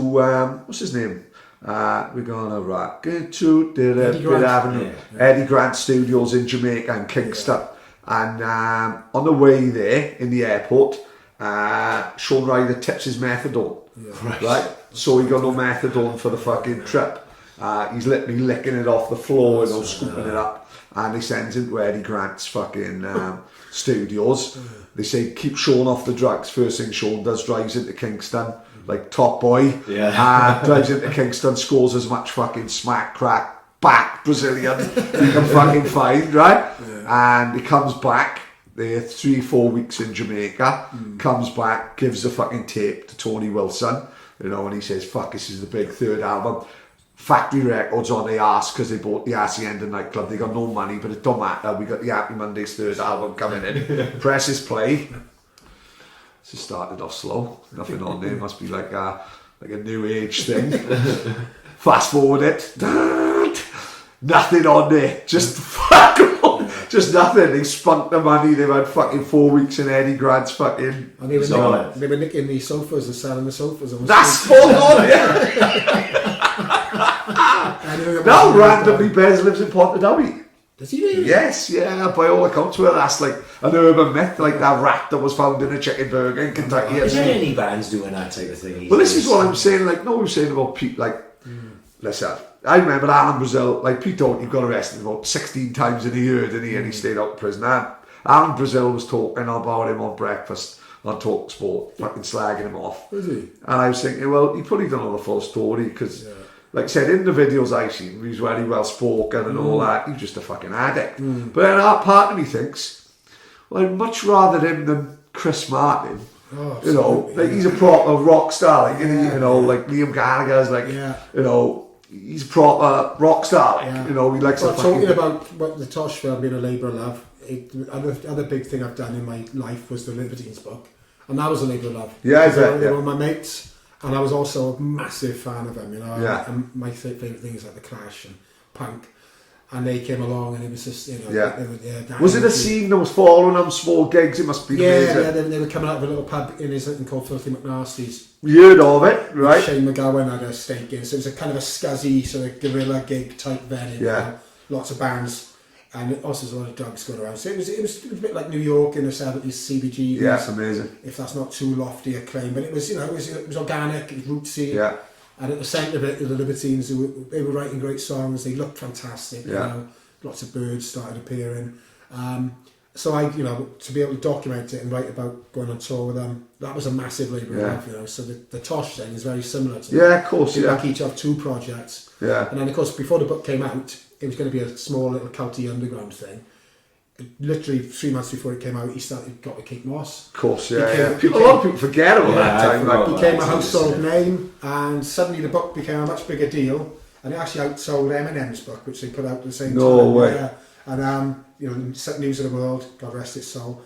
Speaker 3: what's his name? We're gonna rock it to
Speaker 4: Eddie Grant.
Speaker 3: Avenue, Eddie Grant Studios in Jamaica and Kingston. And on the way there in the airport, Sean Ryder tips his methadone. Right? So he got no methadone for the fucking trip. He's literally licking it off the floor and scooping it up. And he sends him to Eddie Grant's fucking studios. They say, keep Sean off the drugs. First thing Sean does, drives into Kingston, like top boy. Drives into Kingston, scores as much fucking smack, crack, back Brazilian you can fucking find, right? And he comes back. They're 3-4 weeks in Jamaica. Comes back, gives the fucking tape to Tony Wilson, you know, and he says, "Fuck, this is the big third album." Factory Records on the arse because they bought the Hacienda nightclub. They got no money, but it don't matter. We got the Happy Mondays third album coming in. Presses play. This started off slow. Nothing on there. Must be like a new age thing. Fast forward it. Nothing on there. Just fuck all. Just nothing. They spunked the money. They've had fucking 4 weeks in Eddie Grant's fucking.
Speaker 4: And they were nicking the sofas and selling the sofas. On the
Speaker 3: That's
Speaker 4: street.
Speaker 3: full on, yeah. Now randomly Bez lives in Pontardawe.
Speaker 4: Does he really?
Speaker 3: Yes, yeah, by all accounts, well, that's like an urban myth, like that rat that was found in a chicken burger in Kentucky.
Speaker 5: Is there any bands doing that type of thing?
Speaker 3: Well, this is what I'm saying, like, no, we're saying about Pete, like, listen, I remember Alan Brazil, like, Pete Doherty got arrested about 16 times in a year, didn't he, and he stayed out of prison. And Alan Brazil was talking about him on breakfast on Talk Sport, fucking slagging him off.
Speaker 4: Was he?
Speaker 3: And I was thinking, well, he probably don't know the full story, because... Like I said, in the videos I seen, he was very well spoken and all that. He was just a fucking addict. But then that part of me thinks, well, I'd much rather him than Chris Martin. You know, like he's a proper rock star. Like, you know, like Liam Gallagher's like, you know, he's a proper rock star. Like, you know, he likes
Speaker 4: well,
Speaker 3: to fucking...
Speaker 4: talking about what the Tosh film being a labour of love, the other big thing I've done in my life was the Libertines book. And that was a labour of love.
Speaker 3: Yeah, I bet,
Speaker 4: They were my mates. And I was also a massive fan of them, you know.
Speaker 3: Yeah.
Speaker 4: And my favourite things like The Clash and punk. And they came along and it was just, you know...
Speaker 3: Yeah. Was it a scene that was following them, small gigs? It must be amazing.
Speaker 4: Yeah, they were coming out of a little pub in Islington called Filthy McNasty's.
Speaker 3: You heard of it, right?
Speaker 4: Shane McGowan had a stake in, so it was a kind of a scuzzy sort of guerrilla gig type venue.
Speaker 3: Yeah.
Speaker 4: Lots of bands. And also there's a lot of drugs going around. So it was a bit like New York in the 70s, CBG.
Speaker 3: Yeah, it's amazing.
Speaker 4: If that's not too lofty a claim. But it was, you know, it was organic, it was rootsy.
Speaker 3: Yeah.
Speaker 4: And at the centre of it were the Libertines, they were writing great songs, they looked fantastic, you know. Lots of birds started appearing. So I, you know, to be able to document it and write about going on tour with them, that was a massive labour of love, you know. So the Tosh thing is very similar to that.
Speaker 3: Yeah, of course,
Speaker 4: They lucky to have two projects.
Speaker 3: Yeah.
Speaker 4: And then, of course, before the book came out, it was going to be a small little culty underground thing. Literally 3 months before it came out, got with Kate Moss.
Speaker 3: Of course, yeah. A lot of people forget about that time. Like,
Speaker 4: Became a household name, and suddenly the book became a much bigger deal. And it actually outsold Eminem's book, which they put out at the same time.
Speaker 3: No way.
Speaker 4: Yeah. And you know, News of the World, God rest its soul,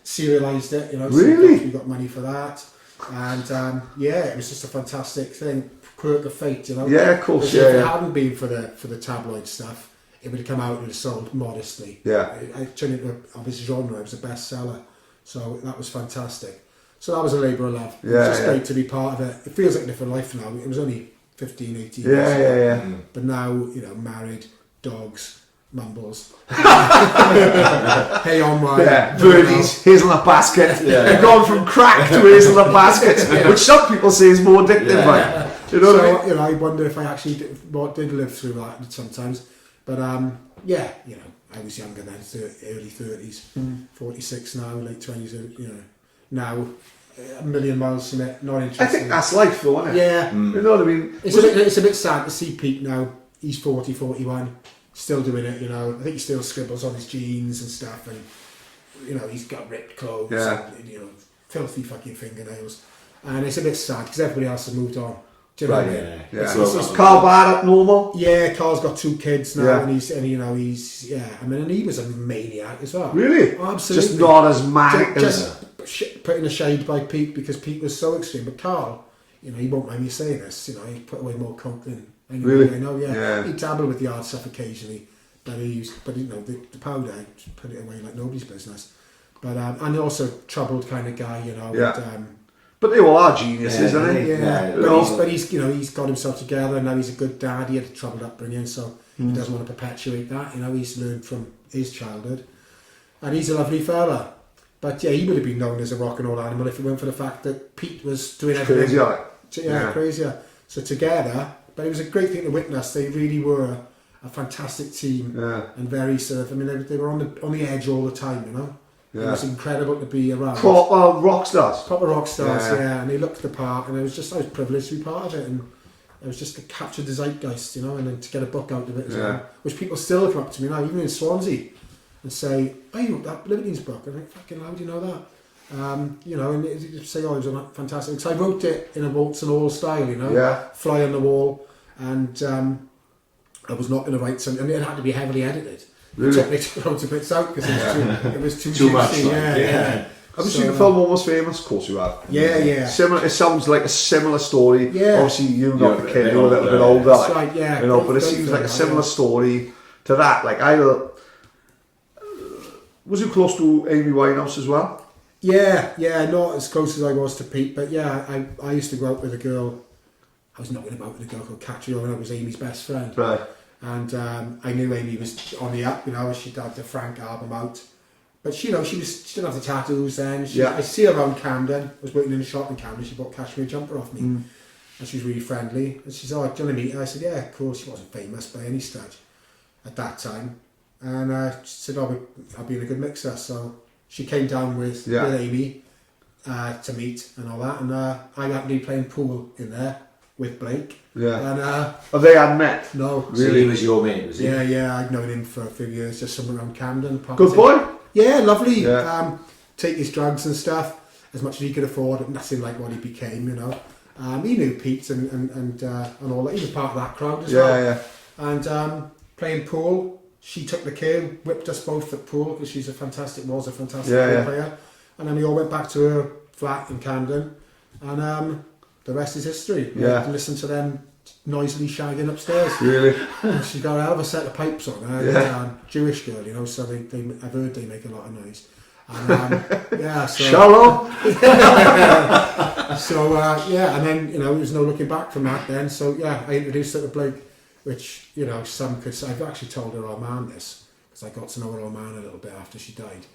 Speaker 4: serialised it. You know,
Speaker 3: really?
Speaker 4: So we got money for that, and yeah, it was just a fantastic thing. Quirk of fate, you know.
Speaker 3: Yeah, of course.
Speaker 4: If it hadn't been for the tabloid stuff, it would have come out and it would have sold modestly.
Speaker 3: Yeah.
Speaker 4: It turned into of its genre. It was a bestseller, so that was fantastic. So that was a labour of love. It was just great to be part of it. It feels like a different life now. It was only 15, 18 years ago. But now, you know, married, dogs, mumbles. Hey on my...
Speaker 3: Yeah, birdies, hazelnut basket. You've gone from crack to hazelnut baskets, which some people say is more addictive, right? You know what I mean?
Speaker 4: You know, I wonder if I actually did live through that sometimes. But, yeah, you know, I was younger then, early 30s, 46 now, late 20s, you know. Now, a million miles from it, not interested.
Speaker 3: I think that's life though, isn't it?
Speaker 4: Yeah.
Speaker 3: You know what I mean?
Speaker 4: It's a bit sad to see Pete now. He's 40, 41, still doing it, you know. I think he still scribbles on his jeans and stuff, and, you know, he's got ripped clothes and, you know, filthy fucking fingernails. And it's a bit sad because everybody else has moved on. Do you know what I mean?
Speaker 3: Yeah. Carl Barrett, normal?
Speaker 4: Yeah, Carl's got 2 kids now, and he's, you know, he's, I mean, and he was a maniac as well.
Speaker 3: Really?
Speaker 4: Oh, absolutely.
Speaker 3: Just not as manic
Speaker 4: just put in a shade by Pete because Pete was so extreme. But Carl, you know, he won't mind me saying this, you know, he put away more coke than anybody
Speaker 3: Really?
Speaker 4: I know. Yeah. He dabbled with the hard stuff occasionally, but you know, the powder, he put it away like nobody's business. But and also troubled kind of guy, you know.
Speaker 3: Yeah.
Speaker 4: And,
Speaker 3: but they all are geniuses, aren't they?
Speaker 4: yeah. But he's you know, he's got himself together, and now he's a good dad. He had a troubled upbringing, so he doesn't want to perpetuate that. You know, he's learned from his childhood, and he's a lovely fella. But yeah, he would have been known as a rock and roll animal if it weren't for the fact that Pete was doing everything.
Speaker 3: Crazy,
Speaker 4: crazier. So together, but it was a great thing to witness. They really were a fantastic team, and very sort of. I mean, they were on the edge all the time. You know. It was incredible to be around.
Speaker 3: Proper rock stars.
Speaker 4: Proper rock stars, and they looked the part, and I was privileged to be part of it, and I was just to capture the zeitgeist, you know, and then to get a book out of it as well, which people still come up to me now, even in Swansea, and say, "Oh, you wrote that Libertines book?" I think, "Fucking how do you know that?" You know, and they say, "Oh, it was fantastic." Because I wrote it in a waltz and all style, you know, fly on the wall, and I was not going to write something. I mean, it had to be heavily edited.
Speaker 3: Really?
Speaker 4: They took loads of bits out because it was too
Speaker 5: much.
Speaker 4: Yeah.
Speaker 3: Have you seen the film Almost Famous? Of course you have.
Speaker 4: Yeah.
Speaker 3: Similar. It sounds like a similar story.
Speaker 4: Yeah.
Speaker 3: Obviously, you got the kid, you're a little bit older.
Speaker 4: That's right, yeah.
Speaker 3: You know, but it seems like a similar story to that. Like, was you close to Amy Winehouse as well?
Speaker 4: Yeah, not as close as I was to Pete, but yeah, I used to go out with a girl. I was knocking about with a girl called Catherine, and I was Amy's best friend.
Speaker 3: Right.
Speaker 4: And I knew Amy was on the up, you know, she'd had the Frank album out. But she, you know, she didn't have the tattoos then. I see her around Camden. I was working in a shop in Camden. She bought a cashmere jumper off me. And she was really friendly. And she said, "Oh, do you want to meet her?" I said, "Yeah, of course." She wasn't famous by any stretch at that time. And she said, "Oh, I'll be in a good mixer." So she came down with Amy to meet and all that. And I happened to be playing pool in there with Blake.
Speaker 3: Yeah. And they hadn't met?
Speaker 4: No.
Speaker 5: Really? So he was your mate, was he?
Speaker 4: Yeah. I'd known him for a few years, just somewhere around Camden.
Speaker 3: Good boy?
Speaker 4: Yeah, lovely.
Speaker 3: Yeah.
Speaker 4: Take his drugs and stuff as much as he could afford. Nothing like what he became, you know. He knew Pete and all that. He was part of that crowd as well.
Speaker 3: Yeah.
Speaker 4: And playing pool, she took the cue, whipped us both at pool because was a fantastic pool player. And then we all went back to her flat in Camden, and the rest is history. We had to listen to them noisily shagging upstairs.
Speaker 3: Really?
Speaker 4: And she got a hell of a set of pipes on her. Jewish girl, you know, so I've heard they make a lot of noise. And, so...
Speaker 3: Shalom!
Speaker 4: So, and then, you know, there was no looking back from that then. So, I introduced her to Blake, which, you know, some could say... I've actually told her old man this, because I got to know her old man a little bit after she died.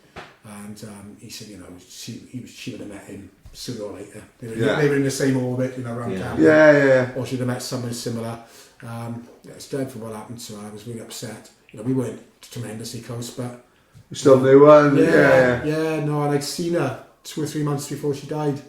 Speaker 4: And he said, you know, she would have met him sooner or later. They were in the same orbit, you know, around Camden.
Speaker 3: Yeah.
Speaker 4: Or she'd have met someone similar. It's dreadful what happened to her. I was really upset. You know, we weren't tremendously close, but...
Speaker 3: You still knew her?
Speaker 4: No, and I'd seen her 2 or 3 months before she died.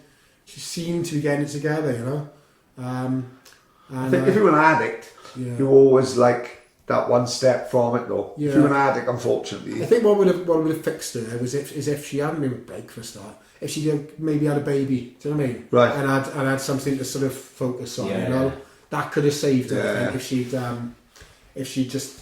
Speaker 4: She seemed to be getting it together, you know.
Speaker 3: I think if you're an addict, you're always like that one step from it, though. If you're an addict, unfortunately.
Speaker 4: I think what would have fixed her was if she hadn't been with Blake for a start. If she maybe had a baby, do you know what I mean?
Speaker 3: Right.
Speaker 4: And had something to sort of focus on, you know. That could have saved her, I think, if she'd just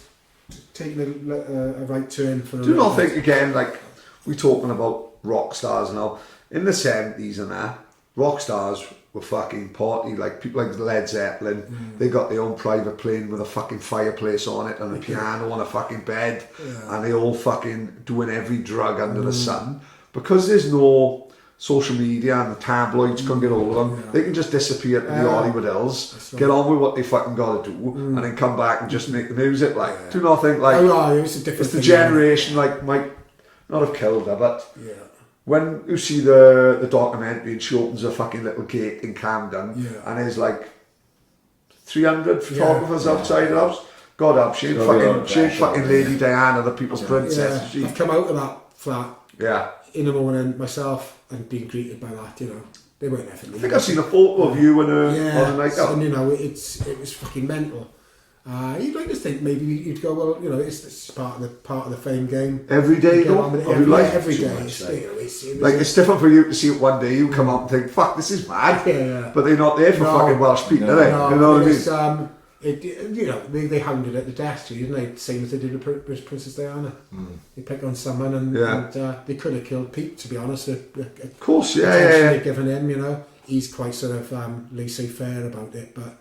Speaker 4: taken a right turn for
Speaker 3: Do you not think, again, like, we're talking about rock stars now, in the 70s and that, rock stars were fucking party, like people like Led Zeppelin, they got their own private plane with a fucking fireplace on it and a piano on a fucking bed, and they all fucking doing every drug under the sun. Because there's no social media and the tabloids couldn't get hold of them, they can just disappear to the Hollywood Hills, get on with what they fucking got to do, and then come back and just make the music. Like, do not think like
Speaker 4: it's a different
Speaker 3: it's the generation like might not have killed her, but when you see the documentary and she opens a fucking little gate in Camden and there's like 300 photographers outside the house, God help, she ain't fucking Lady Diana, the people's princess.
Speaker 4: I've come out of that flat in the morning myself and been greeted by that, you know. They weren't there for me.
Speaker 3: I think I've seen a photo of you and her on a night out.
Speaker 4: And you know, it was fucking mental. You'd like to think maybe you'd go, well, you know, it's part of the fame game.
Speaker 3: Every day though,
Speaker 4: every day.
Speaker 3: It's different for you to see it one day. You come up and think, "Fuck, this is mad," but they're not there for fucking Welsh people, are they? You know what I mean?
Speaker 4: You know, they hounded at the death, didn't they? Same as they did with Princess Diana. They picked on someone and they could have killed Pete, to be honest.
Speaker 3: Of course,
Speaker 4: they've given him, you know. He's quite sort of laissez-faire about it, but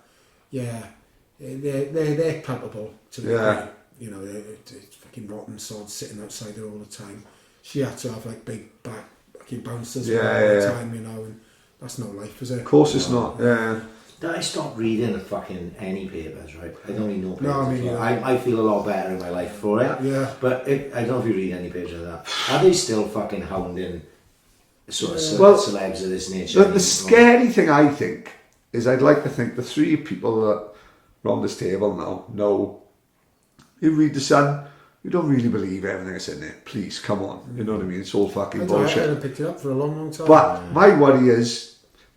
Speaker 4: they're culpable to the degree. You know, it's fucking rotten sods sitting outside there all the time. She had to have like big back fucking bouncers all the time, you know, and that's no life, is it?
Speaker 3: Of course it's not.
Speaker 5: I stopped reading fucking any papers, right? I don't read no papers.
Speaker 4: No, I mean,
Speaker 5: I feel a lot better in my life for it.
Speaker 4: Yeah.
Speaker 5: But I don't know if you read any papers of that. Are they still fucking hounding sort of celebs of this nature?
Speaker 3: The scary thing, I think, is I'd like to think the three people that are on this table now know you read The Sun, you don't really believe everything that's in there. Please, come on. You know what I mean? It's all fucking bullshit.
Speaker 4: I haven't picked it up for a long, long time.
Speaker 3: But my worry is,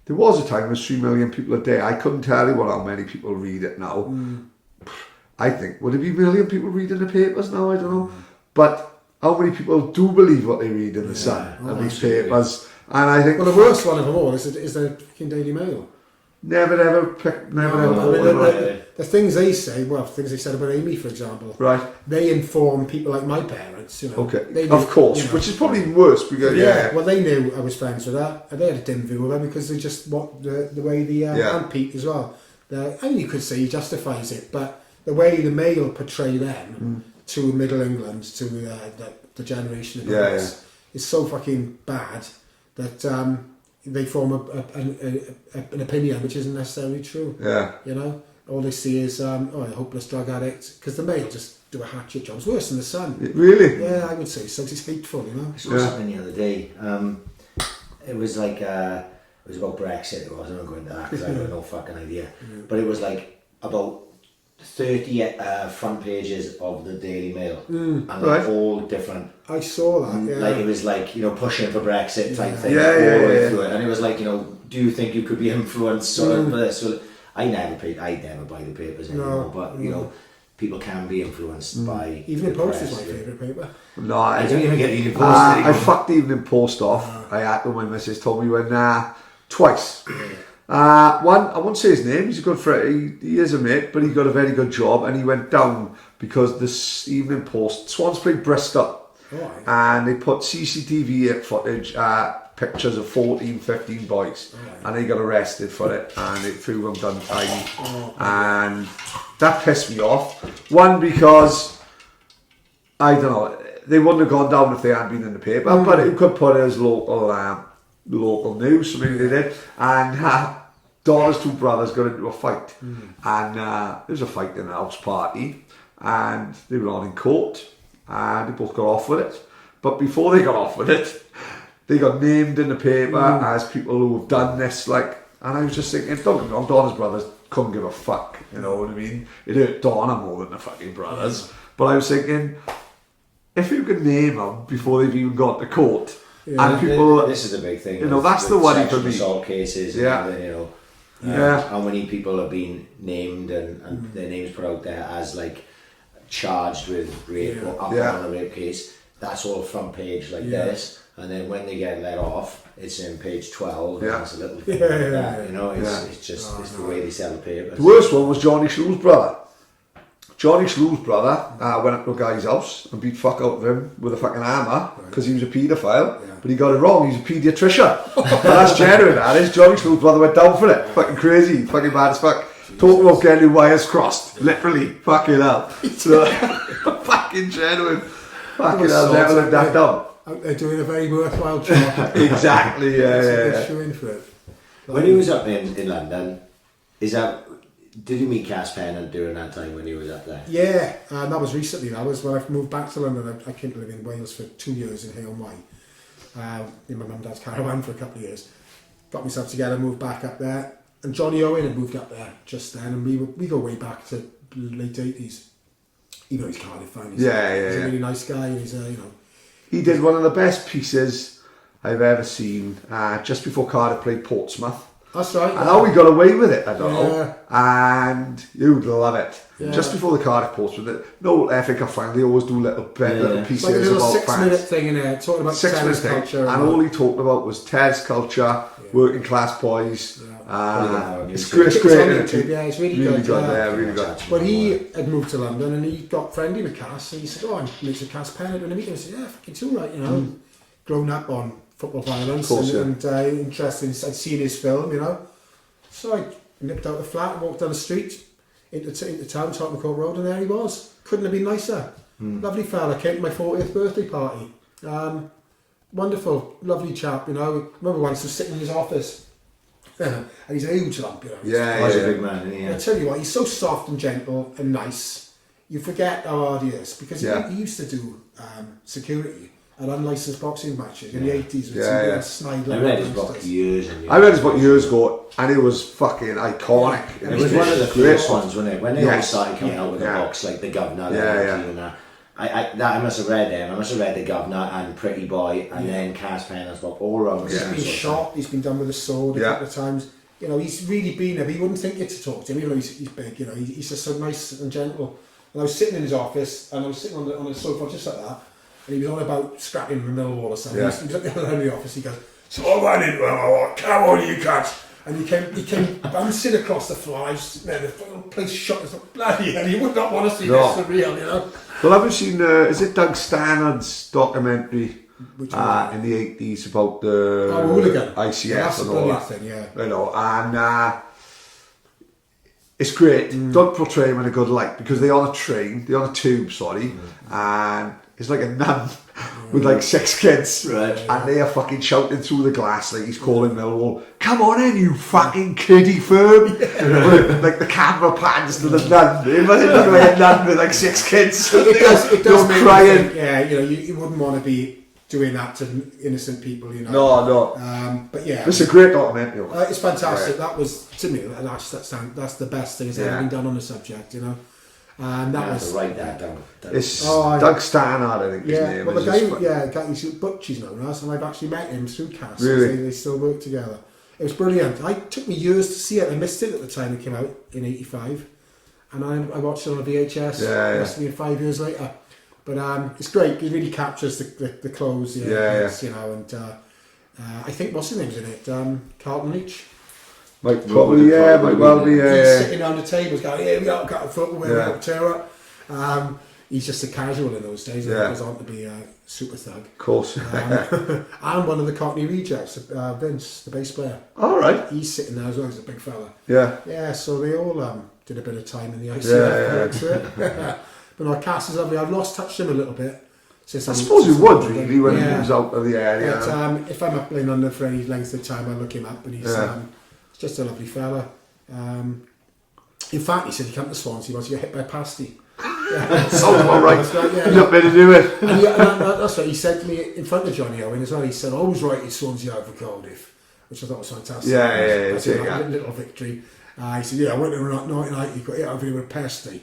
Speaker 3: there was a time there was 3 million people a day. I couldn't tell you how many people read it now. I think, would it be a million people reading the papers now? I don't know. But how many people do believe what they read in The Sun and these papers? And I think...
Speaker 4: Well, the worst one of them all is the fucking Daily Mail.
Speaker 3: Never
Speaker 4: the things they say, things they said about Amy, for example.
Speaker 3: Right.
Speaker 4: They inform people like my parents, you know.
Speaker 3: Okay.
Speaker 4: They
Speaker 3: of course,
Speaker 4: you know,
Speaker 3: which is probably worse because
Speaker 4: well, they knew I was friends with her, and they had a dim view of her because they just the way the and Pete as well. I mean, you could say he justifies it, but the way the Mail portray them to Middle England, to the generation of us, is so fucking bad that they form an opinion which isn't necessarily true. You know, all they see is a hopeless drug addict, because the Mail just do a hatchet job. It's worse than The Sun.
Speaker 3: Really?
Speaker 4: Yeah, I would say so. It's hateful, you know.
Speaker 5: I saw something the other day. It was like it was about Brexit. I wasn't going to that because I had no fucking idea. But it was like about 30 front pages of the Daily Mail, and they're all different.
Speaker 4: I saw that. Yeah.
Speaker 5: Like it was like, you know, pushing for Brexit type thing all the way through it, and it was like, you know, do you think you could be influenced sort of for this? So I never buy the papers anymore, but you know, people can be influenced by
Speaker 4: Evening
Speaker 5: the
Speaker 4: Post
Speaker 5: press.
Speaker 4: is my favourite paper.
Speaker 3: No,
Speaker 5: I don't even get Evening Post
Speaker 3: I
Speaker 5: anymore.
Speaker 3: fucked the Evening Post off. I had to, my missus told me when twice. One, I won't say his name, he's a good friend, he is a mate, but he got a very good job, and he went down because this Evening Post, Swans played Bristol, and they put CCTV footage, pictures of 14, 15 boys, and they got arrested for it, and they threw them down time, and that pissed me off. One, because, I don't know, they wouldn't have gone down if they hadn't been in the paper, but it could put it as local news, so maybe they did. And Donna's two brothers got into a fight, and there was a fight in a house party, and they were on in court, and they both got off with it. But before they got off with it, they got named in the paper as people who have done this, like, and I was just thinking, don't get me wrong, Donna's brothers couldn't give a fuck, you know what I mean? It hurt Donna more than the fucking brothers. But I was thinking, if you could name them before they've even got to court, and people,
Speaker 5: this is a big thing.
Speaker 3: You know, that's the worry for me.
Speaker 5: Assault cases, and everything, you know, how many people have been named and their names put out there as like charged with rape or up on a rape case. That's all front page like this, and then when they get let off, it's in page 12. And it's a little thing like that. You know, it's just it's the way they sell the papers.
Speaker 3: The worst one was Johnny Shule's brother. Johnny Slew's brother went up to a guy's house and beat fuck out of him with a fucking hammer because he was a paedophile, but he got it wrong, he's a paediatrician. And that's genuine, that is. Johnny Slew's brother went down for it. Fucking crazy, fucking bad as fuck. Talk about getting wires crossed, literally, fucking hell. So, fucking genuine. Fucking hell, never let that down.
Speaker 4: Out there doing a very worthwhile job.
Speaker 3: Exactly, yeah.
Speaker 4: Showing for it.
Speaker 5: When he was up in London, did you meet Cass Pennant during that time when he was up there?
Speaker 4: Yeah, and that was recently. That was when I moved back to London. I came to live in Wales for 2 years in Hale-my. In my mum and dad's caravan for a couple of years. Got myself together, moved back up there. And Johnny Owen had moved up there just then, and we go way back to late 80s. Even though he's Cardiff fan, he's a really nice guy. And he's
Speaker 3: He did one of the best pieces I've ever seen just before Cardiff played Portsmouth.
Speaker 4: That's right.
Speaker 3: And how we got away with it, I don't know. And you'd love it. Yeah. Just before the Cardiff Portsmouth, no FA Cup final, they always do little pieces
Speaker 4: like a little
Speaker 3: about
Speaker 4: 6-minute thing in there, talking about terrace culture.
Speaker 3: And all he talked about was terrace culture, working class boys. It's great.
Speaker 4: It's really good.
Speaker 3: Really good.
Speaker 4: But he had moved to London and he got friendly with Cass. So he said, "Oh, I'm mates with Cass Pennant." And I meet him and said, "Yeah, fucking it's all right, you know." Grown up on football violence and interested. I'd seen his film, you know. So I nipped out the flat and walked down the street into town, Tottenham Court Road, and there he was. Couldn't have been nicer. Lovely fella. Came to my 40th birthday party. Wonderful, lovely chap, you know. I remember once I was sitting in his office. And he's a huge lump, you know.
Speaker 5: He's a big man, isn't he?
Speaker 4: I tell you what, he's so soft and gentle and nice. You forget how hard he is because he used to do security at unlicensed boxing matches in the 80s.
Speaker 5: I read his book years and years.
Speaker 3: I read his book years ago, and it was fucking iconic.
Speaker 5: It was one of the first ones, wasn't it? When they all started coming out with the books, like the Governor, and that. I must have read them. I must have read the Governor and Pretty Boy, and then Cass Pennant's book all around.
Speaker 4: He's been shot. He's been done with a sword a couple of times. You know, he's really been there. But you wouldn't think it to talk to him. Even though he's big, you know, he's just so nice and gentle. And I was sitting in his office, and I was sitting on the sofa just like that, and he was on about scrapping in the middle or something. He was at the other end of the office. He goes, "So I went into him. I went, come on, you cunts." And he came bouncing across the floor. I was sitting there, the place shot. It's like, bloody hell, you would not want to see this surreal, you know.
Speaker 3: Well, I haven't seen, is it Doug Stannard's documentary in the 80s about the
Speaker 4: hooligan.
Speaker 3: ICF and all that?
Speaker 4: Thing,
Speaker 3: You know, and it's great. Don't portray him in a good light because they're on a train, they're on a tube, and it's like a nun with like 6 kids, and they are fucking shouting through the glass like he's calling Millwall, "Come on in, you fucking kiddie firm!" Like the camera pans to the nun. Imagine like a nun with like 6 kids.
Speaker 4: It does make
Speaker 3: crying.
Speaker 4: You know, you wouldn't want to be doing that to innocent people, you know.
Speaker 3: No.
Speaker 4: But yeah,
Speaker 3: it's a great documentary.
Speaker 4: It's fantastic. That was, to me, that's the best thing that's ever been done on the subject, you know. And that was
Speaker 5: to write that down.
Speaker 3: It's Doug Stannard, I think his name
Speaker 4: is. The guy he's Butchie's known as, and I've actually met him through Cass.
Speaker 3: Really?
Speaker 4: They still work together. It was brilliant. It took me years to see it. I missed it at the time it came out in '85, and I watched it on a VHS. It must have been 5 years later. But it's great. It really captures the clothes, you know, and I think what's his name's in it? Carlton Leach.
Speaker 3: Might well be.
Speaker 4: He's sitting around the tables going, "Here we are, got a football, we're going to tear up." He's just a casual in those days, and he goes on to be a super thug.
Speaker 3: Of course.
Speaker 4: And one of the Cockney Rejects, Vince, the bass player.
Speaker 3: All right.
Speaker 4: He's sitting there as well. He's a big fella.
Speaker 3: Yeah.
Speaker 4: Yeah, so they all did a bit of time in the ICF. But no, Cass is lovely. I've lost touch with him a little bit.
Speaker 3: I suppose you would really when he moves out of the area.
Speaker 4: But, if I'm up in London for any length of time, I look him up, and he's just a lovely fella. In fact, he said he came to Swansea once he got hit by a pasty.
Speaker 3: Sounds about right. He's not better to do it.
Speaker 4: And that's what he said to me in front of Johnny Owen as well. He said, "I was right in Swansea over Cardiff," which I thought was fantastic. That's a little victory. He said, "Yeah, I went there in 1990, got hit over here with a pasty."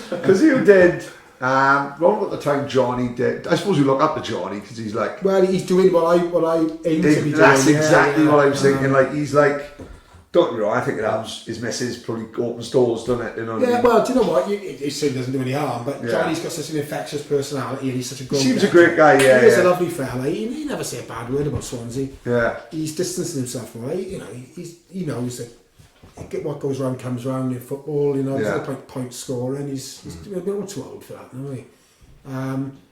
Speaker 3: Because you did. Wrong at the time Johnny did. I suppose you look up to Johnny because he's like.
Speaker 4: Well, he's doing what I aim to be doing.
Speaker 3: That's exactly what I was thinking. Like he's like. Don't get me wrong, I think it helps his missus probably opens doors, doesn't it? You know
Speaker 4: well, do you know what? It certainly doesn't do any harm, but Johnny's got such an infectious personality and he's such a good guy.
Speaker 3: Seems a great guy,
Speaker 4: He is a lovely fella. He never say a bad word about Swansea.
Speaker 3: Yeah.
Speaker 4: He's distancing himself away, you know, he knows that what goes round comes round in football, you know,
Speaker 3: Yeah.
Speaker 4: there's no point scoring, he's a bit too old for that, isn't he?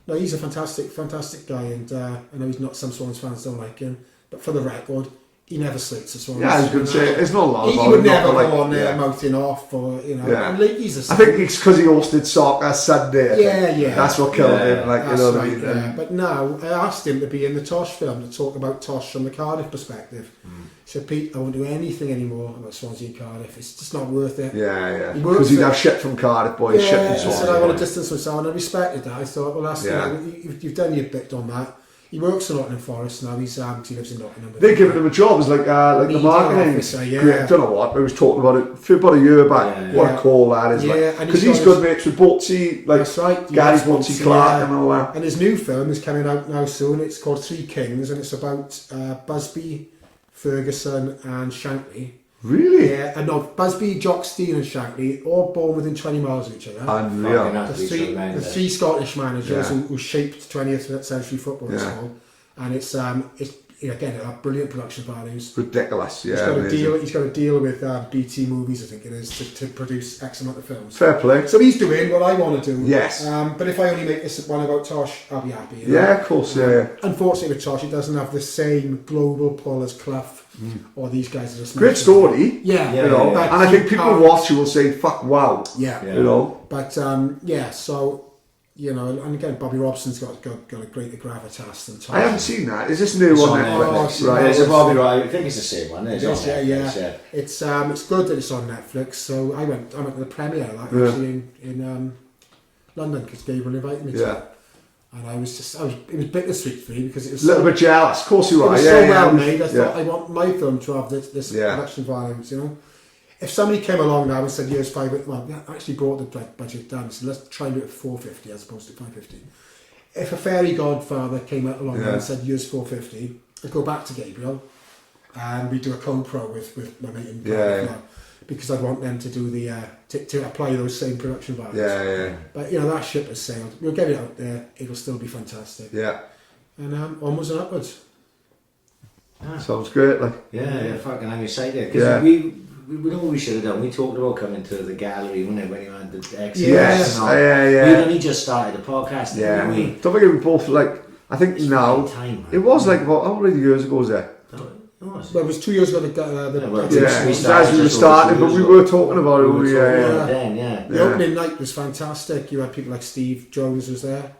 Speaker 4: No, he's a fantastic guy, and I know he's not, some Swans fans don't like him, but for the record, he never slates the Swans.
Speaker 3: Yeah, I was going to say, it's not a lot
Speaker 4: He
Speaker 3: about
Speaker 4: would
Speaker 3: him,
Speaker 4: never
Speaker 3: not
Speaker 4: go on there
Speaker 3: yeah.
Speaker 4: mouthing off, or, you know,
Speaker 3: Yeah.
Speaker 4: and like, he's a...
Speaker 3: I think it's because he hosted Soccer Sunday. I think.
Speaker 4: Yeah.
Speaker 3: That's what killed him, like, you
Speaker 4: That's
Speaker 3: know what I
Speaker 4: right,
Speaker 3: mean?
Speaker 4: yeah. But now, I asked him to be in the Tosh film to talk about Tosh from the Cardiff perspective. He said, Pete, I won't do anything anymore about Swansea and Cardiff. It's just not worth it.
Speaker 3: Yeah.
Speaker 4: He works
Speaker 3: Because he'd
Speaker 4: at-
Speaker 3: have shit from Cardiff boys, shit from
Speaker 4: He said,
Speaker 3: Swansea.
Speaker 4: I want to distance myself, and I respected that. I thought, well, that's,
Speaker 3: Yeah.
Speaker 4: you know, you've done your bit on that. He works a lot in Forest now. He lives in Nottingham.
Speaker 3: They're giving him a job as like the
Speaker 4: Media
Speaker 3: marketing.
Speaker 4: officer, yeah.
Speaker 3: Great, don't know what. I was talking about it for about a year back.
Speaker 5: Yeah.
Speaker 3: What
Speaker 4: Yeah.
Speaker 3: a call that is,
Speaker 4: Yeah,
Speaker 3: like,
Speaker 4: and
Speaker 3: because
Speaker 4: he's
Speaker 3: he's
Speaker 4: got
Speaker 3: good mates with Botsy, like
Speaker 4: That's right.
Speaker 3: Gary
Speaker 4: Yes,
Speaker 3: Botsy Clark and all that.
Speaker 4: And his new film is coming out now soon. It's called Three Kings, and it's about Busby, Ferguson, and Shankly.
Speaker 3: Really?
Speaker 4: Yeah, and no, Busby, Jockstein, and Shankly, all born within 20 miles of each other.
Speaker 3: Unreal.
Speaker 4: The three Scottish managers
Speaker 3: Yeah.
Speaker 4: who shaped 20th century football. It's
Speaker 3: Yeah.
Speaker 4: called. And it's again, it had brilliant production values.
Speaker 3: Ridiculous, yeah.
Speaker 4: He's got a
Speaker 3: amazing.
Speaker 4: deal. He's got a deal with BT Movies, I think it is, to produce X amount of films.
Speaker 3: Fair play.
Speaker 4: So he's doing what I want to do.
Speaker 3: Yes.
Speaker 4: But if I only make this one about Tosh, I'll be happy. You know?
Speaker 3: Yeah, of course, yeah.
Speaker 4: Unfortunately, with Tosh, it doesn't have the same global pull as Clough or these guys that just
Speaker 3: Great
Speaker 4: mentioned.
Speaker 3: story.
Speaker 4: Yeah,
Speaker 3: You know,
Speaker 4: but
Speaker 3: and I think
Speaker 4: you
Speaker 3: people
Speaker 4: can't-
Speaker 3: watch you will say, fuck, wow.
Speaker 4: Yeah.
Speaker 3: You know?
Speaker 4: But so you know, and again, Bobby Robson's got a greater gravitas than Tosh.
Speaker 3: I haven't seen that. Is this new
Speaker 5: It's
Speaker 3: on
Speaker 5: on
Speaker 3: Netflix?
Speaker 4: Netflix.
Speaker 3: Right.
Speaker 5: It's a Bobby Riley. I think it's the same one. It's
Speaker 4: Yes,
Speaker 5: on
Speaker 4: yeah.
Speaker 5: Netflix,
Speaker 4: It's good that it's on Netflix. So I went to the premiere actually in London because Gabriel invited me to
Speaker 3: Yeah.
Speaker 4: it. And it was bittersweet for me because it was
Speaker 3: A little bit jealous. Of course you
Speaker 4: it
Speaker 3: are.
Speaker 4: was
Speaker 3: Yeah,
Speaker 4: so
Speaker 3: yeah.
Speaker 4: well made. I
Speaker 3: Yeah.
Speaker 4: thought I want my film to have this
Speaker 3: Yeah.
Speaker 4: production values, you know. If somebody came along now and said years 5, well, we actually brought the budget down, so let's try and do it at 450 as opposed to 550. If a fairy godfather came out along now and said years 450, I'd go back to Gabriel and we'd do a co-pro with my mate in
Speaker 3: Yeah.
Speaker 4: because I'd want them to do the to apply those same production values.
Speaker 3: Yeah.
Speaker 4: But you know, that ship has sailed. We'll get it out there. It'll still be fantastic.
Speaker 3: Yeah.
Speaker 4: And onwards and upwards.
Speaker 3: Sounds great. Like.
Speaker 5: Yeah, fucking I'm excited. Because
Speaker 3: Yeah.
Speaker 5: we know what we should have done. We talked about coming to the gallery, when you had the exhibition.
Speaker 3: Yes.
Speaker 5: and all.
Speaker 3: Yeah.
Speaker 5: We'd only just started the podcast,
Speaker 3: Yeah.
Speaker 5: didn't we?
Speaker 3: Don't forget we both like. I think
Speaker 5: It's
Speaker 3: now
Speaker 5: fucking time, man.
Speaker 3: it was like about how many years ago was it?
Speaker 5: Oh,
Speaker 4: Well, it was 2 years ago that
Speaker 5: Yeah, well,
Speaker 4: exhibition
Speaker 3: Yeah,
Speaker 5: we
Speaker 3: as
Speaker 5: started
Speaker 3: we were
Speaker 5: just
Speaker 3: starting,
Speaker 5: over
Speaker 3: but
Speaker 5: 2
Speaker 3: we
Speaker 5: years
Speaker 3: were
Speaker 5: ago.
Speaker 3: talking about it.
Speaker 5: We were
Speaker 3: Yeah,
Speaker 5: talking
Speaker 3: yeah.
Speaker 5: about it then, yeah.
Speaker 4: The opening night was fantastic. You had people like Steve Jones was there.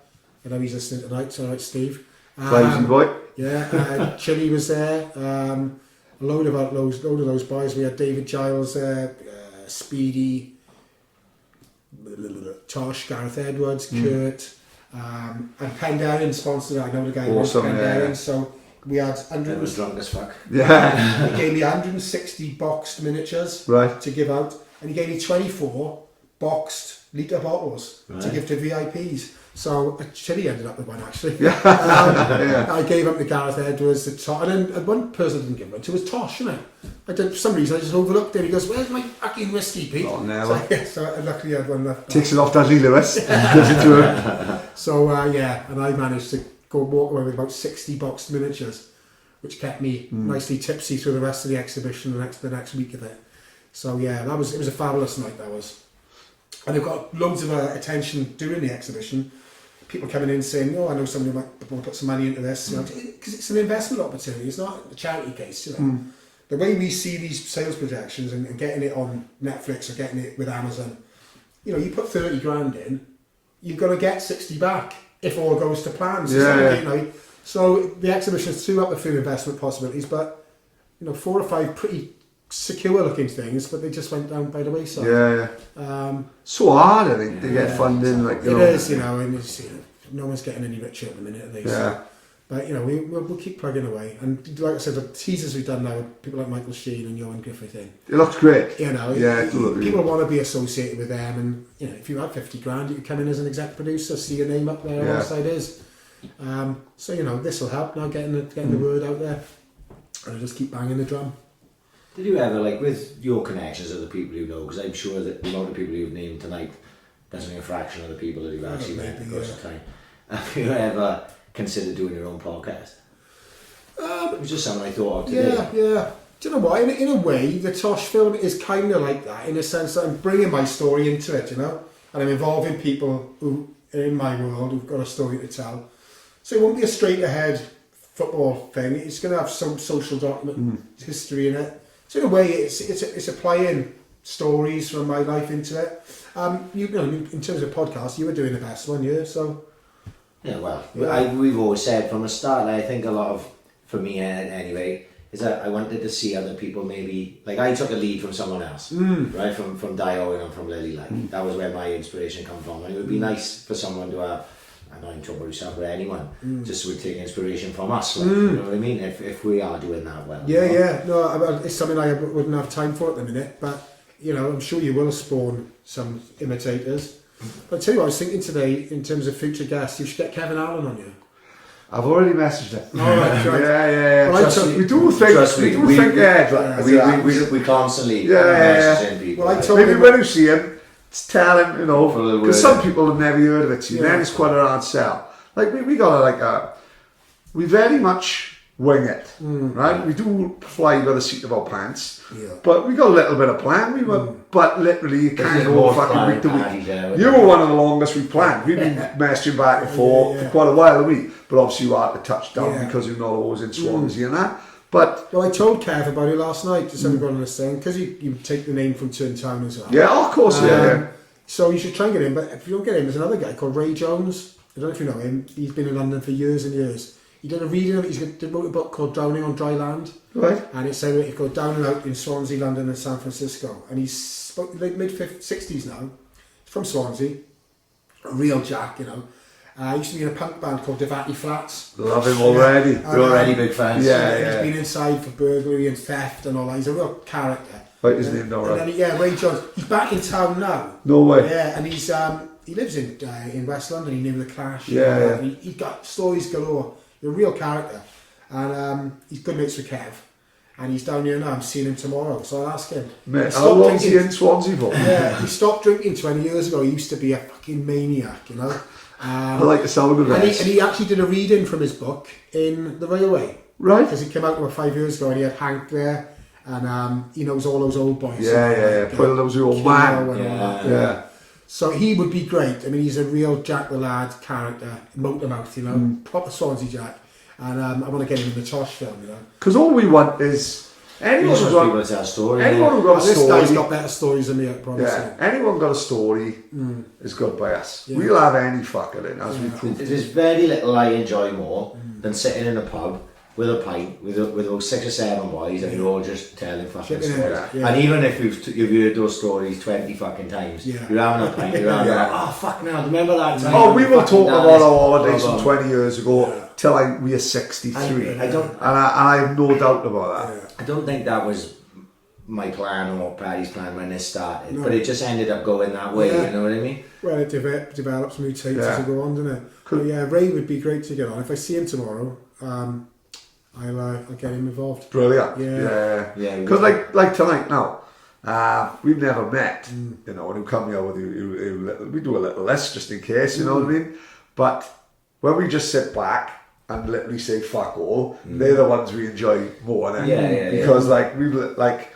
Speaker 4: I know he's listening tonight, so right, Steve.
Speaker 3: Crazy boy.
Speaker 4: Yeah, Chili was there. A load of those boys. We had David Giles there, Speedy, Tosh, Gareth Edwards, Kurt, and Pendarian sponsored it. I know the guy who was
Speaker 3: Awesome,
Speaker 4: Pendarian.
Speaker 3: yeah.
Speaker 4: So we had
Speaker 5: It was drunk as fuck.
Speaker 3: Yeah.
Speaker 4: he gave me 160 boxed miniatures
Speaker 3: Right.
Speaker 4: to give out, and he gave me 24 boxed litre bottles to
Speaker 5: Right.
Speaker 4: give to VIPs. So Chili ended up with one actually.
Speaker 3: Yeah.
Speaker 4: I gave up to Gareth Edwards, to Tosh, and then one person I didn't give one to was Tosh, you know. For some reason I just overlooked it. He goes, "Where's my fucking whiskey, Pete?"
Speaker 3: Oh, never.
Speaker 4: So I luckily had one left.
Speaker 3: Takes it off Dudley Lewis. Gives it to him.
Speaker 4: So and I managed to walk away with about 60 boxed miniatures, which kept me nicely tipsy through the rest of the exhibition, the next week of it. So yeah, it was a fabulous night. That was, and I've got loads of attention during the exhibition. People coming in saying, "Oh, I know somebody might want to put some money into this," you know, because it's an investment opportunity. It's not a charity case, you know. The way we see these sales projections and getting it on Netflix or getting it with Amazon, you know, you put 30 grand in, you're going to get 60 back if all goes to plan. So,
Speaker 3: Yeah.
Speaker 4: you know, so the exhibition threw up a few investment possibilities, but you know, 4 or 5 pretty secure looking things, but they just went down by the wayside.
Speaker 3: Yeah. So hard, I think, to get funding. Like, you
Speaker 4: It
Speaker 3: know.
Speaker 4: is, you know, and it's, you know, no one's getting any richer at the minute, at least.
Speaker 3: Yeah.
Speaker 4: But you know, we'll keep plugging away, and like I said, the teasers we've done now with people like Michael Sheen and Johan Griffith in.
Speaker 3: It looks great.
Speaker 4: You know,
Speaker 3: Yeah, it does.
Speaker 4: people want to be associated with them, and you know, if you had 50 grand, you could come in as an exec producer, see your name up there alongside his. So you know, this will help now getting the word out there, and I'll just keep banging the drum.
Speaker 5: Did you ever, like, with your connections of the people you know, because I'm sure that the amount of people you've named tonight doesn't be a fraction of the people that you've actually met
Speaker 4: maybe,
Speaker 5: across the time. Have you ever considered doing your own podcast? It was just something I thought of today.
Speaker 4: Yeah. Do you know what? In a way, the Tosh film is kind of like that, in a sense that I'm bringing my story into it, you know, and I'm involving people who are in my world who've got a story to tell. So it won't be a straight ahead football thing. It's going to have some social document history in it. So in a way, it's applying stories from my life into it. You know, in terms of podcasts, you were doing the best one, yeah. So
Speaker 5: yeah, well, we've always said from the start. Like, I think a lot of, for me anyway, is that I wanted to see other people maybe, like I took a lead from someone else, right? From Dio and from Lily. Like that was where my inspiration come from, and it would be nice for someone to have. I'm not even talking about yourself, but anyone just would take inspiration from us. Like, you know what I mean? If we are doing that well.
Speaker 4: Yeah,
Speaker 5: you know?
Speaker 4: yeah. No, it's something I wouldn't have time for at the minute, but you know, I'm sure you will spawn some imitators. But I tell you what, I was thinking today in terms of future guests, you should get Kevin Allen on you.
Speaker 3: I've already messaged him.
Speaker 4: All right, right.
Speaker 3: Yeah.
Speaker 4: Well,
Speaker 3: we do think ahead.
Speaker 5: We constantly
Speaker 3: Yeah.
Speaker 5: people.
Speaker 4: Well, I told
Speaker 3: Maybe
Speaker 4: him
Speaker 3: when you see him, tell him, you know,
Speaker 5: For a little
Speaker 3: because
Speaker 5: word.
Speaker 3: some people have never heard of it. See, then it's quite a hard sell. Like we got we very much wing it, right? We do fly by the seat of our pants, but we got a little bit of plan. We were, but literally you can't go fucking week to week. You were one of the longest we planned. We've been messaging back and forth for quite a while, haven't we? But obviously you had to touch down because you're not always in Swansea and that. But
Speaker 4: well, I told Kev about it last night. Just everyone on this thing because you take the name from Turn Town as well.
Speaker 3: yeah, of course, yeah.
Speaker 4: So you should try and get him. But if you don't get him, there's another guy called Ray Jones. I don't know if you know him. He's been in London for years and years. He did a reading of it. He wrote a book called Drowning on Dry Land.
Speaker 3: Right.
Speaker 4: And it said it goes down and out in Swansea, London and San Francisco. And he's late mid-60s now. He's from Swansea. A real jack, you know. He used to be in a punk band called Devati Flats.
Speaker 3: Love him already.
Speaker 5: We're already big fans.
Speaker 3: Yeah.
Speaker 4: He's been inside for burglary and theft and all that. He's a real character.
Speaker 3: Right, his name, no, right.
Speaker 4: And then, Ray Jones. He's back in town now.
Speaker 3: No way.
Speaker 4: Yeah, and he's he lives in West London. He knew the Clash.
Speaker 3: Yeah.
Speaker 4: And he's got stories galore. He's a real character, and he's good mates with Kev, and he's down here now. I'm seeing him tomorrow, so I'll ask him.
Speaker 3: Mate, how long is he in Swansea for?
Speaker 4: Yeah, he stopped drinking 20 years ago. He used to be a fucking maniac, you know.
Speaker 3: I like the sound of
Speaker 4: and
Speaker 3: it.
Speaker 4: he actually did a reading from his book in the railway.
Speaker 3: Right.
Speaker 4: Because he came out about 5 years ago, and he had Hank there, and he knows all those old boys.
Speaker 3: Yeah. Put those old man. Yeah.
Speaker 4: So he would be great. I mean, he's a real Jack the Lad character, motormouth, you know, proper Swansea Jack. And I want to get him in the Tosh film, you know.
Speaker 3: Because all we want is anyone who's
Speaker 5: people
Speaker 3: got
Speaker 5: to tell a story.
Speaker 3: anyone who got a
Speaker 4: This
Speaker 3: story.
Speaker 4: guy's got better stories than me, I promise you.
Speaker 3: Anyone got a story is good by us. We'll have any fucker in as we prove.
Speaker 5: There's very little I enjoy more than sitting in a pub with a pint with about 6 or 7 boys and you're all just telling fucking
Speaker 4: Chipping in,
Speaker 5: stories.
Speaker 4: yeah.
Speaker 5: And even if you've heard those stories 20 fucking times, you're having a pint, you're having oh fuck now, remember that time?
Speaker 3: Oh, we will talk about our holidays
Speaker 5: blah,
Speaker 3: from
Speaker 5: blah.
Speaker 3: 20 years ago till we are 63.
Speaker 5: I don't.
Speaker 3: And I have no doubt about that.
Speaker 5: I don't think that was my plan or Paddy's plan when this started, but it just ended up going that way. You know what I mean?
Speaker 4: Well, it develops new tapes as we go on, doesn't it? But yeah, Ray would be great to get on. If I see him tomorrow, I'll get him involved.
Speaker 3: Brilliant.
Speaker 5: Yeah.
Speaker 3: Because like tonight now, we've never met. You know, and he'll come here with you. We do a little list just in case. You know what I mean? But when we just sit back and literally say fuck all, they're the ones we enjoy more. Because like we like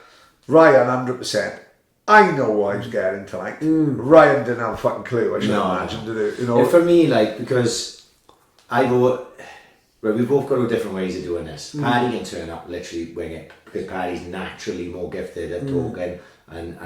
Speaker 3: Ryan 100%. I know what I was getting tonight. Ryan didn't have a fucking clue. I should imagine to do. You know,
Speaker 5: for me, like because we've both got different ways of doing this. Paddy can turn up, literally wing it, because Paddy's naturally more gifted at talking and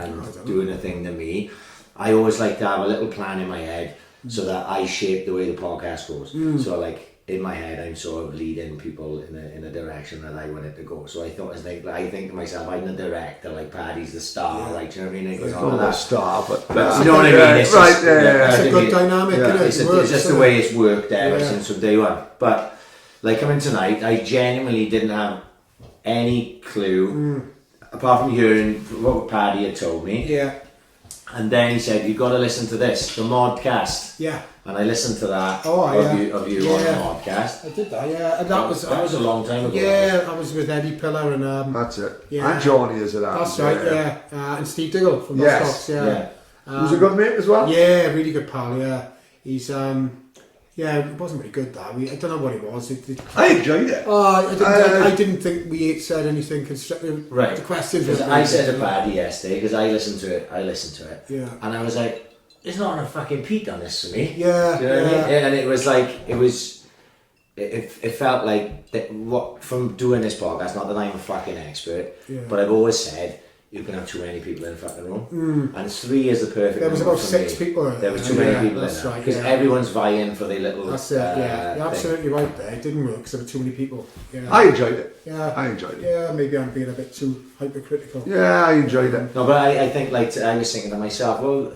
Speaker 5: doing a thing than me. I always like to have a little plan in my head so that I shape the way the podcast goes. So like in my head, I'm sort of leading people in a direction that I want it to go. So I thought, I think to myself, I'm the director, like Paddy's the star, like, do you know what I mean? It goes on with that.
Speaker 3: Star, but
Speaker 5: you know what I mean? It's
Speaker 3: right,
Speaker 5: just,
Speaker 4: It's a good dynamic, isn't it?
Speaker 5: It's just the way it's worked ever since from day one. But like coming tonight, I genuinely didn't have any clue, apart from hearing what Paddy had told me.
Speaker 4: Yeah.
Speaker 5: And then he said, you've got to listen to this, the Modcast.
Speaker 4: Yeah.
Speaker 5: And I listened to that of you on the Modcast.
Speaker 4: I did that, yeah. And that was
Speaker 5: a long time ago.
Speaker 4: Yeah, I was with Eddie Pillar and
Speaker 3: that's it.
Speaker 4: Yeah.
Speaker 3: And Johnny is it?
Speaker 4: That's right, yeah. And Steve Diggle from Lost Dogs,
Speaker 3: Who's a good mate as well?
Speaker 4: Yeah, really good pal, yeah. He's Yeah, it wasn't very good, that. I don't know what it was.
Speaker 3: I enjoyed it.
Speaker 4: I didn't think we said anything constructive.
Speaker 5: Right.
Speaker 4: The questions
Speaker 5: Because
Speaker 4: were
Speaker 5: I said to Paddy yesterday, because I listened to it.
Speaker 4: Yeah.
Speaker 5: And I was like, there's not enough fucking Pete on this for me.
Speaker 4: Yeah.
Speaker 5: Do you know what I mean? And it was like, it felt like, that what from doing this podcast, not that I'm a fucking expert, but I've always said, you can have too many people in the fucking room. And 3 is the perfect
Speaker 4: There was
Speaker 5: number
Speaker 4: about
Speaker 5: for
Speaker 4: 6
Speaker 5: me.
Speaker 4: people.
Speaker 5: There was too many people in
Speaker 4: that's
Speaker 5: there.
Speaker 4: right,
Speaker 5: Because everyone's vying for their little
Speaker 4: That's it, yeah. You're
Speaker 5: thing.
Speaker 4: absolutely right there. It didn't work because there were too many people. Yeah.
Speaker 3: I enjoyed it.
Speaker 4: Yeah.
Speaker 3: I enjoyed it.
Speaker 4: Yeah, maybe I'm being a bit too hypercritical.
Speaker 3: Yeah, I enjoyed it.
Speaker 5: No, but I think, like, I was thinking to myself, well,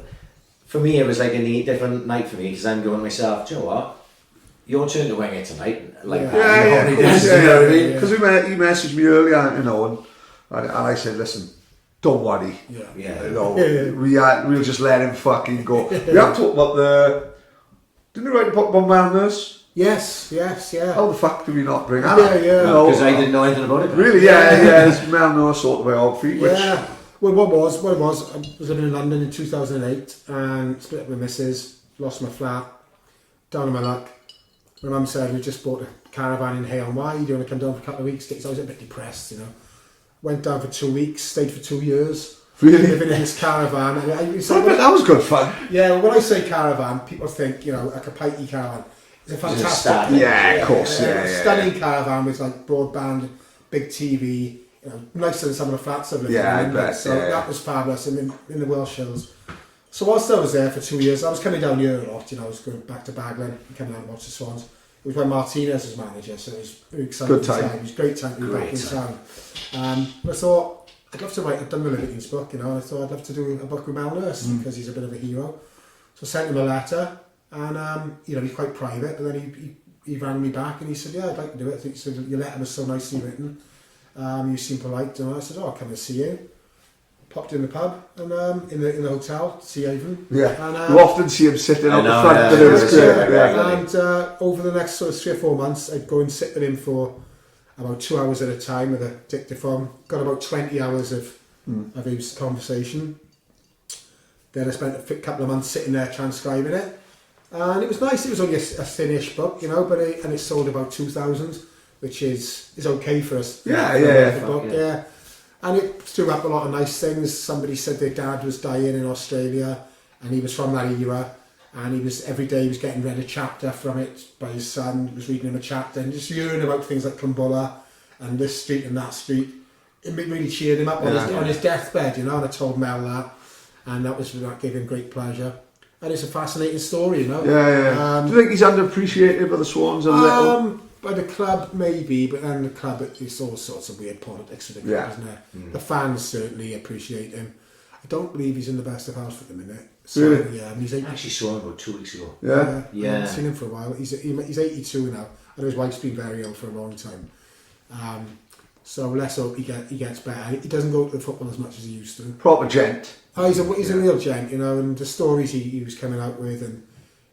Speaker 5: for me it was like a different night for me, because I'm going to myself, do you know what? Your turn to wing it tonight. Like,
Speaker 3: Yeah.
Speaker 5: you know what I mean?
Speaker 3: Because he messaged me earlier, you know, and I said, listen, don't worry.
Speaker 5: Yeah.
Speaker 3: You know, we'll just let him fucking go. We have talked about didn't we write about Mel Nurse?
Speaker 4: Yes, yeah.
Speaker 3: How the fuck do we not bring that up?
Speaker 4: Yeah.
Speaker 5: Because I didn't know anything about it.
Speaker 3: Really, yeah. It's Mel Nurse autobiography, which...
Speaker 4: Yeah. Well, what it was, I was living in London in 2008 and split up with my missus, lost my flat, down on my luck. My mum said, we just bought a caravan in Hay on Wye, do you want to come down for a couple of weeks? So I was a bit depressed, you know. Went down for 2 weeks, stayed for 2 years.
Speaker 3: Really?
Speaker 4: Living in this caravan. And
Speaker 3: that was good fun.
Speaker 4: Yeah, well, when I say caravan, people think, you know, like a pikey caravan. It's a fantastic...
Speaker 3: Yeah, of course,
Speaker 4: stunning caravan with like broadband, big TV, you know, nicer than some of the flats I've lived in.
Speaker 3: I bet,
Speaker 4: So that was fabulous in the Welsh Hills. So whilst I was there for 2 years, I was coming down here a lot, you know, I was going back to Baglan and coming out and watch the Swans. It was when Martinez was manager, so it was very exciting.
Speaker 3: Good time.
Speaker 4: It was a great time to be back in town. But I thought, I'd love to write, I'd done the Libertines book, you know, and I thought I'd love to do a book with Mel Nurse because he's a bit of a hero. So I sent him a letter, and, you know, he's quite private, but then he rang me back and he said, yeah, I'd like to do it. He said, your letter was so nicely written. You seem polite, and I said, I'll come and see you. Popped in the pub and in the hotel, Sea Haven.
Speaker 3: Yeah,
Speaker 4: and,
Speaker 3: you often see him sitting out the front. But it was great.
Speaker 4: And over the next sort of 3 or 4 months, I'd go and sit with him for about 2 hours at a time with a dictaphone. Got about 20 hours of his conversation. Then I spent a couple of months sitting there transcribing it, and it was nice. It was only a thin-ish book, you know, but it sold about 2,000, which is okay for us. Yeah. And it threw up a lot of nice things. Somebody said their dad was dying in Australia, and he was from that era, and every day he was getting read a chapter from it by his son. He was reading him a chapter, and just hearing about things like Cumbulla and this street and that street, it really cheered him up on his deathbed, you know. And I told Mel that, and that gave him great pleasure. And it's a fascinating story, you know.
Speaker 3: Do you think he's underappreciated by the Swans a little?
Speaker 4: By the club, maybe, but then the club, it's all sorts of weird politics for the club, isn't it? The fans certainly appreciate him. I don't believe he's in the best of health at the minute. So,
Speaker 3: really?
Speaker 4: Yeah, he's
Speaker 5: I actually saw him about 2 weeks ago.
Speaker 3: Yeah.
Speaker 4: I haven't seen him for a while. He's 82 now. I know his wife's been very ill for a long time. So let's hope he gets better. He doesn't go to the football as much as he used to.
Speaker 3: Proper gent.
Speaker 4: Oh, he's a real gent, you know, and the stories he was coming out with, and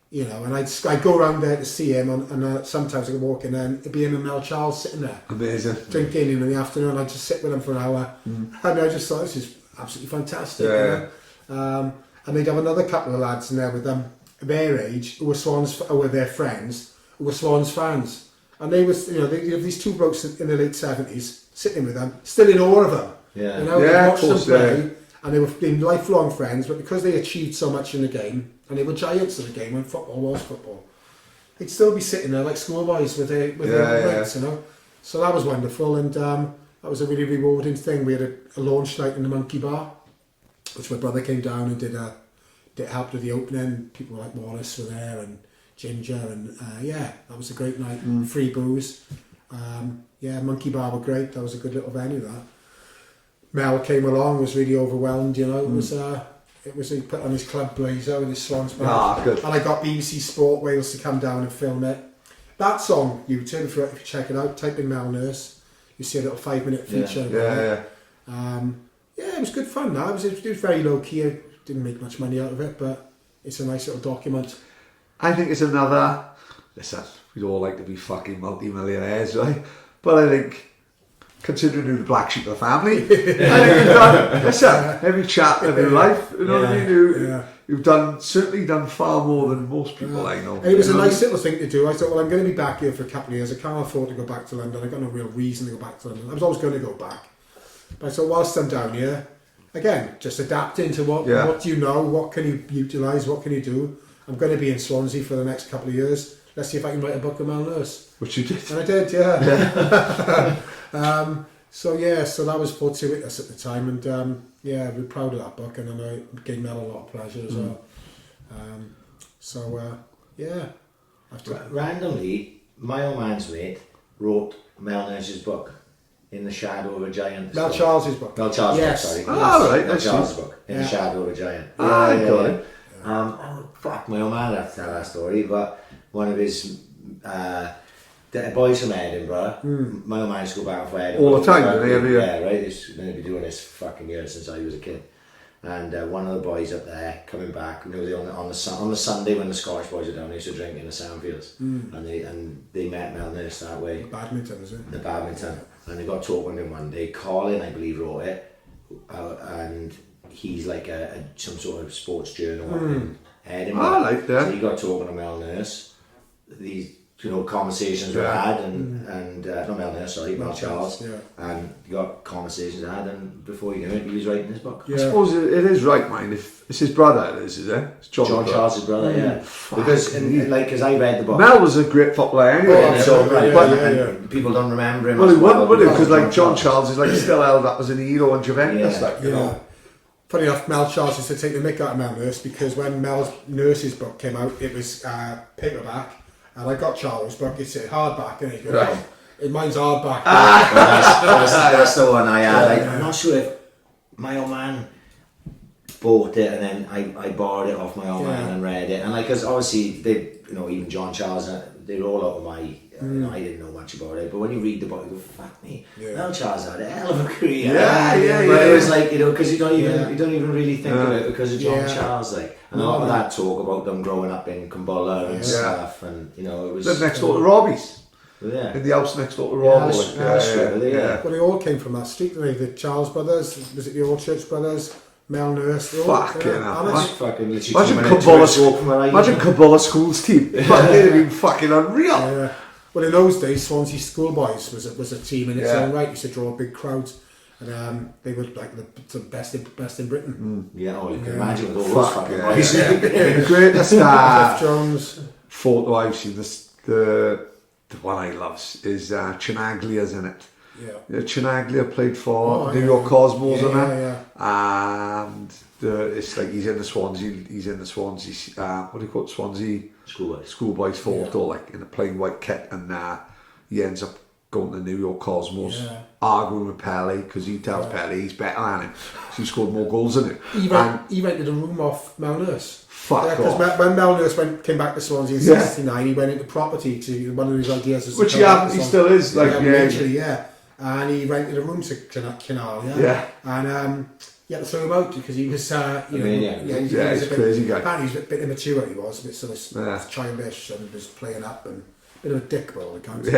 Speaker 4: you know, and I'd go around there to see him, and sometimes I could walk in there and it'd be him and Mel Charles sitting there.
Speaker 3: Amazing.
Speaker 4: Drinking in the afternoon, I'd just sit with him for an hour, and I just thought, this is absolutely fantastic.
Speaker 3: Yeah.
Speaker 4: You know? And they'd have another couple of lads in there with them, their age, who were their friends, who were Swans fans. And they was, you know, they have these two blokes in the late 70s, sitting with them, still in awe of them.
Speaker 5: Yeah.
Speaker 4: You know, they watched them play, and they were being lifelong friends, but because they achieved so much in the game, and they were giants of the game when football was football, they'd still be sitting there like schoolboys with their mates, you know. So that was wonderful, and that was a really rewarding thing. We had a launch night in the Monkey Bar, which my brother came down and helped with the opening. People like Wallace were there and Ginger, and that was a great night. Free booze. Monkey Bar were great. That was a good little venue. That Mel came along, was really overwhelmed. You know, it was he put on his club blazer with his Swans badge,
Speaker 3: good.
Speaker 4: and I got BBC Sport Wales to come down and film it. That song, YouTube, if you check it out, type in Mel Nurse, you see a little 5-minute feature. It was good fun. It was very low key. I didn't make much money out of it, but it's a nice little document.
Speaker 3: I think it's another... Listen, we'd all like to be fucking multi-millionaires, right? But I think, considering who the black sheep of the family, I think we've done, listen, every chap, every life, you know what I mean? you've certainly done far more than most people I know.
Speaker 4: And it was a nice little thing to do. I thought, well, I'm going to be back here for a couple of years. I can't afford to go back to London. I've got no real reason to go back to London. I was always going to go back. But I thought, whilst I'm down here, again, just adapting to what do you know, what can you utilise, what can you do. I'm going to be in Swansea for the next couple of years. Let's see if I can write a book of Mel Nurse.
Speaker 3: Which you did.
Speaker 4: And I did, yeah. So that was fortuitous at the time, and we're proud of that book, and I know it gave Mel a lot of pleasure as well.
Speaker 5: Randomly, my old man's mate wrote Mel Nurse's book, In the Shadow of a Giant.
Speaker 4: Mel Charles's book.
Speaker 5: Mel Charles's book, sorry.
Speaker 3: Right.
Speaker 5: Mel Charles's book, In the Shadow of a Giant. Fuck, my old man had to tell that story, but one of his the boys from Edinburgh, my old man used to go back for Edinburgh
Speaker 3: all the time, every year.
Speaker 5: Yeah, right. He's going to be doing this fucking year since I was a kid. And one of the boys up there coming back, on the Sunday when the Scottish boys are down, they used to drink in the Sandfields, and they met Mel Nurse that way.
Speaker 4: Badminton, is it?
Speaker 5: The badminton, and they got talking to him one day. Colin, I believe, wrote it, and he's like some sort of sports journal in Edinburgh.
Speaker 3: I like that.
Speaker 5: So he got talking to Mel Nurse. These conversations were had, and not Mel Nurse, sorry, Mel Charles, and you got conversations had, and before you knew it, he was writing his book.
Speaker 3: I suppose it is right, mine. If it's his brother, is it? It's John
Speaker 5: Charles' brother, yeah. Because I read the book.
Speaker 3: Mel was a great footballer anyway.
Speaker 5: And people don't remember him.
Speaker 3: Well, he wouldn't, would he? Because like John Charles is like still held up as an hero in Juventus, you know.
Speaker 4: Funny enough, Mel Charles used to take the mick out of Mel Nurse, because when Mel Nurse's book came out, it was paperback. And I got Charles' book, it's a hardback, and he goes, mine's hardback.
Speaker 5: That's the one I had. I'm not sure if my old man bought it, and then I borrowed it off my old man and read it. And because obviously, even John Charles, they were all out of my, I didn't know much about it. But when you read the book, you go, fuck me. Mel Charles had a hell of a career. But it was like, because you don't even really think of it because of John Charles, and a lot of that talk about them growing up in Kumbulla and stuff, and it was
Speaker 3: lived next door to Robbie's.
Speaker 5: Yeah.
Speaker 3: In the house next door to Robbie.
Speaker 4: Well, they all came from that street, didn't they? The Charles brothers, was it the Old Church brothers? Mel Nurse.
Speaker 3: Fucking hell.
Speaker 5: Imagine
Speaker 3: Kumbulla School's team. They'd have been fucking unreal.
Speaker 4: Yeah. Well, in those days, Swansea Schoolboys was a team in its own right. Used to draw big crowds. And they were like the best in Britain.
Speaker 5: You can imagine with all those fucking boys.
Speaker 3: The greatest
Speaker 4: Jeff Jones
Speaker 3: photo I've seen, the one I love is Chinaglia's in it. Chinaglia played for New York Cosmos and it's like he's in the Swansea what do you call it, Swansea Schoolboys photo, like in a plain white kit, and he ends up going to New York Cosmos, arguing with Pelé because he tells Pelé he's better than him, so he scored more goals than him.
Speaker 4: He rented a room off Mel Nurse.
Speaker 5: Because
Speaker 4: when Mel Nurse came back to Swansea in '69, he went into property to one of his ideas.
Speaker 3: Which he still is,
Speaker 4: eventually, and he rented a room to Canal, and he had to throw him out because he was, he's a crazy guy. Apparently, he was a bit immature. He was a bit sort of childish and was playing up and. Bit of a dick by all accounts.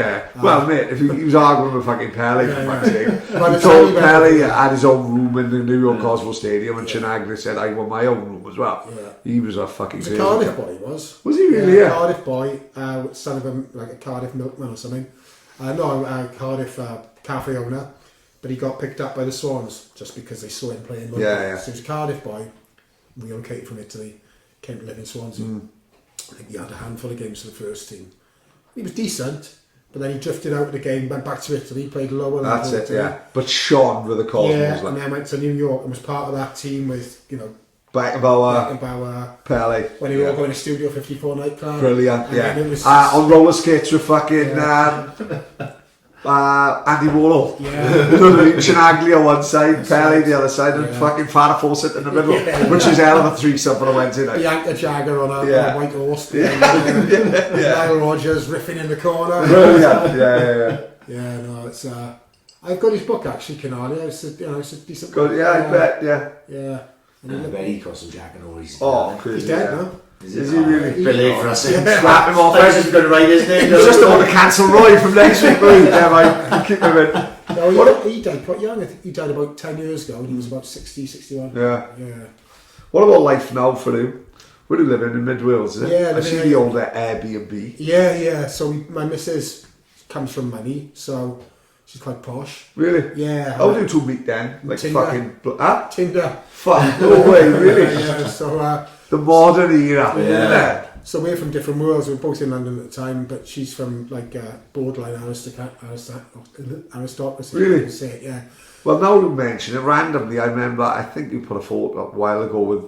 Speaker 3: Well, mate, if he was arguing with fucking Pelé, for fuck's sake. He told Pelé had his own room in the New York Cosmos Stadium, and Chinaglia said, I want my own room as well. He was a fucking crazy guy.
Speaker 4: He was a Cardiff boy, was
Speaker 3: he really?
Speaker 4: A Cardiff boy, son of a Cardiff milkman or something. Cardiff cafe owner, but he got picked up by the Swans just because they saw him playing rugby. So he was a Cardiff boy, relocated from Italy, came to live in Swansea. I think he had a handful of games for the first team. He was decent, but then he drifted out of the game, went back to Italy, played lower level.
Speaker 3: That's it, But shone with the Cosmos.
Speaker 4: And then went to New York and was part of that team with,
Speaker 3: Beckenbauer, Pelé.
Speaker 4: When they were all going to Studio 54 nightclub.
Speaker 3: Brilliant, on roller skates with fucking Andy Warhol. Chinaglia one side, Pelé the other side, and fucking Farrah Fawcett in the middle, which is hell of a threesome for a Wednesday night.
Speaker 4: Bianca Jagger on a white horse. Nile Rodgers riffing in the corner.
Speaker 3: Brilliant.
Speaker 4: It's I've got his book actually, Canalia. It's a decent book.
Speaker 3: Good, I bet,
Speaker 5: And I bet he got some Jack and all his.
Speaker 3: Crazy.
Speaker 4: He's dead now.
Speaker 3: Is he really?
Speaker 5: Brilliant for us. Slap him off. I was going to write his name.
Speaker 3: He's just want to cancel Roy from next week. Mate. Keep him in.
Speaker 4: He died quite young. I think he died about 10 years ago when he was about 60, 61.
Speaker 3: Yeah. What about life now for you? Where do you live in Mid Wales, is it?
Speaker 4: Yeah,
Speaker 3: I see the older Airbnb.
Speaker 4: Yeah. So my missus comes from money, so she's quite posh.
Speaker 3: Really?
Speaker 4: Yeah.
Speaker 3: How do you two meet then? Like
Speaker 4: Tinder.
Speaker 3: fucking...
Speaker 4: Tinder.
Speaker 3: Fuck, no way, really?
Speaker 4: Yeah, so...
Speaker 3: the modern era.
Speaker 4: Yeah. So we're from different worlds. We were both in London at the time, but she's from like borderline aristocracy.
Speaker 3: Really?
Speaker 4: You can say it, yeah.
Speaker 3: Well, now you mention it randomly, I remember, I think you put a photo up a while ago with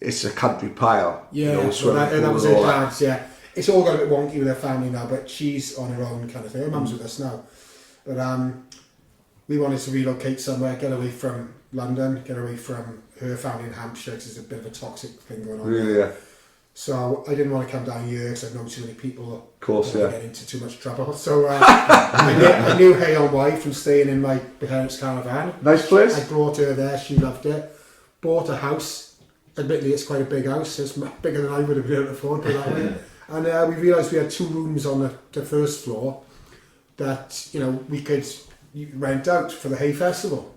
Speaker 3: it's a country pile.
Speaker 4: Yeah,
Speaker 3: you know,
Speaker 4: so that
Speaker 3: swimming
Speaker 4: was
Speaker 3: pool
Speaker 4: her
Speaker 3: and all that.
Speaker 4: dad's, yeah. It's all got a bit wonky with her family now, but she's on her own kind of thing. Her mum's with us now. But we wanted to relocate somewhere, get away from London, get away from her family in Hampshire, because there's a bit of a toxic thing going on.
Speaker 3: Really, yeah.
Speaker 4: So I didn't want to come down here because I know too many people.
Speaker 3: Of course,
Speaker 4: yeah. Get into too much trouble. So I knew Hey on Wife from staying in my parents' caravan.
Speaker 3: Nice place.
Speaker 4: I brought her there. She loved it. Bought a house. Admittedly, it's quite a big house. It's bigger than I would have been able to afford, put it that way. And we realised we had 2 rooms on the first floor that we could rent out for the Hay Festival.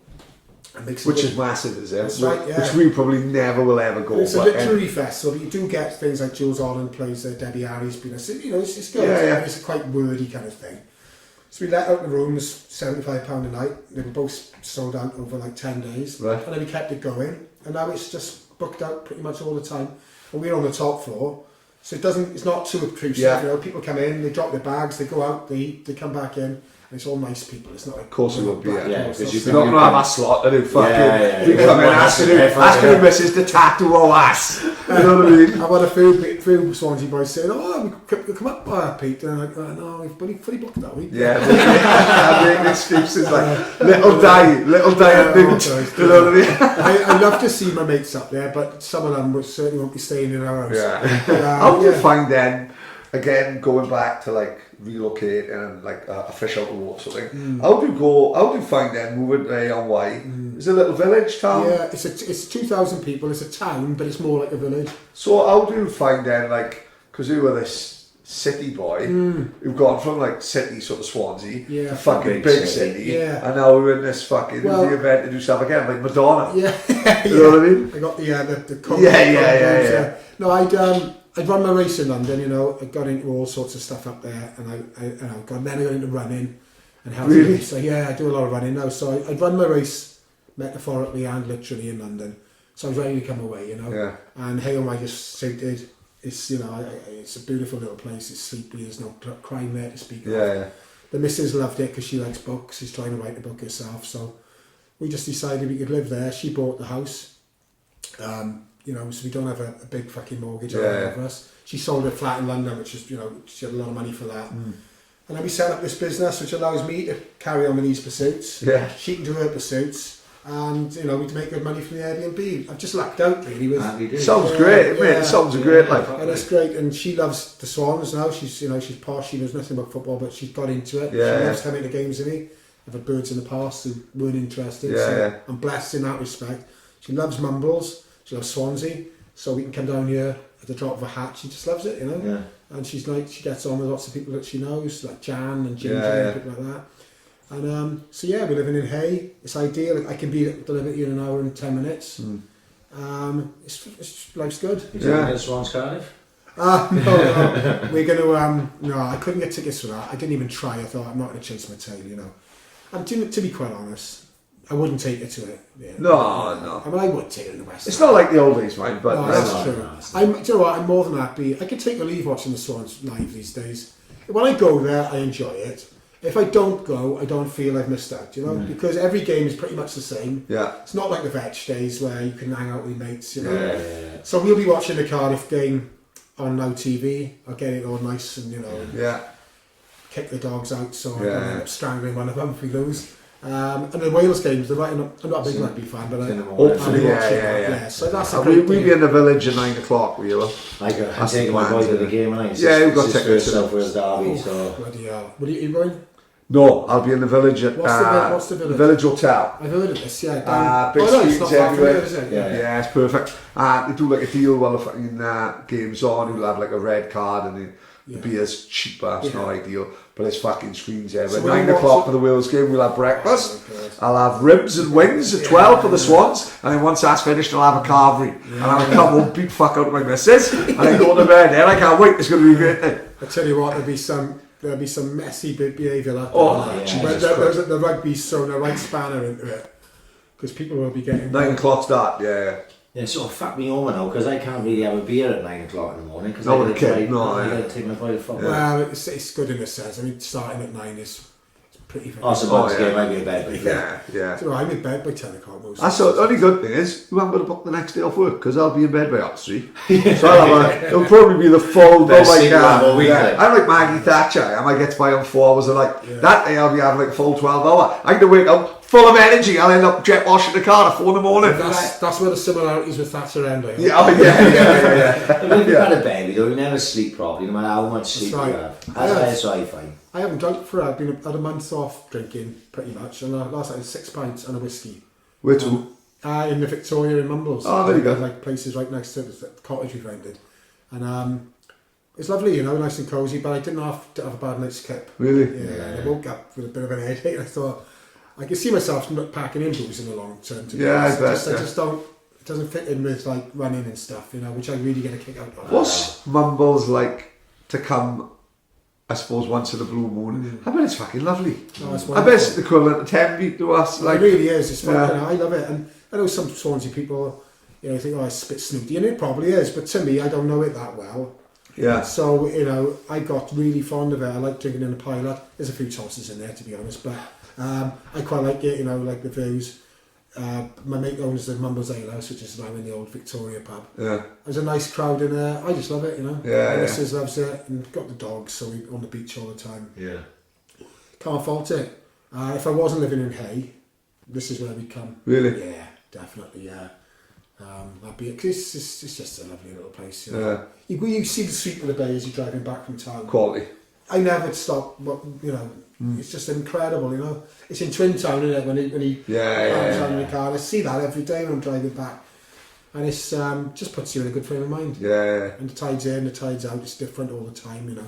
Speaker 3: Which is massive, is it?
Speaker 4: That's right, yeah.
Speaker 3: Which we probably never will ever go.
Speaker 4: It's a literary festival, but you do get things like Jules Holland plays there, Debbie Harry's been it's good.
Speaker 3: Yeah.
Speaker 4: It's a quite wordy kind of thing. So we let out the rooms, £75 a night. They were both sold out over like 10 days.
Speaker 3: Right.
Speaker 4: And then we kept it going. And now it's just booked out pretty much all the time. And we're on the top floor. So it's not too obtrusive.
Speaker 3: Yeah.
Speaker 4: People come in, they drop their bags, they go out, they eat, they come back in. And it's all nice people. It's not like...
Speaker 3: Of course it would be, yeah.
Speaker 5: Because
Speaker 3: You're not going to have a slot to do fucking... You come in asking your missus to tattoo our ass. You know what I mean?
Speaker 4: I had a few Swansea boys saying, "Oh, we come up, Pete." And I'm like, "Oh, no, we've fully booked that week."
Speaker 3: Yeah, I'm making excuses like little die at noon. You know what I mean?
Speaker 4: I love to see my mates up there, but some of them certainly won't be staying in our house.
Speaker 3: Yeah. How do you find then, again, going back to like relocate and like a fish out of water sort of thing, how do you find then moving to AY? It's a little village town?
Speaker 4: Yeah, it's 2,000 people, it's a town, but it's more like a village.
Speaker 3: So how do you find then, like, because you were this city boy, who've gone from like city sort of Swansea to fucking big city, and now we're in this fucking the event to do stuff again, like Madonna.
Speaker 4: Yeah.
Speaker 3: You know what I mean?
Speaker 4: I got the coat.
Speaker 3: Yeah.
Speaker 4: No, I'd run my race in London, I got into all sorts of stuff up there, and then I got into running and health.
Speaker 3: Really?
Speaker 4: So yeah, I do a lot of running now. So I'd run my race metaphorically and literally in London. So I was ready to come away,
Speaker 3: Yeah.
Speaker 4: And Hale I just suited. It's it's a beautiful little place. It's sleepy. There's no crime there to speak of.
Speaker 3: Yeah.
Speaker 4: The missus loved it because she likes books. She's trying to write a book herself. So we just decided we could live there. She bought the house. So we don't have a big fucking mortgage over us. She sold a flat in London, which is, she had a lot of money for that. And then we set up this business, which allows me to carry on with these pursuits.
Speaker 3: Yeah.
Speaker 4: She can do her pursuits, and we can make good money from the Airbnb. I've just lucked out really with.
Speaker 3: Sounds great, mate. It sounds a great life.
Speaker 4: And it's great, and she loves the Swans now. She's she's posh. She knows nothing about football, but she's got into it.
Speaker 3: Yeah.
Speaker 4: She loves coming to games with me. I've had birds in the past who weren't interested.
Speaker 3: Yeah,
Speaker 4: so
Speaker 3: yeah.
Speaker 4: I'm blessed in that respect. She loves Mumbles. She loves Swansea, so we can come down here at the drop of a hat. She just loves it,
Speaker 3: Yeah.
Speaker 4: And she's like, she gets on with lots of people that she knows, like Jan and Ginger and people like that. And we're living in Hay. It's ideal. I can be at the Liberty in an hour and 10 minutes. Life's good.
Speaker 5: You going to Swans Cardiff?
Speaker 4: No. We're going to. No, I couldn't get tickets for that. I didn't even try. I thought I'm not going to chase my tail, And to be quite honest, I wouldn't take it to it. Yeah.
Speaker 3: No.
Speaker 4: I mean, I would take it in the West.
Speaker 3: It's not like the old days, mate, but...
Speaker 4: No, that's true. Do you know what? I'm more than happy. I could take a leave watching the Swans live these days. When I go there, I enjoy it. If I don't go, I don't feel I've missed out, because every game is pretty much the same.
Speaker 3: Yeah.
Speaker 4: It's not like the Vetch days where you can hang out with your mates,
Speaker 3: Yeah.
Speaker 4: So we'll be watching the Cardiff game on Now TV. I'll get it all nice and, kick the dogs out so I don't end up strangling one of them if we lose. And the Wales games, I'm not a big rugby fan, but
Speaker 3: hopefully,
Speaker 4: yeah. So that's a
Speaker 3: we'll be in the village at 9 o'clock, we will.
Speaker 5: I'm taking my boys to the game, and
Speaker 3: you've got tickets.
Speaker 5: South Wales derby, so...
Speaker 4: Bloody hell. Are you going?
Speaker 3: No, I'll be in the village at
Speaker 4: what's the village?
Speaker 3: Village Hotel.
Speaker 4: I've heard of this, yeah.
Speaker 3: Big
Speaker 4: it's
Speaker 3: screens
Speaker 4: not far from
Speaker 3: everywhere.
Speaker 4: here, is it?
Speaker 3: Yeah, it's perfect. They do like a deal while the fucking game's on. You'll have like a red card and The beer's cheaper, it's not ideal, but it's fucking screens everywhere.
Speaker 4: So when
Speaker 3: 9
Speaker 4: you
Speaker 3: o'clock
Speaker 4: watch
Speaker 3: for the Wales game, we'll have breakfast.
Speaker 4: Oh, God.
Speaker 3: I'll have ribs and wings at 12 for the Swans, and then once that's finished, I'll have a carvery. And I'll come home, beat fuck out of my missus, and then go to bed. And I can't wait, it's going to be a great night.
Speaker 4: I tell you what, there'll be some messy behaviour like that.
Speaker 3: Oh, Jesus Christ.
Speaker 4: The rugby's thrown a right spanner into it, because people will be getting
Speaker 3: 9 o'clock start, yeah.
Speaker 5: Yeah, sort of fuck me over now because I can't really have a beer at 9 o'clock in the morning because
Speaker 3: No,
Speaker 5: I
Speaker 3: the kid,
Speaker 5: got to take my boy to football.
Speaker 4: Well, it's good in a sense. I mean, starting at 9 is pretty.
Speaker 5: Oh, so Mum's game might be in bed. But
Speaker 3: Yeah.
Speaker 4: So I'm in bed by 10 o'clock most.
Speaker 3: That's the only good thing is you haven't got to book the next day off work because I'll be in bed by 3:30. So I'll have it'll probably be the full.
Speaker 5: Best sleep you have all week, like.
Speaker 3: I'm like Maggie Thatcher. I might get by on 4 hours. That day I'll be having like full 12 hour. I'm gonna wake up full of energy. I'll end up jet washing the car at 4 in the morning.
Speaker 4: That's where the similarities with Thatcher end.
Speaker 3: Yeah.
Speaker 5: When you got a baby, you never sleep properly, no matter how much sleep
Speaker 4: right.
Speaker 5: you have. That's what I find.
Speaker 4: I haven't drunk for I've been had a month off drinking pretty much, and last night I had 6 pints and a whiskey.
Speaker 3: Where to?
Speaker 4: In the Victoria in Mumbles.
Speaker 3: Oh, very good.
Speaker 4: Like places right next to the cottage we've rented, and it's lovely, you know, nice and cosy. But I didn't have to have a bad night's sleep.
Speaker 3: Really?
Speaker 4: Yeah. And I woke up with a bit of an headache. And I thought I could see myself not packing in booze in the long term. To be honest. I just don't. It doesn't fit in with like running and stuff, you know, which I really get a kick out of.
Speaker 3: What's Mumbles like to come? I suppose once in a blue moon. I bet it's fucking lovely.
Speaker 4: Oh, it's
Speaker 3: I bet it's the equivalent of Tenby to us. Like,
Speaker 4: it really is. It's fun.
Speaker 3: Yeah.
Speaker 4: You know, I love it, and I know some Swansea people, you know, think, oh, it's a bit snooty, and it probably is. But to me, I don't know it that well.
Speaker 3: yeah.
Speaker 4: So you know, I got really fond of it. I like drinking in the pilot. There's a few tosses in there, to be honest, but I quite like it. You know, like the views. My mate owns the Mumbles Ale House, which is down in the old Victoria pub.
Speaker 3: Yeah.
Speaker 4: There's a nice crowd in there. I just love it, you know.
Speaker 3: Yeah,
Speaker 4: My
Speaker 3: yeah.
Speaker 4: missus loves it, and got the dogs, so we're on the beach all the time.
Speaker 5: Yeah.
Speaker 4: Can't fault it. If I wasn't living in Hay, this is where we'd come.
Speaker 3: Really?
Speaker 4: Yeah, definitely. Yeah. That'd be it. 'Cause it's just a lovely little place. You know?
Speaker 3: Yeah.
Speaker 4: You see the sweep of the bay as you're driving back from town.
Speaker 3: Quality.
Speaker 4: I never stop. You know, it's just incredible. You know, it's in Twin Town, isn't it? When he comes out in the car, I see that every day when I'm driving back, and it's just puts you in a good frame of mind.
Speaker 3: Yeah.
Speaker 4: And the tide's in, the tide's out. It's different all the time. You know,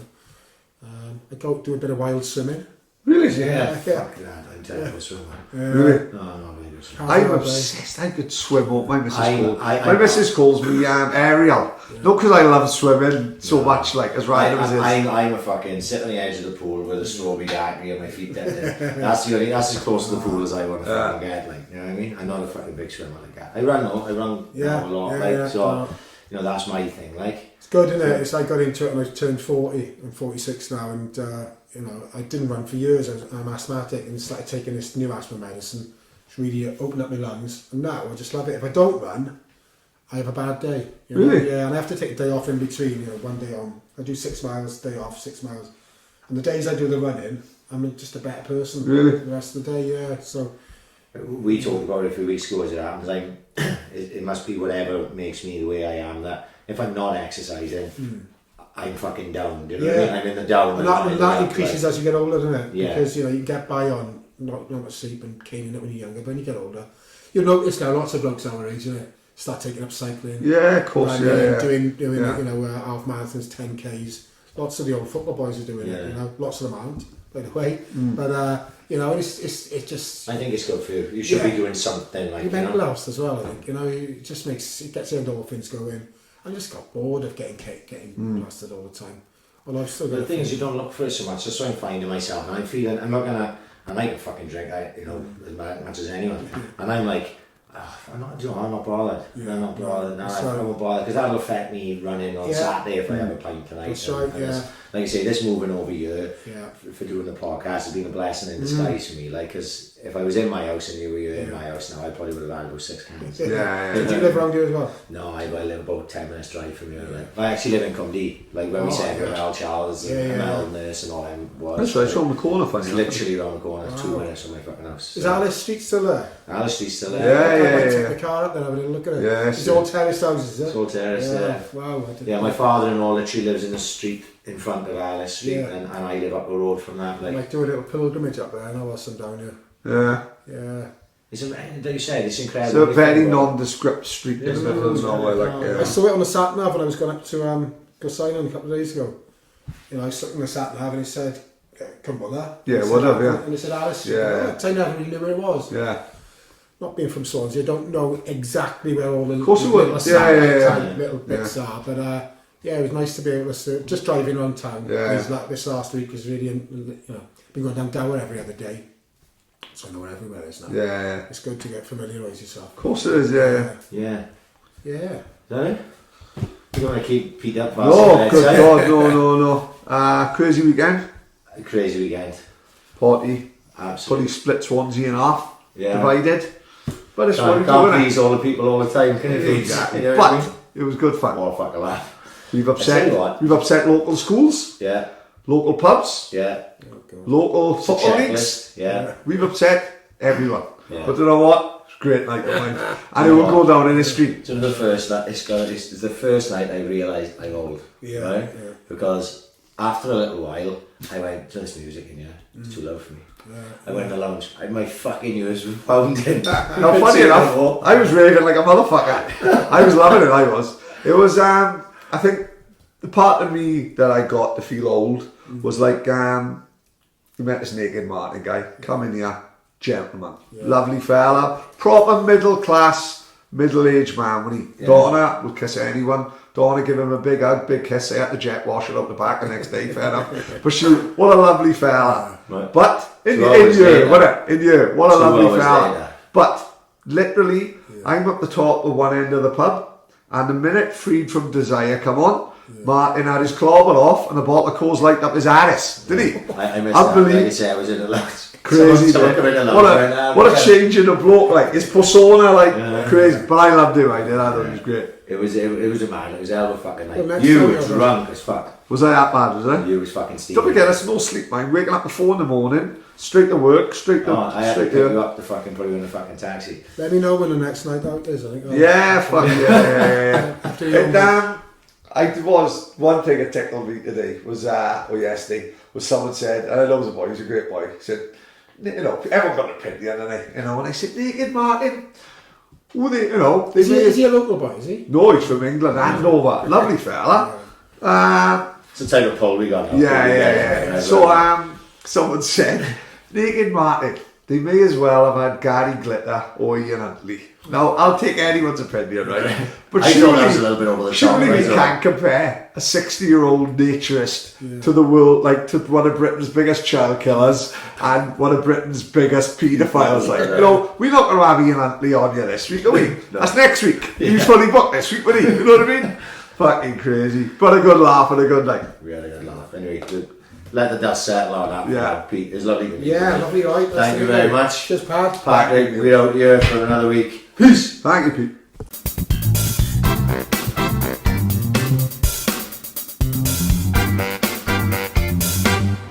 Speaker 4: I go do a bit of wild swimming.
Speaker 3: Really?
Speaker 4: Yeah.
Speaker 5: Fuck that, I'm terrible swimmer.
Speaker 3: Really?
Speaker 5: No, I'm not really good swimmer.
Speaker 3: I'm obsessed. I could swim up. My missus
Speaker 5: I-
Speaker 3: missus calls me Ariel. Not because I love swimming so much, like as right as it is.
Speaker 5: I'm a fucking sit on the edge of the pool with a strawberry daiquiri on my feet. That's as close to the pool as I want to fucking get. Like, you know what I mean? I'm not a fucking big swimmer like that. I run a lot. So you know that's my thing. Like
Speaker 4: it's good, isn't it? It's like I got into it when I turned 40. I'm 46 now, and you know, I didn't run for years. I'm asthmatic and started taking this new asthma medicine. It's really opened up my lungs, and now I just love it. If I don't run, I have a bad day. You know?
Speaker 3: Really?
Speaker 4: Yeah, and I have to take a day off in between. You know, one day on. I do 6 miles, day off, 6 miles, and the days I do the running, I'm just a better person.
Speaker 3: Really?
Speaker 4: The rest of the day, yeah. So
Speaker 5: we talked about it a few weeks ago as it happens. It must be whatever makes me the way I am. That if I'm not exercising. I'm fucking down, do you know what I mean? I'm in the down.
Speaker 4: And that increases as you get older, doesn't it?
Speaker 5: Yeah.
Speaker 4: Because, you know, you get by on not much sleep and caning it when you're younger, but when you get older, you'll notice now lots of blokes our age, isn't it? Start taking up cycling.
Speaker 3: Yeah, of course,
Speaker 4: running, doing you know, half marathons, 10Ks. Lots of the old football boys are doing it, you know. Lots of them aren't, by the way. But, you know, it's just...
Speaker 5: I think it's good for you. You should be doing something like,
Speaker 4: your mental health as well, I think. You know, it just makes... It gets the endorphins going. I just got bored of getting blasted all the time. Well, I've still got
Speaker 5: the thing is, you don't look for it so much. That's what I'm finding myself, and I'm feeling I'm not gonna. And I can fucking drink, you know, as much as anyone. And I'm like, I'm not bothered. I'm not bothered. No, I'm not bothered because that'll affect me running on Saturday if I have a pint tonight.
Speaker 4: That's right.
Speaker 5: Like I say, this moving over here for doing the podcast has been a blessing in disguise for me. Like, because if I was in my house and you were in my house now, I probably would have had about 6 cans.
Speaker 4: Did you live around here as well?
Speaker 5: No, I live about 10 minutes drive from here. Like, I actually live in Cumdee, like when we said where Mel Charles and Mel Nurse and all them was.
Speaker 3: That's right, it's around the corner, funny.
Speaker 5: It's literally around the corner, 2 minutes from my fucking house.
Speaker 4: Is Alice Street still there?
Speaker 5: Alice Street's still there.
Speaker 4: I took the car up there and have a look at it.
Speaker 3: Yeah,
Speaker 4: it's all terrace houses, is it?
Speaker 5: It's all terrace,
Speaker 4: Wow.
Speaker 5: Yeah, my father-in-law literally lives in the street in front of Alice Street, and I live up the road from that.
Speaker 4: I might do a little pilgrimage up there, and I'll have some down here.
Speaker 3: Yeah.
Speaker 5: It's like you said, it's incredible.
Speaker 3: It's a very nondescript street, isn't it?
Speaker 4: I saw it on the sat nav when I was going up to Gosignan a couple of days ago. you know, I was sitting in the sat nav and he said, come on there.
Speaker 3: Yeah,
Speaker 4: And he
Speaker 3: whatever,
Speaker 4: said,
Speaker 3: yeah.
Speaker 4: And he said, Alice.
Speaker 3: Yeah.
Speaker 4: I never really knew where it was.
Speaker 3: Yeah.
Speaker 4: Not being from Swansea, I don't know exactly where all the
Speaker 3: Of course you would.
Speaker 4: little bits are, but yeah, it was nice to be able to just driving around town.
Speaker 3: Yeah.
Speaker 4: This last week was really, you know, been going down Dower every other day, so I know where everywhere is now.
Speaker 3: Yeah.
Speaker 4: It's good to get familiarise yourself.
Speaker 3: Of course it is, yeah.
Speaker 5: Yeah.
Speaker 4: Yeah.
Speaker 5: Is that it? You don't want to keep Pete up fast.
Speaker 3: No, good God, no. Crazy weekend.
Speaker 5: Crazy weekend.
Speaker 3: Party.
Speaker 5: Absolutely.
Speaker 3: Fully split Swansea in half.
Speaker 5: Yeah.
Speaker 3: Divided. But it's
Speaker 5: Can't please all the people all the time, can you?
Speaker 3: Exactly.
Speaker 5: You know what I mean?
Speaker 3: But it was good fun.
Speaker 5: More fucking laugh.
Speaker 3: We've
Speaker 5: I tell you what.
Speaker 3: upset local schools,
Speaker 5: Yeah.
Speaker 3: local pubs,
Speaker 5: Yeah.
Speaker 3: local
Speaker 5: It's a
Speaker 3: football leagues.
Speaker 5: checklist. Yeah.
Speaker 3: We've upset everyone.
Speaker 5: Yeah.
Speaker 3: But you know what? It's a great night of mine. And it will go down in history.
Speaker 5: So the first night, it's the first night I realised I'm old.
Speaker 4: Yeah,
Speaker 5: Right?
Speaker 4: yeah.
Speaker 5: Because after a little while, I went to this music in here. It's too loud for me. I went in the lounge. My fucking ears were pounding.
Speaker 3: Now, funny enough, I was raving like a motherfucker. I was loving it, I was. It was, I think, the part of me that I got to feel old was like, we met this Naked Martin guy, come in here, gentleman, lovely fella, proper middle class, middle-aged man, when he daughter would kiss anyone, don't want to give him a big hug, big kiss, I had to jet wash it out the back the next day, fair enough. But what a lovely fella.
Speaker 5: Right.
Speaker 3: But in you, what a lovely fella. But literally, I'm up the top of one end of the pub, and the minute Freed from Desire come on, Martin had his clobber off and a bottle of Coors Light up his arse, did he?
Speaker 5: I missed that. Like I say, I was in the lounge.
Speaker 3: Crazy.
Speaker 5: Someone come in the lounge
Speaker 3: What a change in the bloke, like his persona, like crazy. But I loved him. I thought it was great.
Speaker 5: It was a man. It was a hell of a fucking night.
Speaker 4: Well,
Speaker 5: You were drunk as fuck.
Speaker 3: Was I that bad? Was I?
Speaker 5: You was fucking Steve.
Speaker 3: Don't forget, that's no sleep, man. Waking up at 4 in the morning, straight to work, straight to.
Speaker 5: I had to
Speaker 3: straight
Speaker 5: pick you
Speaker 3: to.
Speaker 5: up to fucking put you in a fucking taxi.
Speaker 4: Let me know when the next night out is. I think.
Speaker 3: Yeah, fuck yeah.
Speaker 4: After you
Speaker 3: And I was one thing that tickled me today was or yesterday was someone said, and I know he's a boy, he's a great boy. He said, you know, everyone got an opinion, and and I said, Naked Martin. Who they, you know, they
Speaker 4: is he a local boy? Is he?
Speaker 3: No, he's from England, Andover. Lovely fella.
Speaker 5: It's the type of poll we got.
Speaker 3: Yeah. So someone said, Naked Martin, they may as well have had Gary Glitter or Ian Huntley. Now, I'll take anyone's opinion, right? But
Speaker 5: I thought that was a little bit over the top.
Speaker 3: surely
Speaker 5: right?
Speaker 3: we can't compare a 60-year-old naturist to the world, like to one of Britain's biggest child killers and one of Britain's biggest paedophiles. Like, you know, we're not going to have Ian Huntley on here this week, are we? That's next week. He's fully booked this week, would he? You know what I mean? Fucking crazy. But a good laugh and a good night.
Speaker 5: We had a good laugh. Anyway, let the dust settle on that.
Speaker 3: Yeah.
Speaker 5: Pete, it's lovely to meet you.
Speaker 4: Yeah, lovely, right?
Speaker 5: Thank you very much.
Speaker 4: Cheers, Pat.
Speaker 5: Patrick, we're out here for another week. Peace.
Speaker 3: Thank you, Pete.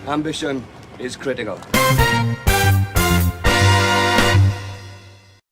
Speaker 2: Ambition is critical.